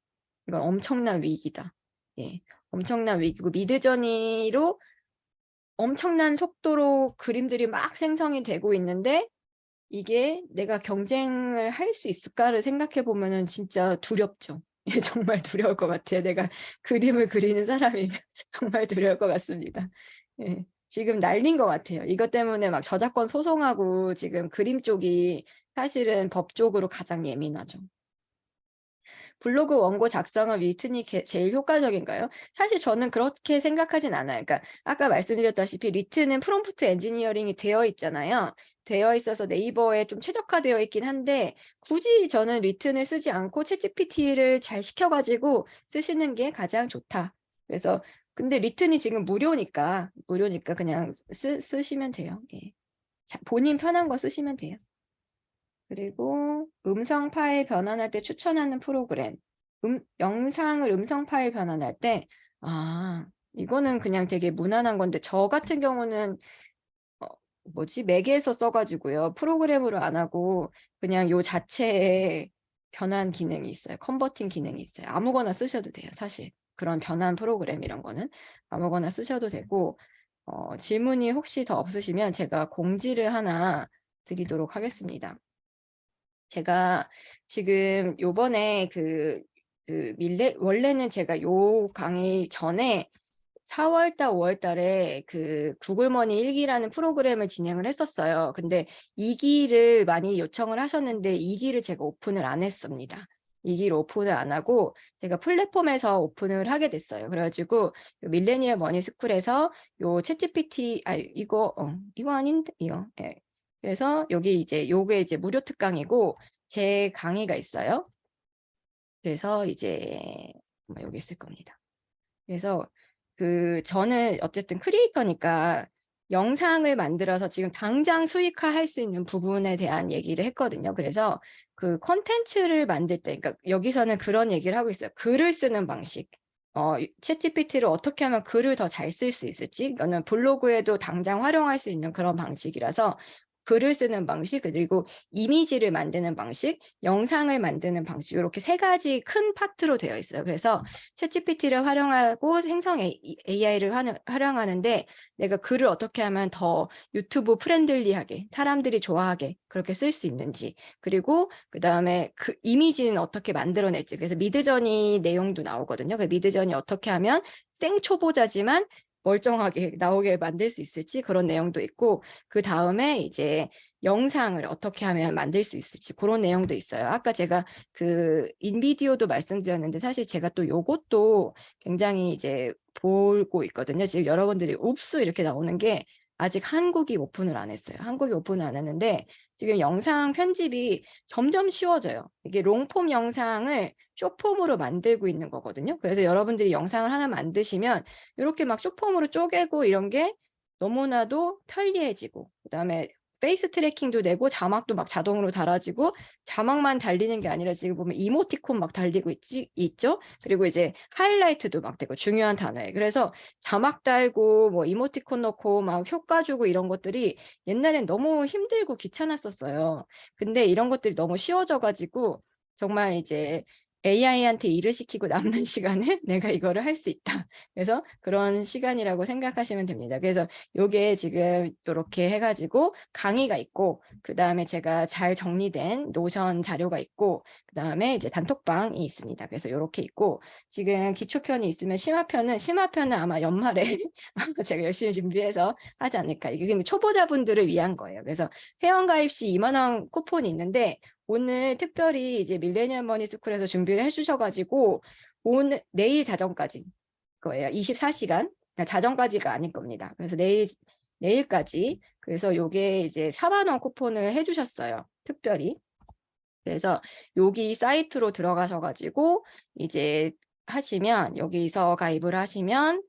Speaker 1: 이건 엄청난 위기다. 예, 엄청난 위기고 미드저니로 엄청난 속도로 그림들이 막 생성이 되고 있는데 이게 내가 경쟁을 할 수 있을까를 생각해 보면은 진짜 두렵죠. 예, 정말 두려울 것 같아요. 내가 그림을 그리는 사람이면 정말 두려울 것 같습니다. 예, 지금 난리인 것 같아요. 이것 때문에 막 저작권 소송하고 지금 그림 쪽이 사실은 법 쪽으로 가장 예민하죠. 블로그 원고 작성은 리튼이 제일 효과적인가요? 사실 저는 그렇게 생각하진 않아요. 그러니까 아까 말씀드렸다시피 리튼은 프롬프트 엔지니어링이 되어 있잖아요. 되어 있어서 네이버에 좀 최적화되어 있긴 한데 굳이 저는 리튼을 쓰지 않고 챗GPT를 잘 시켜가지고 쓰시는 게 가장 좋다. 그래서 근데 리튼이 지금 무료니까 그냥 쓰시면 돼요. 예. 본인 편한 거 쓰시면 돼요. 그리고 음성 파일 변환할 때 추천하는 프로그램. 영상을 음성 파일 변환할 때, 이거는 그냥 되게 무난한 건데, 저 같은 경우는, 맥에서 써가지고요. 프로그램으로 안 하고, 그냥 요 자체에 변환 기능이 있어요. 컨버팅 기능이 있어요. 아무거나 쓰셔도 돼요, 사실. 그런 변환 프로그램 이런 거는 아무거나 쓰셔도 되고, 질문이 혹시 더 없으시면 제가 공지를 하나 드리도록 하겠습니다. 제가 지금 요번에 원래는 제가 요 강의 전에 4월 달, 5월 달에 그 구글머니 1기라는 프로그램을 진행을 했었어요. 근데 2기를 많이 요청을 하셨는데 2기를 제가 오픈을 안 했습니다. 2기를 오픈을 안 하고 제가 플랫폼에서 오픈을 하게 됐어요. 그래가지고 밀레니얼 머니 스쿨에서 요 챗GPT, 이거 아닌데, 예. 그래서 요게 이제 무료 특강이고 제 강의가 있어요. 그래서 이제 여기 있을 겁니다. 그래서 저는 어쨌든 크리에이터니까 영상을 만들어서 지금 당장 수익화할 수 있는 부분에 대한 얘기를 했거든요. 그래서 그 컨텐츠를 만들 때, 그러니까 여기서는 그런 얘기를 하고 있어요. 글을 쓰는 방식. 챗GPT를 어떻게 하면 글을 더 잘 쓸 수 있을지, 이거는 블로그에도 당장 활용할 수 있는 그런 방식이라서 글을 쓰는 방식, 그리고 이미지를 만드는 방식, 영상을 만드는 방식, 이렇게 세 가지 큰 파트로 되어 있어요. 그래서 챗GPT를 활용하고 생성 AI를 활용하는데 내가 글을 어떻게 하면 더 유튜브 프렌들리하게 사람들이 좋아하게 그렇게 쓸 수 있는지, 그리고 그 다음에 그 이미지는 어떻게 만들어낼지. 그래서 미드저니 내용도 나오거든요. 그 미드저니 어떻게 하면 생초보자지만 멀쩡하게 나오게 만들 수 있을지 그런 내용도 있고, 그 다음에 이제 영상을 어떻게 하면 만들 수 있을지 그런 내용도 있어요. 아까 제가 그 인비디오도 말씀드렸는데 사실 제가 또 요것도 굉장히 이제 보고 있거든요. 지금 여러분들이 옵스 이렇게 나오는 게 아직 한국이 오픈을 안 했어요. 한국이 오픈을 안 했는데 지금 영상 편집이 점점 쉬워져요. 이게 롱폼 영상을 숏폼으로 만들고 있는 거거든요. 그래서 여러분들이 영상을 하나 만드시면 이렇게 막 숏폼으로 쪼개고 이런 게 너무나도 편리해지고, 그다음에 페이스 트래킹도 되고 자막도 막 자동으로 달아지고, 자막만 달리는 게 아니라 지금 보면 이모티콘 막 달리고 있죠. 그리고 이제 하이라이트도 막 되고 중요한 단어에. 그래서 자막 달고 뭐 이모티콘 넣고 막 효과 주고 이런 것들이 옛날엔 너무 힘들고 귀찮았었어요. 근데 이런 것들이 너무 쉬워져 가지고 정말 이제 AI한테 일을 시키고 남는 시간에 내가 이거를 할 수 있다. 그래서 그런 시간이라고 생각하시면 됩니다. 그래서 요게 지금 요렇게 해가지고 강의가 있고, 그 다음에 제가 잘 정리된 노션 자료가 있고, 그 다음에 이제 단톡방이 있습니다. 그래서 요렇게 있고, 지금 기초편이 있으면 심화편은 아마 연말에 제가 열심히 준비해서 하지 않을까. 이게 초보자분들을 위한 거예요. 그래서 회원가입 시 2만 원 쿠폰이 있는데, 오늘 특별히 이제 밀레니엄 머니 스쿨에서 준비를 해주셔가지고 내일 자정까지 거예요. 24시간. 자정까지가 아닐 겁니다. 그래서 내일까지. 그래서 요게 이제 4만 원 쿠폰을 해주셨어요. 특별히. 그래서 여기 사이트로 들어가셔가지고 이제 하시면, 여기서 가입을 하시면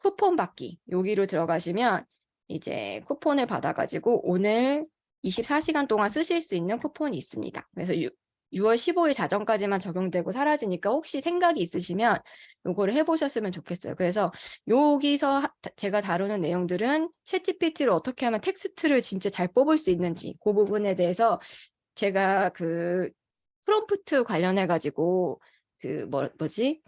Speaker 1: 쿠폰 받기, 여기로 들어가시면 이제 쿠폰을 받아가지고 오늘 24시간 동안 쓰실 수 있는 쿠폰이 있습니다. 그래서 6월 15일 자정까지만 적용되고 사라지니까 혹시 생각이 있으시면 요거를 해보셨으면 좋겠어요. 그래서 여기서 제가 다루는 내용들은 챗GPT를 어떻게 하면 텍스트를 진짜 잘 뽑을 수 있는지, 그 부분에 대해서 제가 그 프롬프트 관련해가지고 그 뭐지?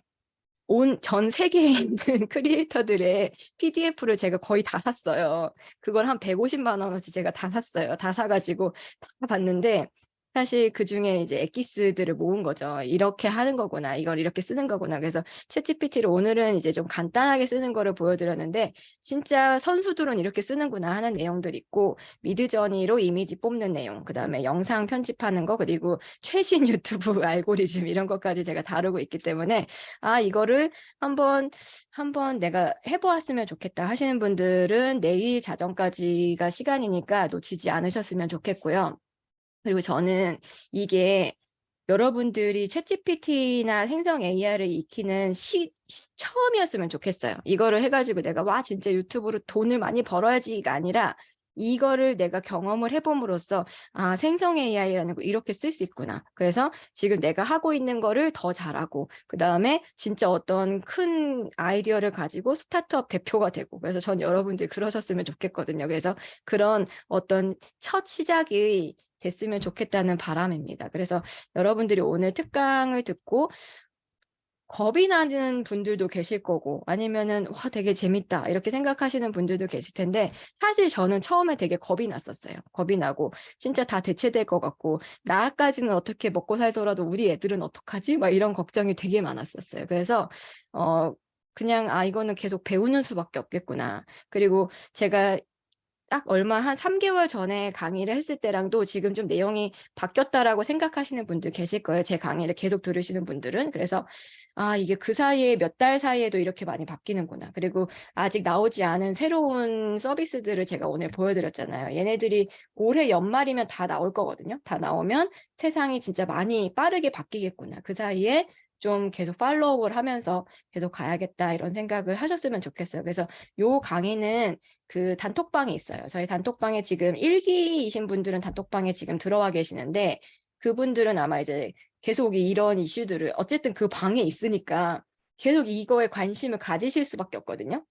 Speaker 1: 전 세계에 있는 크리에이터들의 PDF를 제가 거의 다 샀어요. 그걸 한 150만 원어치 제가 다 샀어요. 다 사가지고 다 봤는데, 사실 그 중에 이제 엑기스들을 모은 거죠. 이렇게 하는 거구나, 이걸 이렇게 쓰는 거구나. 그래서 챗GPT를 오늘은 이제 좀 간단하게 쓰는 거를 보여드렸는데, 진짜 선수들은 이렇게 쓰는구나 하는 내용들 있고, 미드저니로 이미지 뽑는 내용, 그 다음에 영상 편집하는 거, 그리고 최신 유튜브 알고리즘 이런 것까지 제가 다루고 있기 때문에, 이거를 한번 내가 해보았으면 좋겠다 하시는 분들은 내일 자정까지가 시간이니까 놓치지 않으셨으면 좋겠고요. 그리고 저는 이게 여러분들이 챗GPT나 생성 AI를 익히는 처음이었으면 좋겠어요. 이거를 해가지고 내가 와 진짜 유튜브로 돈을 많이 벌어야지가 아니라, 이거를 내가 경험을 해봄으로써 생성 AI라는 거 이렇게 쓸 수 있구나. 그래서 지금 내가 하고 있는 거를 더 잘하고, 그 다음에 진짜 어떤 큰 아이디어를 가지고 스타트업 대표가 되고, 그래서 전 여러분들이 그러셨으면 좋겠거든요. 그래서 그런 어떤 첫 시작이 됐으면 좋겠다는 바람입니다. 그래서 여러분들이 오늘 특강을 듣고 겁이 나는 분들도 계실 거고, 아니면은 와 되게 재밌다 이렇게 생각하시는 분들도 계실 텐데, 사실 저는 처음에 되게 겁이 났었어요. 겁이 나고 진짜 다 대체될 것 같고, 나까지는 어떻게 먹고 살더라도 우리 애들은 어떡하지? 막 이런 걱정이 되게 많았었어요. 그래서 그냥 이거는 계속 배우는 수밖에 없겠구나. 그리고 제가 딱 한 3개월 전에 강의를 했을 때랑도 지금 좀 내용이 바뀌었다라고 생각하시는 분들 계실 거예요. 제 강의를 계속 들으시는 분들은. 그래서 이게 그 사이에 몇 달 사이에도 이렇게 많이 바뀌는구나. 그리고 아직 나오지 않은 새로운 서비스들을 제가 오늘 보여드렸잖아요. 얘네들이 올해 연말이면 다 나올 거거든요. 다 나오면 세상이 진짜 많이 빠르게 바뀌겠구나. 그 사이에 좀 계속 팔로우를 하면서 계속 가야겠다 이런 생각을 하셨으면 좋겠어요. 그래서 요 강의는 그 단톡방에 있어요. 저희 단톡방에 지금 1기이신 분들은 단톡방에 지금 들어와 계시는데, 그분들은 아마 이제 계속 이런 이슈들을 어쨌든 그 방에 있으니까 계속 이거에 관심을 가지실 수밖에 없거든요.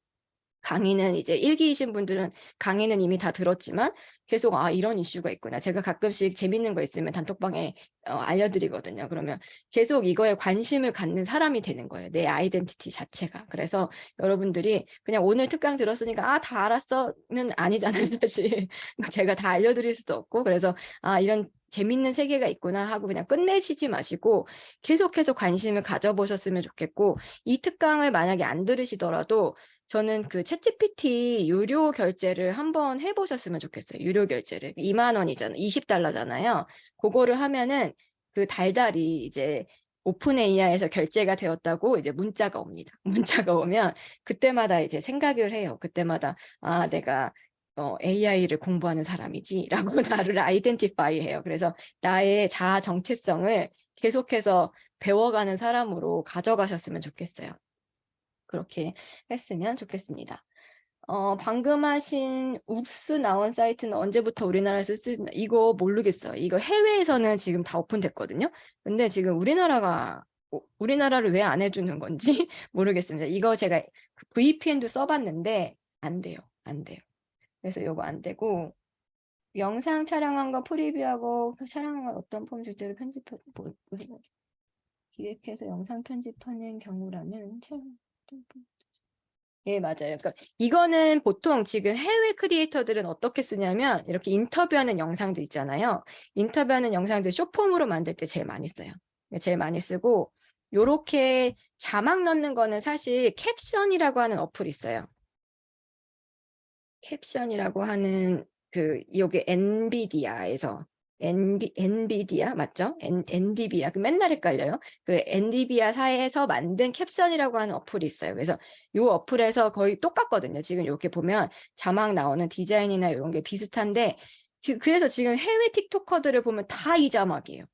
Speaker 1: 강의는 이제 1기이신 분들은 강의는 이미 다 들었지만 계속 이런 이슈가 있구나. 제가 가끔씩 재밌는 거 있으면 단톡방에 알려드리거든요. 그러면 계속 이거에 관심을 갖는 사람이 되는 거예요. 내 아이덴티티 자체가. 그래서 여러분들이 그냥 오늘 특강 들었으니까 다 알았어는 아니잖아요. 사실 제가 다 알려드릴 수도 없고, 그래서 이런 재밌는 세계가 있구나 하고 그냥 끝내시지 마시고 계속 관심을 가져보셨으면 좋겠고, 이 특강을 만약에 안 들으시더라도 저는 그 챗GPT 유료 결제를 한번 해보셨으면 좋겠어요. 유료 결제를. 2만 원이잖아요. 20달러잖아요. 그거를 하면은 그 달달이 이제 오픈 AI에서 결제가 되었다고 이제 문자가 옵니다. 문자가 오면 그때마다 이제 생각을 해요. 그때마다 내가 AI를 공부하는 사람이지라고 나를 아이덴티파이해요. 그래서 나의 자아 정체성을 계속해서 배워가는 사람으로 가져가셨으면 좋겠어요. 그렇게 했으면 좋겠습니다. 방금 하신 웁스 나온 사이트는 언제부터 우리나라에서 쓰나 이거 모르겠어요. 이거 해외에서는 지금 다 오픈됐거든요. 근데 지금 우리나라를 왜 안 해주는 건지 모르겠습니다. 이거 제가 VPN도 써봤는데 안 돼요. 안 돼요. 그래서 요거 안 되고 영상 촬영한 거 프리뷰하고 촬영한 건 어떤 폼 주제로 무슨 거지? 기획해서 영상 편집하는 경우라면 예, 맞아요. 그러니까 이거는 보통 지금 해외 크리에이터들은 어떻게 쓰냐면 이렇게 인터뷰하는 영상들 있잖아요. 인터뷰하는 영상들 숏폼으로 만들 때 제일 많이 써요. 제일 많이 쓰고 요렇게 자막 넣는 거는 사실 캡션이라고 하는 어플이 있어요. 캡션이라고 하는 요게 엔비디아에서 엔비디아 맞죠? 엔디비아 맨날 헷갈려요. 엔디비아사에서 만든 캡션이라고 하는 어플이 있어요. 그래서 요 어플에서 거의 똑같거든요. 지금 이렇게 보면 자막 나오는 디자인이나 이런 게 비슷한데 그래서 지금 해외 틱토커들을 보면 다 이 자막이에요.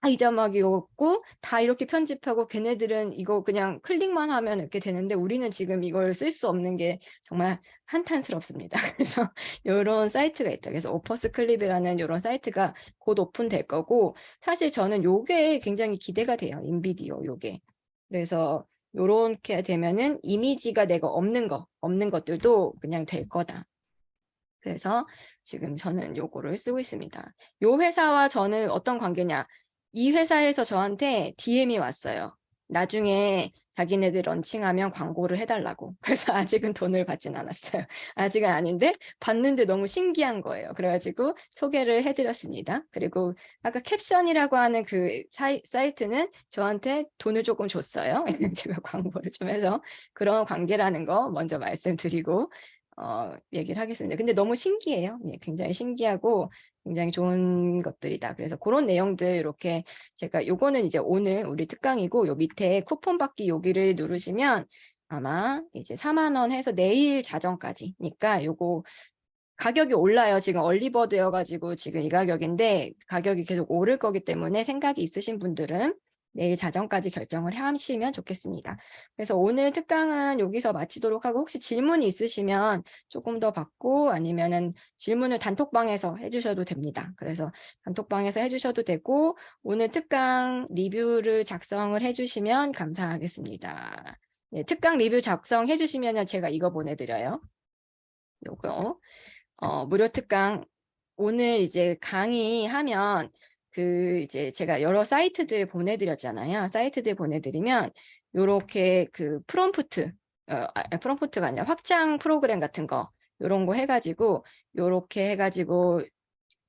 Speaker 1: 다 이 자막이었고 다 이렇게 편집하고 걔네들은 이거 그냥 클릭만 하면 이렇게 되는데 우리는 지금 이걸 쓸 수 없는 게 정말 한탄스럽습니다. 그래서 이런 사이트가 있다. 그래서 오퍼스 클립이라는 이런 사이트가 곧 오픈될 거고 사실 저는 요게 굉장히 기대가 돼요. 인비디오 요게. 그래서 요렇게 되면은 이미지가 내가 없는 것들도 그냥 될 거다. 그래서 지금 저는 요거를 쓰고 있습니다. 요 회사와 저는 어떤 관계냐? 이 회사에서 저한테 DM이 왔어요. 나중에 자기네들 런칭하면 광고를 해달라고. 그래서 아직은 돈을 받진 않았어요. 아직은 아닌데 봤는데 너무 신기한 거예요. 그래가지고 소개를 해드렸습니다. 그리고 아까 캡션이라고 하는 그 사이트는 저한테 돈을 조금 줬어요. 제가 광고를 좀 해서 그런 관계라는 거 먼저 말씀드리고 얘기를 하겠습니다. 근데 너무 신기해요. 예, 굉장히 신기하고 굉장히 좋은 것들이다. 그래서 그런 내용들 이렇게 제가 요거는 이제 오늘 우리 특강이고 요 밑에 쿠폰 받기 여기를 누르시면 아마 이제 4만 원 해서 내일 자정까지니까 요거 가격이 올라요. 지금 얼리버드여가지고 지금 이 가격인데 가격이 계속 오를 거기 때문에 생각이 있으신 분들은 내일 자정까지 결정을 하시면 좋겠습니다. 그래서 오늘 특강은 여기서 마치도록 하고 혹시 질문이 있으시면 조금 더 받고 아니면은 질문을 단톡방에서 해주셔도 됩니다. 그래서 단톡방에서 해주셔도 되고 오늘 특강 리뷰를 작성을 해주시면 감사하겠습니다. 네, 특강 리뷰 작성해 주시면 제가 이거 보내드려요. 요거 무료 특강 오늘 이제 강의하면 이제 제가 여러 사이트들 보내드렸잖아요. 사이트들 보내드리면 요렇게 프롬프트가 아니라 확장 프로그램 같은 거 요런 거 해가지고 요렇게 해가지고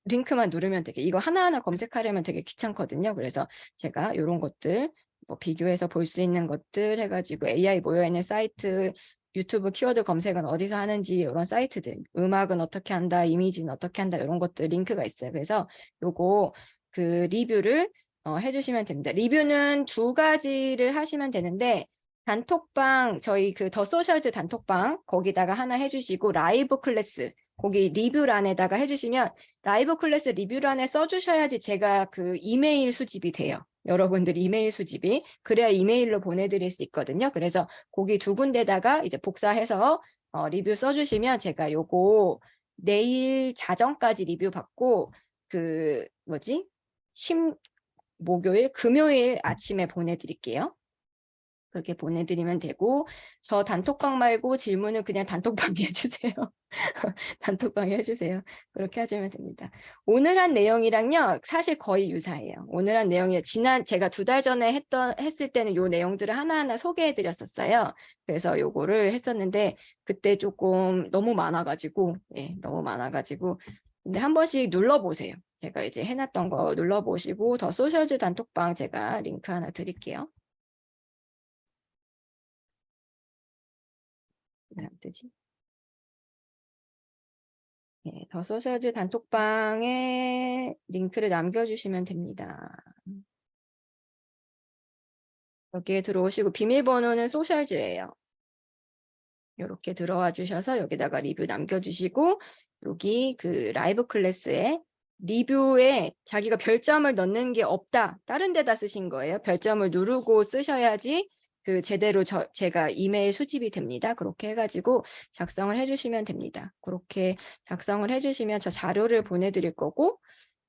Speaker 1: 링크만 누르면 되게 이거 하나하나 검색하려면 되게 귀찮거든요. 그래서 제가 요런 것들 뭐 비교해서 볼 수 있는 것들 해가지고 AI 모여있는 사이트 유튜브 키워드 검색은 어디서 하는지 이런 사이트들 음악은 어떻게 한다 이미지는 어떻게 한다 이런 것들 링크가 있어요. 그래서 요거 리뷰를 해주시면 됩니다. 리뷰는 2가지를 하시면 되는데 단톡방 저희 더 소셜즈 단톡방 거기다가 하나 해주시고 라이브 클래스 거기 리뷰란에다가 해주시면 라이브 클래스 리뷰란에 써주셔야지 제가 이메일 수집이 돼요. 여러분들 이메일 수집이 그래야 이메일로 보내드릴 수 있거든요. 그래서 거기 2군데다가 이제 복사해서 리뷰 써주시면 제가 요거 내일 자정까지 리뷰 받고 목요일, 금요일 아침에 보내드릴게요. 그렇게 보내드리면 되고 저 단톡방 말고 질문은 그냥 단톡방에 해주세요. 단톡방에 해주세요. 그렇게 하시면 됩니다. 오늘 한 내용이랑요 사실 거의 유사해요. 오늘 한 내용이 제가 2달 전에 했을 때는 요 내용들을 하나하나 소개해 드렸었어요. 그래서 요거를 했었는데 그때 조금 너무 많아가지고 너무 많아가지고 근데 한 번씩 눌러보세요. 제가 이제 해놨던 거 눌러보시고 더 소셜즈 단톡방 제가 링크 하나 드릴게요. 왜 안 뜨지? 네, 더 소셜즈 단톡방에 링크를 남겨주시면 됩니다. 여기에 들어오시고 비밀번호는 소셜즈예요. 요렇게 들어와 주셔서 여기다가 리뷰 남겨주시고 여기 그 라이브 클래스에 리뷰에 자기가 별점을 넣는 게 없다. 다른 데다 쓰신 거예요. 별점을 누르고 쓰셔야지 그 제대로 제가 이메일 수집이 됩니다. 그렇게 해가지고 작성을 해주시면 됩니다. 그렇게 작성을 해주시면 저 자료를 보내드릴 거고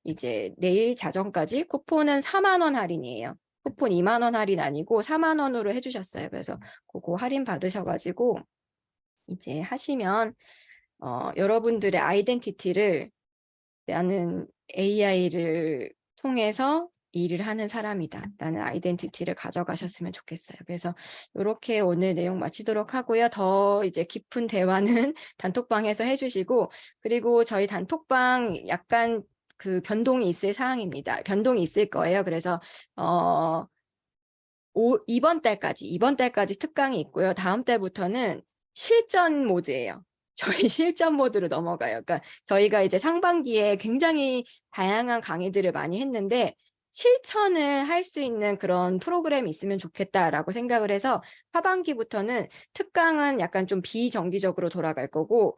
Speaker 1: 이제 내일 자정까지 쿠폰은 4만 원 할인이에요. 쿠폰 2만 원 할인 아니고 4만 원으로 해주셨어요. 그래서 그거 할인 받으셔가지고 이제 하시면 여러분들의 아이덴티티를 나는 AI를 통해서 일을 하는 사람이다 라는 아이덴티티를 가져가셨으면 좋겠어요. 그래서 이렇게 오늘 내용 마치도록 하고요. 더 이제 깊은 대화는 단톡방에서 해주시고 그리고 저희 단톡방 약간 그 변동이 있을 사항입니다. 변동이 있을 거예요. 그래서 이번 달까지 특강이 있고요. 다음 달부터는 실전 모드예요. 저희 실전 모드로 넘어가요. 그러니까 저희가 이제 상반기에 굉장히 다양한 강의들을 많이 했는데 실천을 할 수 있는 그런 프로그램이 있으면 좋겠다라고 생각을 해서 하반기부터는 특강은 약간 좀 비정기적으로 돌아갈 거고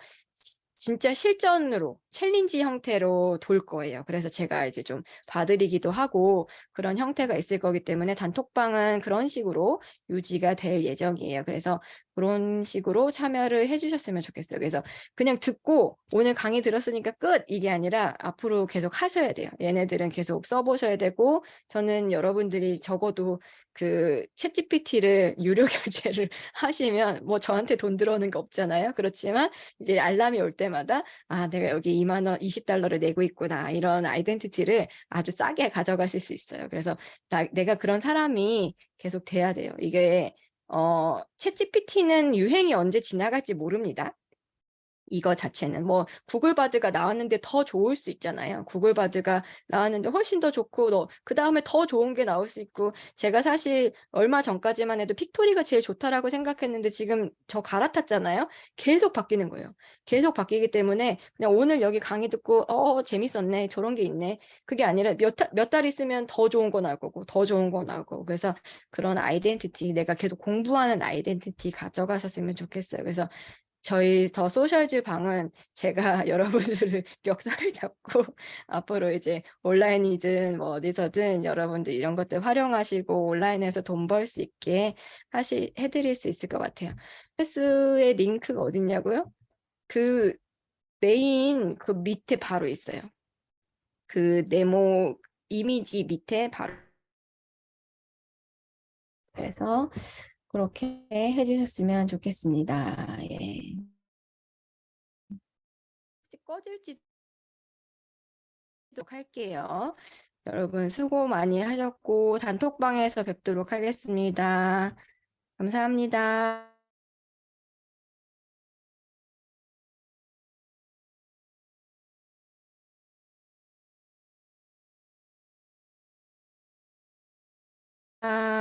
Speaker 1: 진짜 실전으로 챌린지 형태로 돌 거예요. 그래서 제가 이제 좀 봐드리기도 하고 그런 형태가 있을 거기 때문에 단톡방은 그런 식으로 유지가 될 예정이에요. 그래서 그런 식으로 참여를 해주셨으면 좋겠어요. 그래서 그냥 듣고 오늘 강의 들었으니까 끝! 이게 아니라 앞으로 계속 하셔야 돼요. 얘네들은 계속 써보셔야 되고 저는 여러분들이 적어도 그 챗GPT를 유료 결제를 하시면 뭐 저한테 돈 들어오는 거 없잖아요. 그렇지만 이제 알람이 올 때마다 아 내가 여기 2만 원 20달러를 내고 있구나 이런 아이덴티티를 아주 싸게 가져가실 수 있어요. 그래서 내가 그런 사람이 계속 돼야 돼요. 이게 챗GPT는 유행이 언제 지나갈지 모릅니다. 이거 자체는 뭐 구글 바드가 나왔는데 더 좋을 수 있잖아요. 구글 바드가 나왔는데 훨씬 더 좋고 그 다음에 더 좋은 게 나올 수 있고 제가 사실 얼마 전까지만 해도 픽토리가 제일 좋다라고 생각했는데 지금 저 갈아탔잖아요. 계속 바뀌는 거예요. 계속 바뀌기 때문에 그냥 오늘 여기 강의 듣고 재밌었네 저런 게 있네 그게 아니라 몇 달 있으면 더 좋은 거 나올 거고 더 좋은 거 나올 거고 그래서 그런 아이덴티티 내가 계속 공부하는 아이덴티티 가져가셨으면 좋겠어요. 그래서 저희 더 소셜즈 방은 제가 여러분들을 멱살을 잡고 앞으로 이제 온라인이든 뭐 어디서든 여러분들 이런 것들 활용하시고 온라인에서 돈 벌 수 있게 해드릴 수 있을 것 같아요. 패스의 링크가 어딨냐고요? 그 메인 그 밑에 바로 있어요. 그 네모 이미지 밑에 바로. 그래서 그렇게 해주셨으면 좋겠습니다. 예. 꺼질지도 할게요. 여러분 수고 많이 하셨고 단톡방에서 뵙도록 하겠습니다. 감사합니다. 아.